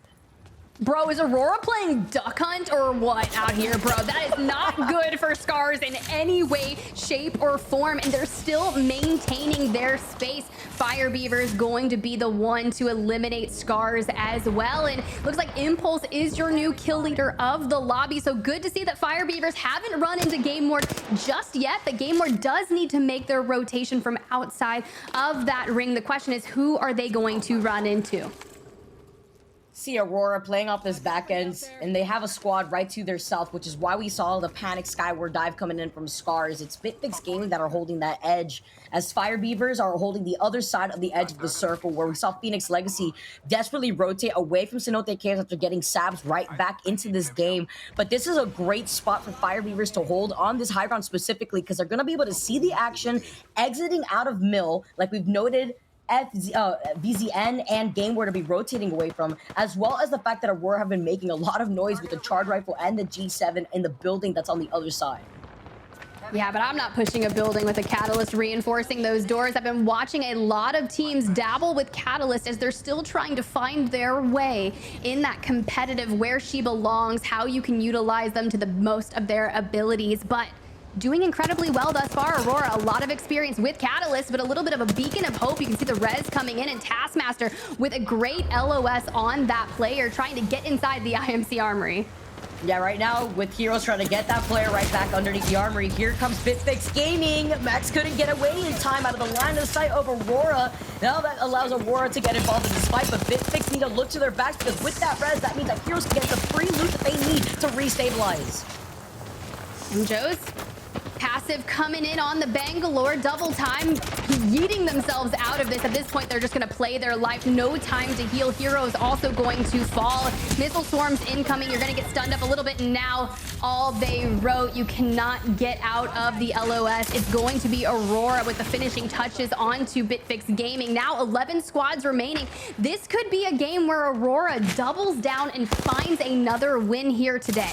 Bro, is Aurora playing Duck Hunt or what out here, bro? That is not good for Scars in any way, shape, or form, and they're still maintaining their space. Fire Beaver is going to be the one to eliminate Scars as well, and looks like Impulse is your new kill leader of the lobby, so good to see that Fire Beavers haven't run into Game Ward just yet, but Game Ward does need to make their rotation from outside of that ring. The question is, who are they going to run into? See Aurora playing off this back end, and they have a squad right to their south, which is why we saw the panic skyward dive coming in from Scars. It's BitFix Gaming that are holding that edge, as Fire Beavers are holding the other side of the edge of the circle, where we saw Phoenix Legacy desperately rotate away from Cenote Caves after getting sabs right back into this game. But this is a great spot for Fire Beavers to hold on this high ground specifically, because they're going to be able to see the action exiting out of mill, like we've noted VZN and Game Ward to be rotating away from, as well as the fact that Aurora have been making a lot of noise with the charge rifle and the G7 in the building that's on the other side. Yeah, but I'm not pushing a building with a Catalyst reinforcing those doors. I've been watching a lot of teams dabble with Catalyst as they're still trying to find their way in that competitive where she belongs, how you can utilize them to the most of their abilities, but doing incredibly well thus far. Aurora, a lot of experience with Catalyst, but a little bit of a beacon of hope. You can see the res coming in, and Taskmaster with a great LOS on that player, trying to get inside the IMC Armory. Yeah, right now, with Heroes trying to get that player right back underneath the armory, here comes BitFix Gaming. Max couldn't get away in time out of the line of sight of Aurora. Now that allows Aurora to get involved in this fight, but BitFix need to look to their backs, because with that res, that means that Heroes can get the free loot that they need to restabilize. And Joe's passive coming in on the Bangalore. Double time, yeeting themselves out of this. At this point, they're just going to play their life. No time to heal. Heroes also going to fall. Missile swarms incoming. You're going to get stunned up a little bit. And now all they wrote, you cannot get out of the LOS. It's going to be Aurora with the finishing touches onto Bitfix Gaming. Now 11 squads remaining. This could be a game where Aurora doubles down and finds another win here today.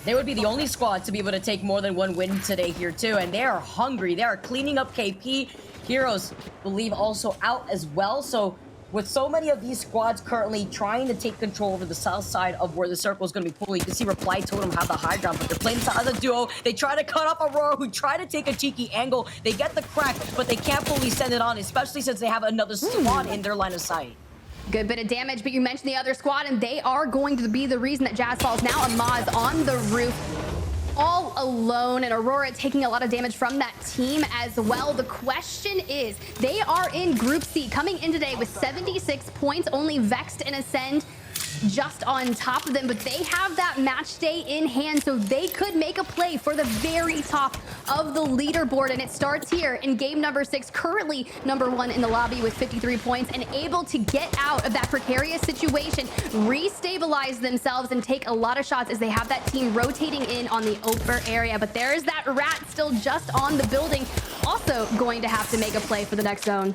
They would be the only squad to be able to take more than one win today here too, and they are hungry. They are cleaning up KP. Heroes, believe, also out as well. So with so many of these squads currently trying to take control over the south side of where the circle is going to be pulled, you can see Reply Totem have the high ground, but they're playing as a duo. They try to cut off Aurora, who try to take a cheeky angle. They get the crack, but they can't fully send it on, especially since they have another squad in their line of sight. Good bit of damage, but you mentioned the other squad, and they are going to be the reason that Jazz falls. Now Amaz on the roof, all alone, and Aurora taking a lot of damage from that team as well. The question is, they are in Group C, coming in today with 76 points, only Vexed and Ascend just on top of them, but they have that match day in hand, so they could make a play for the very top of the leaderboard. And it starts here in game number 6, currently number 1 in the lobby with 53 points, and able to get out of that precarious situation, restabilize themselves, and take a lot of shots as they have that team rotating in on the upper area. But there is that rat still just on the building, also going to have to make a play for the next zone.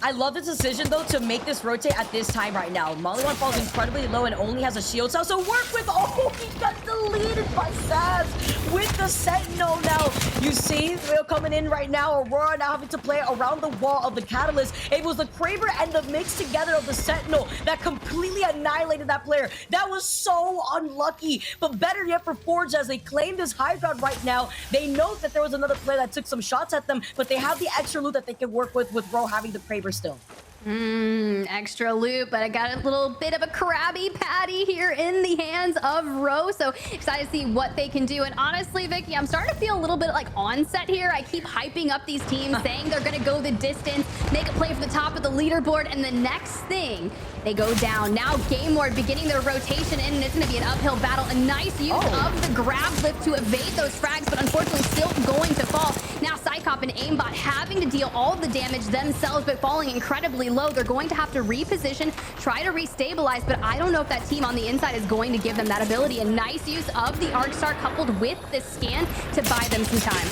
I love this decision, though, to make this rotate at this time right now. Molly1 falls incredibly low and only has a shield cell, so work with... Oh, he got deleted by Saz with the Sentinel now. You see, they're coming in right now. Aurora now having to play around the wall of the Catalyst. It was the Kraber and the mix together of the Sentinel that completely annihilated that player. That was so unlucky, but better yet for Forge as they claim this high ground right now. They know that there was another player that took some shots at them, but they have the extra loot that they can work with Ro having the Kraber still. Extra loot, but I got a little bit of a Krabby Patty here in the hands of Ro, so excited to see what they can do. And honestly, Vicky, I'm starting to feel a little bit like onset here. I keep hyping up these teams, saying they're going to go the distance, make a play for the top of the leaderboard, and the next thing, they go down. Now Game Ward beginning their rotation in, and it's going to be an uphill battle. A nice use of the grab lift to evade those frags, but unfortunately still going to fall. Now Psychop and Aimbot having to deal all of the damage themselves, but falling incredibly low. They're going to have to reposition, try to restabilize, but I don't know if that team on the inside is going to give them that ability. A nice use of the Arc Star coupled with the scan to buy them some time.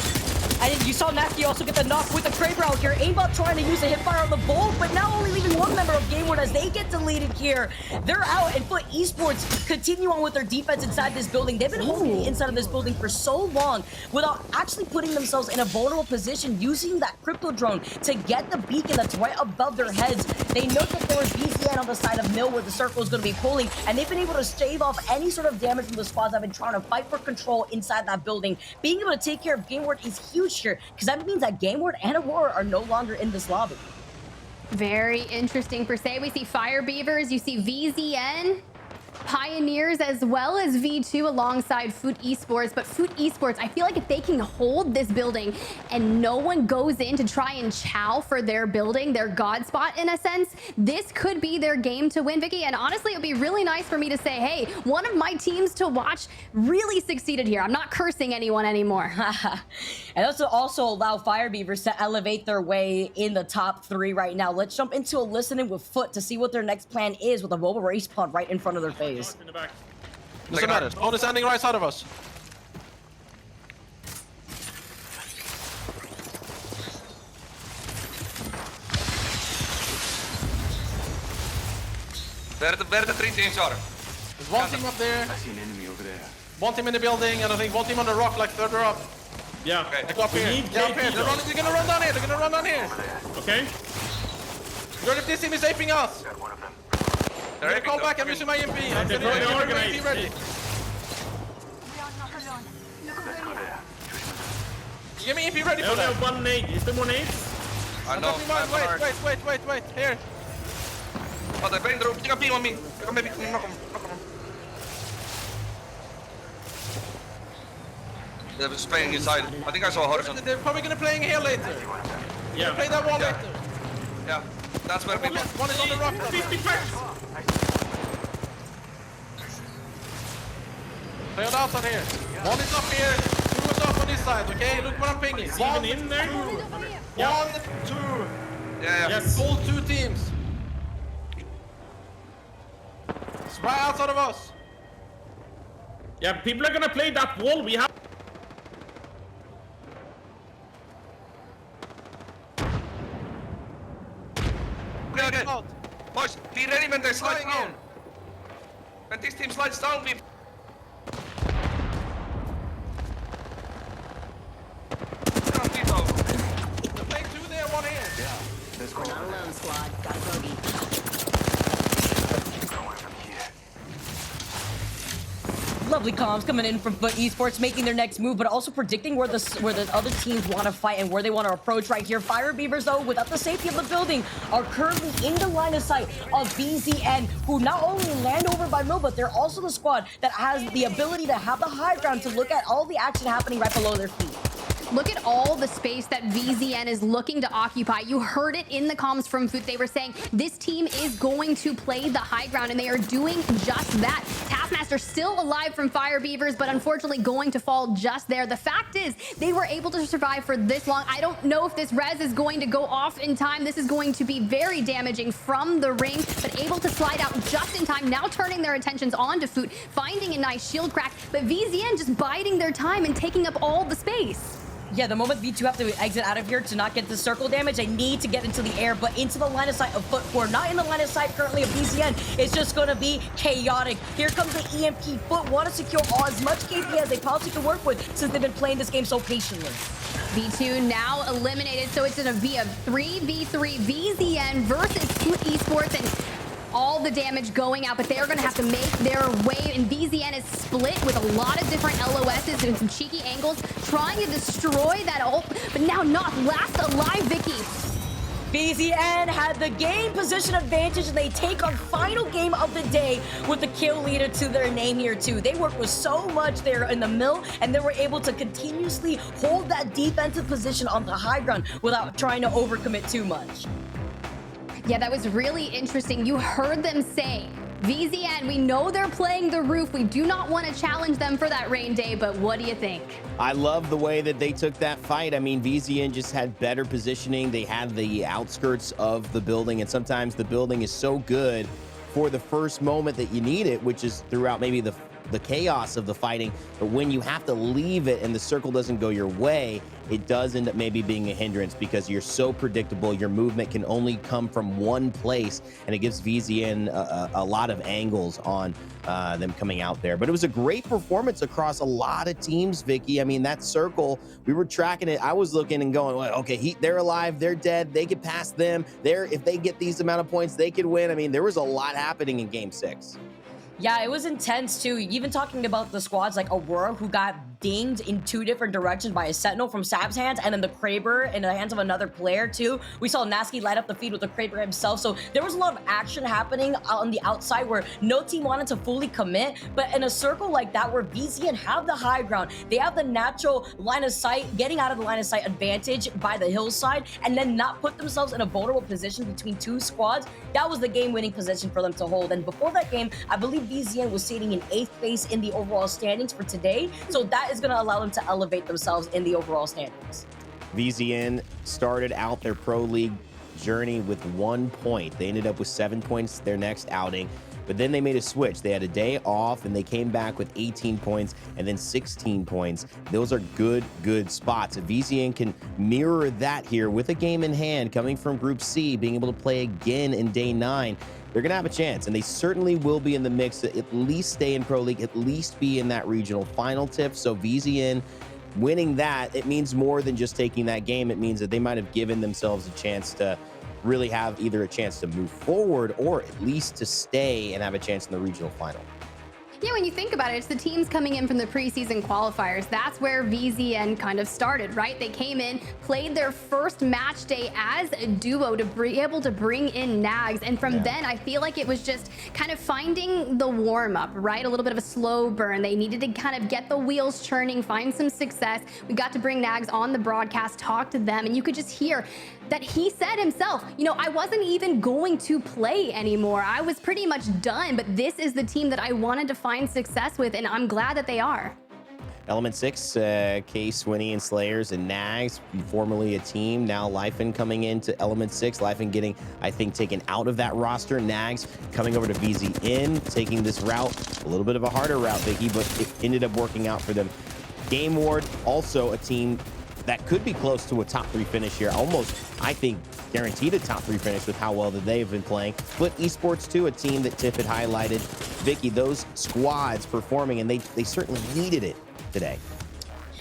And you saw Nasty also get the knock with the Kraber out here. Aimbot trying to use a hipfire on the Bolt, but now only leaving one member of Game Ward as they get deleted here. They're out, and Foot Esports continue on with their defense inside this building. They've been holding the inside of this building for so long without actually putting themselves in a vulnerable position, using that crypto drone to get the beacon that's right above their heads. They know that there was BCN on the side of Mill where the circle is going to be pulling, and they've been able to stave off any sort of damage from the squads that have been trying to fight for control inside that building. Being able to take care of Game Ward is huge here, because that means that Game Ward and Aurora are no longer in this lobby. Very interesting per se. We see Fire Beavers, you see VZN, Pioneers, as well as V2 alongside Foot Esports. But Foot Esports, I feel like if they can hold this building and no one goes in to try and chow for their building, their god spot in a sense, this could be their game to win, Vicky. And honestly, it would be really nice for me to say, hey, one of my teams to watch really succeeded here. I'm not cursing anyone anymore. And this will also allow Fire Beavers to elevate their way in the top 3 right now. Let's jump into a listening with Foot to see what their next plan is with a mobile race pod right in front of their face. In the back. Doesn't matter. Spawn is standing right side of us. Where the 3 teams are? There's one team up there. I see an enemy over there. One team in the building, and I think one team on the rock, like further up. Yeah. Okay. They go up here. Yeah, up here. They're gonna run down here. They're gonna run down here. Okay. If this team is aping us. They're call back. I'm using my EMP. I'm they're going to organized. EMP ready. Give me EMP ready for that. One nade. Is there more nades? I know. Wait. Here. Oh, they're playing through. You can ping on me. You can maybe knock him. They're just playing inside. I think I saw a horizon. They're probably gonna play here later. Yeah. Play that wall later. Yeah. That's where we One is on the rock. 50 packs. Play it out on here. One is up here. 2 push off on this side, okay? Look what I'm pinging. Is he even in there? 1, 2. Yeah. Yes. All 2 teams. It's right outside of us. Yeah, people are gonna play that wall. We have. Okay. Boys, be ready when they slide Flying down. in. When this team slides down, we... The play 2 there, 1 here. We're not alone, squad. Got a bogey. Lovely comms coming in from Foot Esports, making their next move, but also predicting where the other teams want to fight and where they want to approach right here. Fire Beavers, though, without the safety of the building, are currently in the line of sight of BZN, who not only land over by Mill, but they're also the squad that has the ability to have the high ground to look at all the action happening right below their feet. Look at all the space that VZN is looking to occupy. You heard it in the comms from Foot. They were saying this team is going to play the high ground, and they are doing just that. Taskmaster still alive from Fire Beavers, but unfortunately going to fall just there. The fact is, they were able to survive for this long. I don't know if this res is going to go off in time. This is going to be very damaging from the ring, but able to slide out just in time. Now turning their attentions onto Foot, finding a nice shield crack, but VZN just biding their time and taking up all the space. Yeah, the moment V2 have to exit out of here to not get the circle damage, they need to get into the air, but into the line of sight of Foot, who are not in the line of sight currently of BZN. It's just going to be chaotic. Here comes the EMP. Foot want to secure as much KP as they possibly can work with since they've been playing this game so patiently. V2 now eliminated, so it's going to be a 3v3 VZN versus Foot Esports, and all the damage going out, but they're going to have to make their way, and VZN is split with a lot of different LOSs and some cheeky angles, trying to destroy that ult, but now not last alive, Vicky. BZN had the game position advantage, and they take our final game of the day with the kill leader to their name here too. They worked with so much there in the mill, and they were able to continuously hold that defensive position on the high ground without trying to overcommit too much. Yeah, that was really interesting. You heard them say, VZN, we know they're playing the roof. We do not want to challenge them for that rain day, but what do you think? I love the way that they took that fight. I mean, VZN just had better positioning. They had the outskirts of the building, and sometimes the building is so good for the first moment that you need it, which is throughout maybe the chaos of the fighting. But when you have to leave it and the circle doesn't go your way, it does end up maybe being a hindrance because you're so predictable. Your movement can only come from one place, and it gives VZN a lot of angles on them coming out there. But it was a great performance across a lot of teams, Vicky. I mean, that circle, we were tracking it. I was looking and going, well, okay, they're alive, they're dead, they get past them. If they get these amount of points, they could win. I mean, there was a lot happening in Game 6. Yeah, it was intense too. Even talking about the squads like Aurora, who got dinged in 2 different directions by a Sentinel from Sab's hands, and then the Kraber in the hands of another player too. We saw Nasky light up the feed with the Kraber himself. So there was a lot of action happening on the outside where no team wanted to fully commit. But in a circle like that where VZN have the high ground, they have the natural line of sight, getting out of the line of sight advantage by the hillside, and then not put themselves in a vulnerable position between 2 squads. That was the game-winning position for them to hold. And before that game, I believe VZN was sitting in 8th place in the overall standings for today. So that is going to allow them to elevate themselves in the overall standings. VZN started out their pro league journey with 1 point. They ended up with 7 points their next outing, but then they made a switch. They had a day off and they came back with 18 points and then 16 points. Those are good spots. If VZN can mirror that here with a game in hand coming from Group C, being able to play again in day 9, they're going to have a chance, and they certainly will be in the mix to at least stay in Pro League, at least be in that regional final tip. So VZN winning that, it means more than just taking that game. It means that they might have given themselves a chance to really have either a chance to move forward or at least to stay and have a chance in the regional final. Yeah, when you think about it, it's the teams coming in from the preseason qualifiers. That's where VZN kind of started, right? They came in, played their first match day as a duo to be able to bring in Nags. And from then, I feel like it was just kind of finding the warm-up, right? A little bit of a slow burn. They needed to kind of get the wheels churning, find some success. We got to bring Nags on the broadcast, talk to them, and you could just hear that he said himself, you know, I wasn't even going to play anymore. I was pretty much done, but this is the team that I wanted to find success with, and I'm glad that they are. Element 6, K-Swinny and Slayers and Nags, formerly a team. Now Lifen coming into Element 6. Lifen getting, I think, taken out of that roster. Nags coming over to VZN, taking this route. A little bit of a harder route, Vicky, but it ended up working out for them. Game Ward, also a team that could be close to a top 3 finish here. Almost, I think, guaranteed a top 3 finish with how well that they've been playing. But Esports, too, a team that Tiff had highlighted. Vicky, those squads performing, and they certainly needed it today.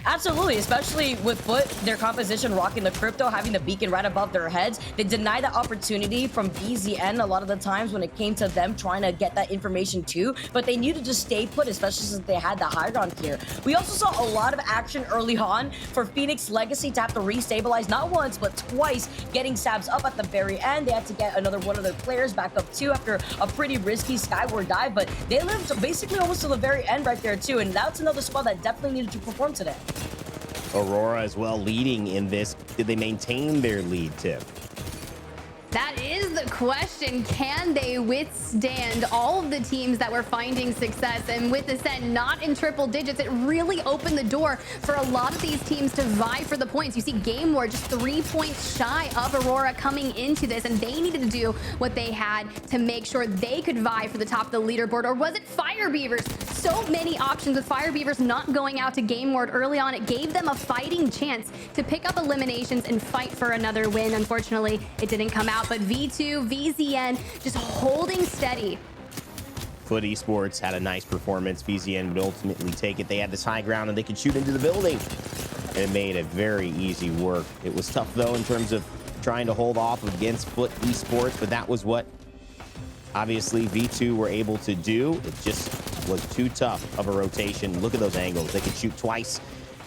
Absolutely, especially with Foot, their composition rocking the crypto, having the beacon right above their heads. They denied the opportunity from BZN a lot of the times when it came to them trying to get that information too, but they needed to stay put, especially since they had the high ground here. We also saw a lot of action early on for Phoenix Legacy to have to restabilize not once, but twice, getting Sabs up at the very end. They had to get another one of their players back up too after a pretty risky skyward dive, but they lived basically almost to the very end right there too, and that's another squad that definitely needed to perform today. Aurora as well leading in this. Did they maintain their lead, Tiff? That is the question. Can they withstand all of the teams that were finding success? And with Ascent not in triple digits, it really opened the door for a lot of these teams to vie for the points. You see Game War just 3 points shy of Aurora coming into this, and they needed to do what they had to make sure they could vie for the top of the leaderboard. Or was it Fire Beavers? So many options with Fire Beavers not going out to Game Ward early on. It gave them a fighting chance to pick up eliminations and fight for another win. Unfortunately, it didn't come out. But V2, VZN just holding steady. Foot Esports had a nice performance. VZN would ultimately take it. They had this high ground and they could shoot into the building. And it made it very easy work. It was tough though in terms of trying to hold off against Foot Esports, but that was what obviously V2 were able to do. It just was too tough of a rotation. Look at those angles. They could shoot twice.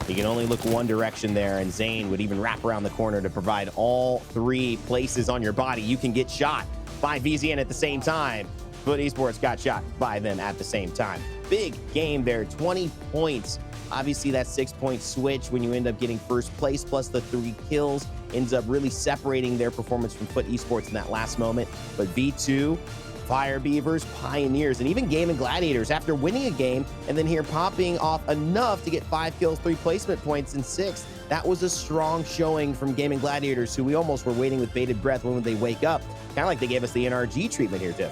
You can only look one direction there, and Zane would even wrap around the corner to provide all 3 places on your body. You can get shot by VZN at the same time. Foot Esports got shot by them at the same time. Big game there, 20 points. Obviously, that 6-point switch when you end up getting first place plus the 3 kills ends up really separating their performance from Foot Esports in that last moment. But V2, Fire Beavers, Pioneers, and even Gaming Gladiators, after winning a game and then here popping off enough to get 5 kills, 3 placement points in 6th. That was a strong showing from Gaming Gladiators, who we almost were waiting with bated breath when would they wake up. Kind of like they gave us the NRG treatment here, Tiff.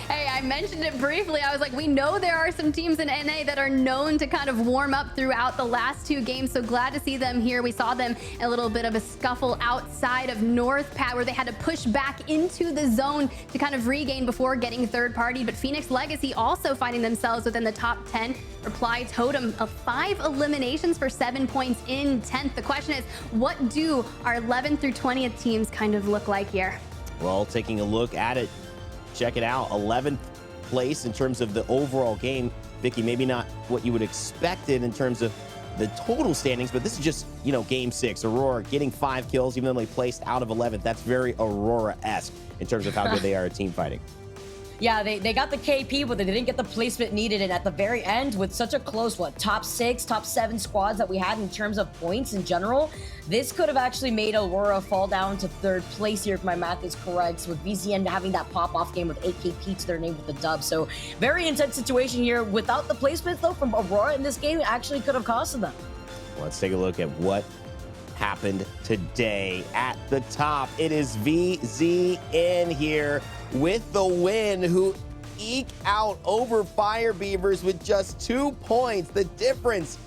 Hey, I mentioned it briefly. I was like, we know there are some teams in NA that are known to kind of warm up throughout the last 2 games, so glad to see them here. We saw them in a little bit of a scuffle outside of North Pat, where they had to push back into the zone to kind of regain before getting third party. But Phoenix Legacy also finding themselves within the top 10. Reply totem of 5 eliminations for 7 points in 10th. The question is, what do our 11th through 20th teams kind of look like here? Well, taking a look at it, check it out. 11th place in terms of the overall game. Vicky, maybe not what you would expected in terms of the total standings, but this is just, you know, game 6. Aurora getting 5 kills, even though they placed out of 11th. That's very Aurora-esque in terms of how good they are at team fighting. Yeah, they got the KP, but they didn't get the placement needed. And at the very end, with such a close, top 6, top 7 squads that we had in terms of points in general, this could have actually made Aurora fall down to 3rd place here, if my math is correct, with VZN having that pop-off game with 8 KP to their name with the dub. So very intense situation here. Without the placement, though, from Aurora in this game, it actually could have costed them. Let's take a look at what happened today. At the top, it is VZN here with the win, who eke out over Fire Beavers with just 2 points. The difference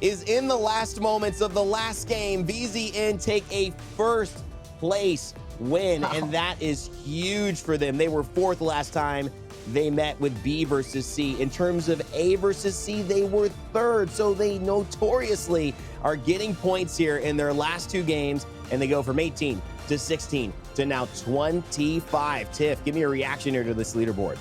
is in the last moments of the last game. VZN take a 1st place win, and that is huge for them. They were 4th last time they met with B versus C. In terms of A versus C, they were 3rd, so they notoriously are getting points here in their last 2 games, and they go from 18 to 16 to now 25. Tiff, give me a reaction here to this leaderboard.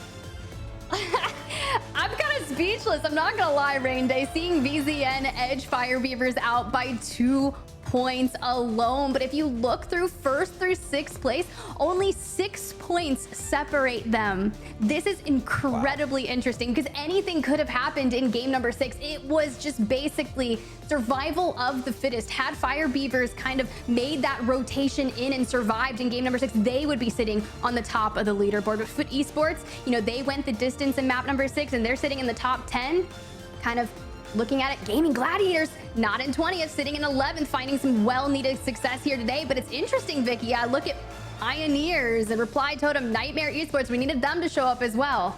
I'm kind of speechless. I'm not gonna lie, Rain Day. Seeing VZN edge Fire Beavers out by 2 points alone. But if you look through 1st through 6th place, only 6 points separate them. This is incredibly interesting because anything could have happened in game number 6. It was just basically survival of the fittest. Had Fire Beavers kind of made that rotation in and survived in game number 6, they would be sitting on the top of the leaderboard. But Foot Esports, you know, they went the distance in map number 6 and they're sitting in the top 10. Kind of Looking at it, Gaming Gladiators not in 20th, sitting in 11th, finding some well-needed success here today. But it's interesting, Vicky. Yeah, look at Pioneers and Reply Totem, Nightmare Esports. We needed them to show up as well.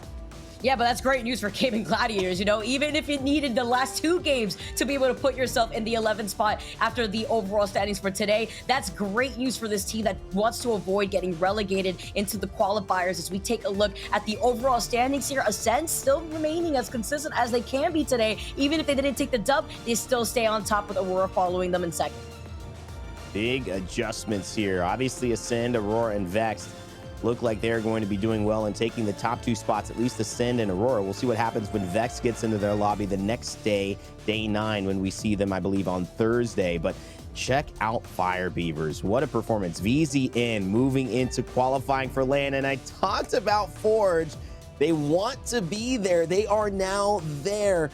Yeah, but that's great news for Gaming Gladiators, you know, even if it needed the last 2 games to be able to put yourself in the 11th spot after the overall standings for today. That's great news for this team that wants to avoid getting relegated into the qualifiers. As we take a look at the overall standings here, Ascend still remaining as consistent as they can be today. Even if they didn't take the dub, they still stay on top with Aurora following them in second. Big adjustments here. Obviously, Ascend, Aurora, and Vex look like they're going to be doing well and taking the top 2 spots, at least Ascend and Aurora. We'll see what happens when Vex gets into their lobby the next day, day 9, when we see them, I believe, on Thursday. But check out Fire Beavers. What a performance. VZN moving into qualifying for LAN. And I talked about Forge. They want to be there. They are now there.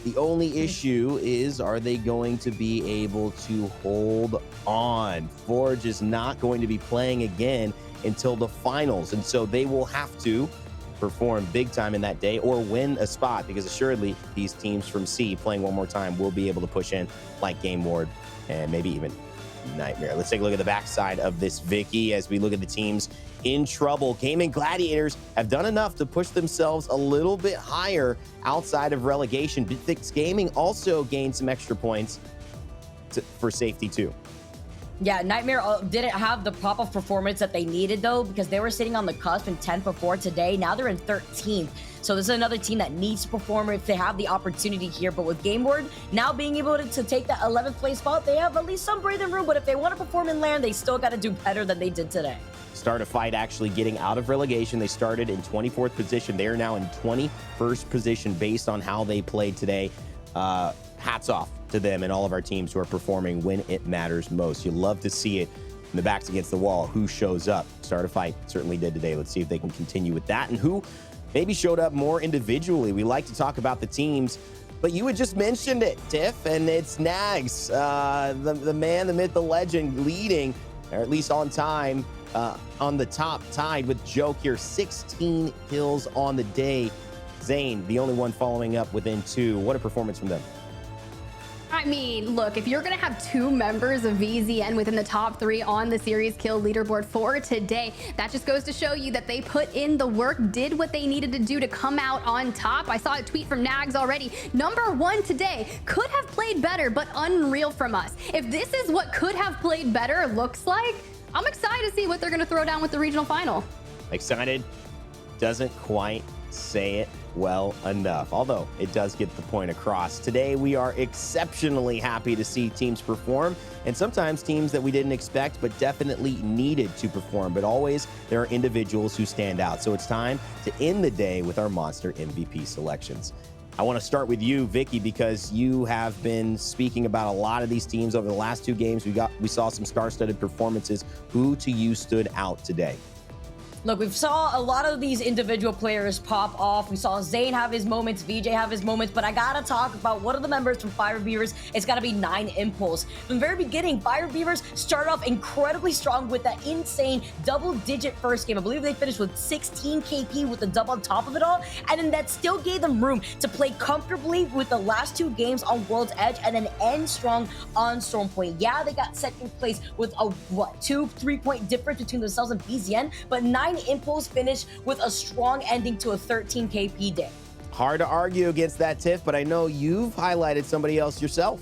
The only issue is, are they going to be able to hold on? Forge is not going to be playing again until the finals, and so they will have to perform big time in that day or win a spot, because assuredly these teams from C playing one more time will be able to push in, like Game Ward and maybe even Nightmare. Let's take a look at the backside of this, Vicky, as we look at the teams in trouble. Gaming Gladiators have done enough to push themselves a little bit higher outside of relegation. Bitfix Gaming also gained some extra points for safety too. Yeah, Nightmare didn't have the pop-up performance that they needed, though, because they were sitting on the cusp in 10th before today. Now they're in 13th. So this is another team that needs to perform if they have the opportunity here. But with Game Ward now being able to take that 11th place spot, they have at least some breathing room. But if they want to perform in LAN, they still got to do better than they did today. Start a fight actually getting out of relegation. They started in 24th position. They are now in 21st position based on how they played today. Hats off to them and all of our teams who are performing when it matters most. You love to see it in the backs against the wall. Who shows up? Start a fight certainly did today. Let's see if they can continue with that, and who maybe showed up more individually. We like to talk about the teams, but you had just mentioned it, Tiff, and it's Nags, the man, the myth, the legend, leading, or at least on time, on the top, tied with Joke here. 16 kills on the day. Zane, the only one following up within 2. What a performance from them. I mean, look, if you're going to have 2 members of VZN within the top 3 on the series kill leaderboard for today, that just goes to show you that they put in the work, did what they needed to do to come out on top. I saw a tweet from Nags already. Number 1 today could have played better, but unreal from us. If this is what could have played better looks like, I'm excited to see what they're going to throw down with the regional final. Excited doesn't quite say it well enough, although it does get the point across. Today, we are exceptionally happy to see teams perform, and sometimes teams that we didn't expect, but definitely needed to perform. But always, there are individuals who stand out. So it's time to end the day with our Monster MVP selections. I want to start with you, Vicky, because you have been speaking about a lot of these teams over the last 2 games. We saw some star-studded performances. Who to you stood out today? Look, we saw a lot of these individual players pop off. We saw Zane have his moments, VJ have his moments, but I gotta talk about one of the members from Fire Beavers. It's gotta be 9 Impulse. From the very beginning, Fire Beavers started off incredibly strong with that insane double-digit first game. I believe they finished with 16 KP with the dub on top of it all, and then that still gave them room to play comfortably with the last 2 games on World's Edge and then end strong on Storm Point. Yeah, they got second place with a, 2-3 point difference between themselves and BZN, but 9 Impulse finished with a strong ending to a 13 KP day. Hard to argue against that, Tiff, but I know you've highlighted somebody else yourself.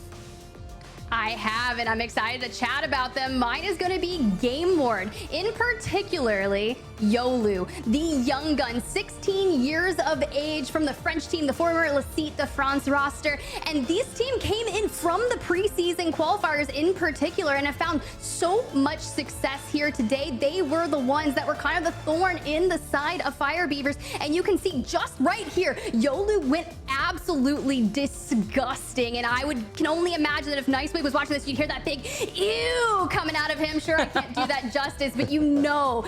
I have, and I'm excited to chat about them. Mine is going to be Game Ward, in particularly Yolu, the young gun, 16 years of age, from the French team, the former L'Cite de France roster. And this team came in from the preseason qualifiers in particular and have found so much success here today. They were the ones that were kind of the thorn in the side of Fire Beavers. And you can see just right here, Yolu went absolutely disgusting. And I can only imagine that if Nicewave was watching this, you'd hear that big ew coming out of him. Sure, I can't do that justice, but you know,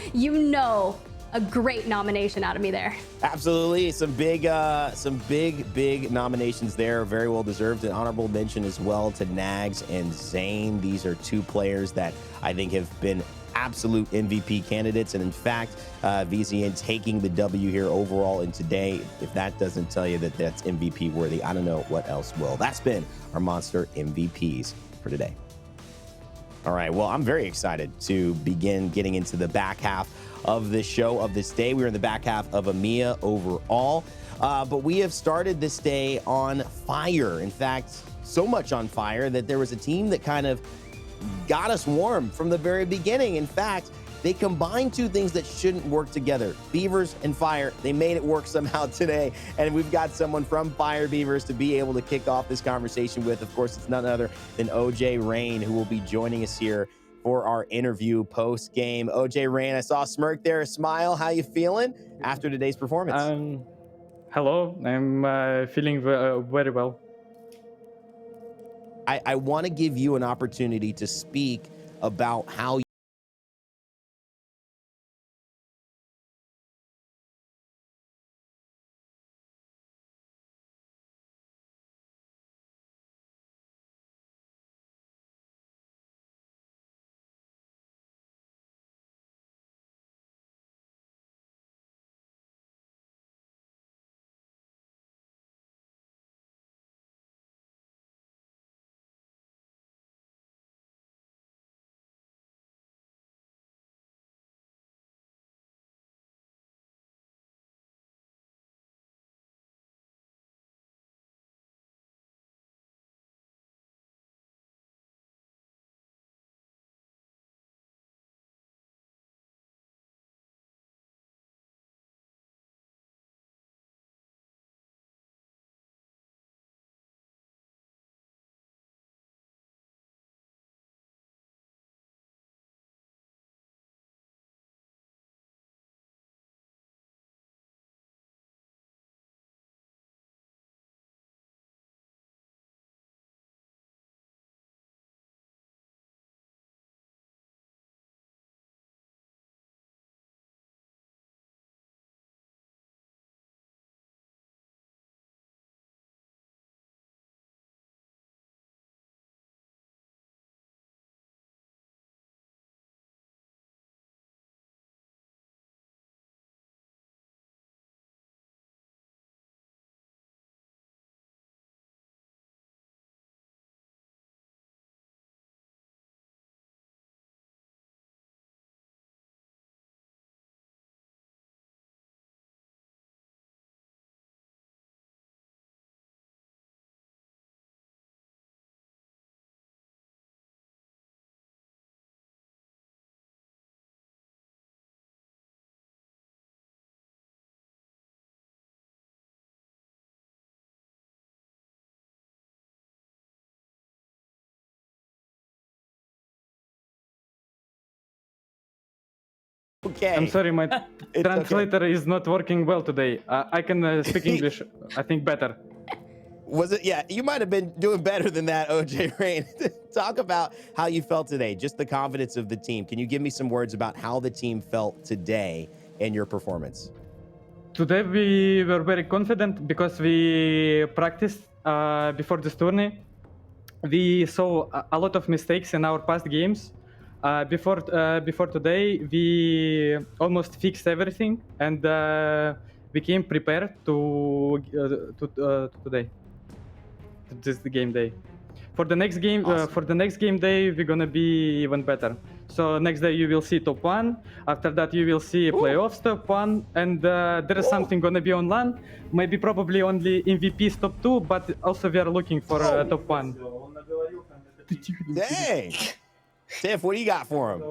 a great nomination out of me there. Absolutely, some big nominations there, very well deserved. An honorable mention as well to Nags and Zane. These are 2 players that I think have been absolute MVP candidates. And in fact, VZN taking the W here overall in today. If that doesn't tell you that that's MVP worthy, I don't know what else will. That's been our Monster MVPs for today. All right, well, I'm very excited to begin getting into the back half of this show, of this day. We're in the back half of EMEA overall, but we have started this day on fire. In fact, so much on fire that there was a team that kind of got us warm from the very beginning. In fact, they combined two things that shouldn't work together, Beavers and Fire. They made it work somehow today, and we've got someone from Fire Beavers to be able to kick off this conversation with. Of course, it's none other than OJ Rain, who will be joining us here for our interview post-game. OJ Rain, I saw a smirk there, a smile. How you feeling after today's performance? Hello, I'm feeling very well. I want to give you an opportunity to speak about how okay. I'm sorry, my It's translator is not working well today. I can speak English, I think, better. Was it? Yeah, you might have been doing better than that, OJ Rain. Talk about how you felt today, just the confidence of the team. Can you give me some words about how the team felt today and your performance? Today we were very confident because we practiced before this tourney. We saw a lot of mistakes in our past games. Before today, we almost fixed everything, and we came prepared to today. This is the game day. For the next game, Awesome. for the next game day, we're gonna be even better. So next day you will see top 1. After that you will see playoffs top 1, and there is something gonna be on LAN. Maybe probably only MVPs top 2, but also we are looking for top 1. Dang. Tiff, what do you got for him?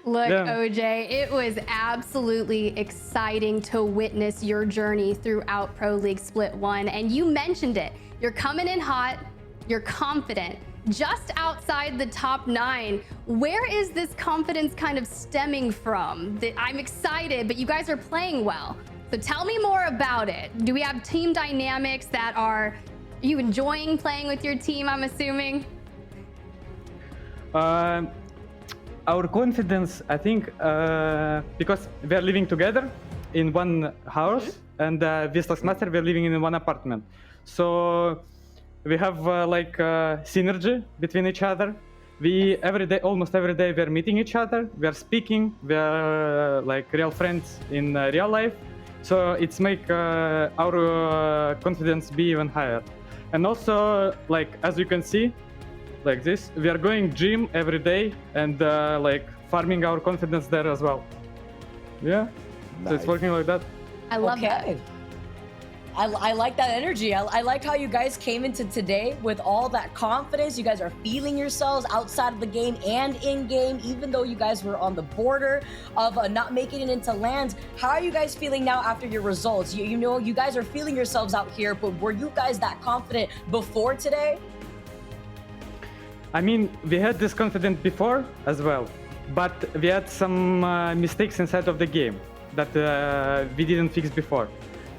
Look, Yeah. OJ, it was absolutely exciting to witness your journey throughout Pro League Split 1. And you mentioned it. You're coming in hot. You're confident. Just outside the top 9. Where is this confidence kind of stemming from? I'm excited, but you guys are playing well. So tell me more about it. Do we have team dynamics that are you enjoying playing with your team, I'm assuming? Our confidence, I think, because we are living together in one house, and with Master we are living in one apartment. So we have synergy between each other. we almost every day, we're meeting each other, we're speaking, we're like real friends in real life. So it's make our confidence be even higher. And also, like as you can see, like this, we are going gym every day and like farming our confidence there as well. Yeah, so it's working like that. I love that. I like that energy. I liked how you guys came into today with all that confidence. You guys are feeling yourselves outside of the game and in game, even though you guys were on the border of not making it into land. How are you guys feeling now after your results? You know, you guys are feeling yourselves out here, but were you guys that confident before today? I mean, we had this confidence before as well, but we had some mistakes inside of the game that we didn't fix before.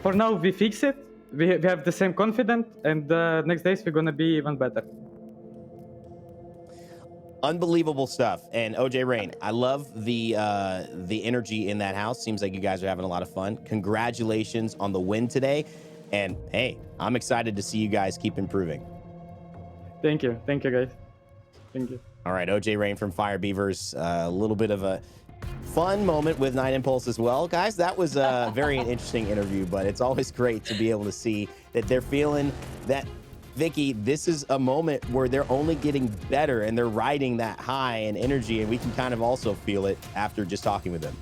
For now, we fix it. We have the same confidence, and next days we're gonna be even better. Unbelievable stuff. And OJ Rain, I love the energy in that house. Seems like you guys are having a lot of fun. Congratulations on the win today. And hey, I'm excited to see you guys keep improving. Thank you guys. Thank you. All right, OJ Rain from Fire Beavers. A little bit of a fun moment with 9 Impulse as well. Guys, that was a very interesting interview, but it's always great to be able to see that they're feeling that, Vicky, this is a moment where they're only getting better and they're riding that high and energy, and we can kind of also feel it after just talking with them.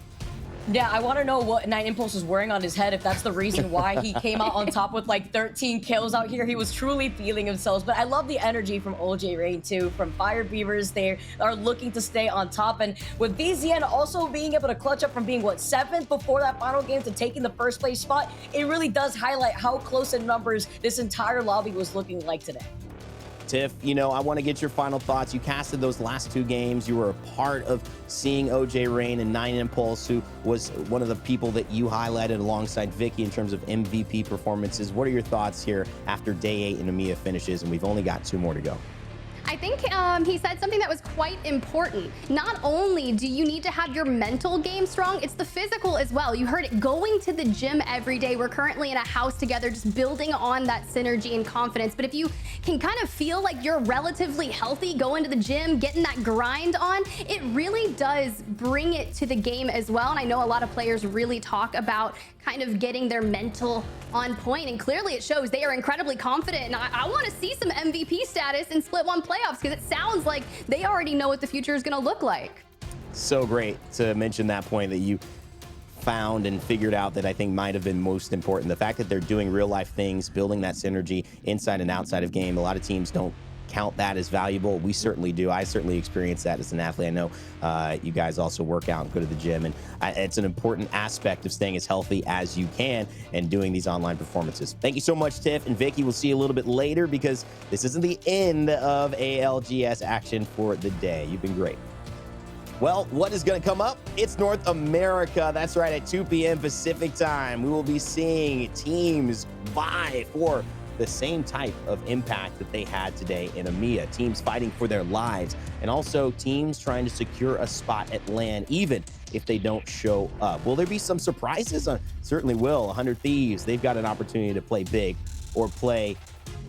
Yeah, I want to know what 9 Impulse is wearing on his head, if that's the reason why he came out on top with like 13 kills out here. He was truly feeling himself. But I love the energy from OJ Rain too, from Fire Beavers. They are looking to stay on top. And with VZN also being able to clutch up from being, what, 7th before that final game to taking the first place spot, it really does highlight how close in numbers this entire lobby was looking like today. Tiff, you know, I want to get your final thoughts. You casted those last 2 games. You were a part of seeing OJ Rain and 9 Impulse, who was one of the people that you highlighted alongside Vicky in terms of MVP performances. What are your thoughts here after day 8 and EMEA finishes, and we've only got 2 more to go? I think he said something that was quite important. Not only do you need to have your mental game strong, it's the physical as well. You heard it, going to the gym every day. We're currently in a house together, just building on that synergy and confidence. But if you can kind of feel like you're relatively healthy, going to the gym, getting that grind on, it really does bring it to the game as well. And I know a lot of players really talk about kind of getting their mental on point, and clearly it shows. They are incredibly confident, and I want to see some MVP status in Split 1 playoffs, because it sounds like they already know what the future is going to look like. So great to mention that point that you found and figured out that I think might have been most important. The fact that they're doing real life things, building that synergy inside and outside of game. A lot of teams don't count that as valuable. We certainly do. I certainly experience that as an athlete. I know you guys also work out and go to the gym, and it's an important aspect of staying as healthy as you can and doing these online performances. Thank you so much, Tiff and Vicky. We'll see you a little bit later, because this isn't the end of ALGS action for the day. You've been great. Well, what is going to come up? It's North America. That's right, at 2 p.m. Pacific time. We will be seeing teams vie for the same type of impact that they had today in EMEA. Teams fighting for their lives, and also teams trying to secure a spot at LAN, even if they don't show up. Will there be some surprises? Certainly will. 100 Thieves, they've got an opportunity to play big or play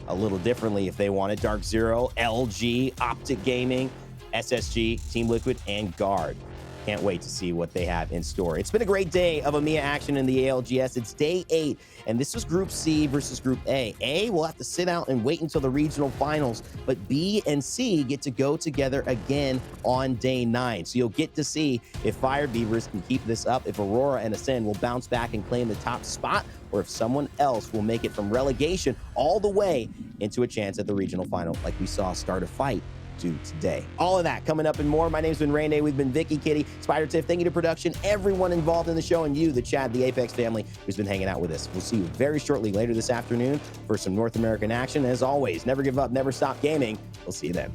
a little differently if they wanted. Dark Zero, LG, Optic Gaming, SSG, Team Liquid, and Guard. Can't wait to see what they have in store. It's been a great day of EMEA action in the ALGS. It's day 8, and this was Group C versus Group A. A will have to sit out and wait until the regional finals, but B and C get to go together again on day 9. So you'll get to see if Fire Beavers can keep this up, if Aurora and Ascend will bounce back and claim the top spot, or if someone else will make it from relegation all the way into a chance at the regional final, like we saw start a fight to today. All of that coming up and more. My name's been Rain Day. We've been Vicky, Kitty, Spider Tiff. Thank you to production, everyone involved in the show, and you, the Chad, the Apex family, who's been hanging out with us. We'll see you very shortly later this afternoon for some North American action. As always, never give up, never stop gaming. We'll see you then.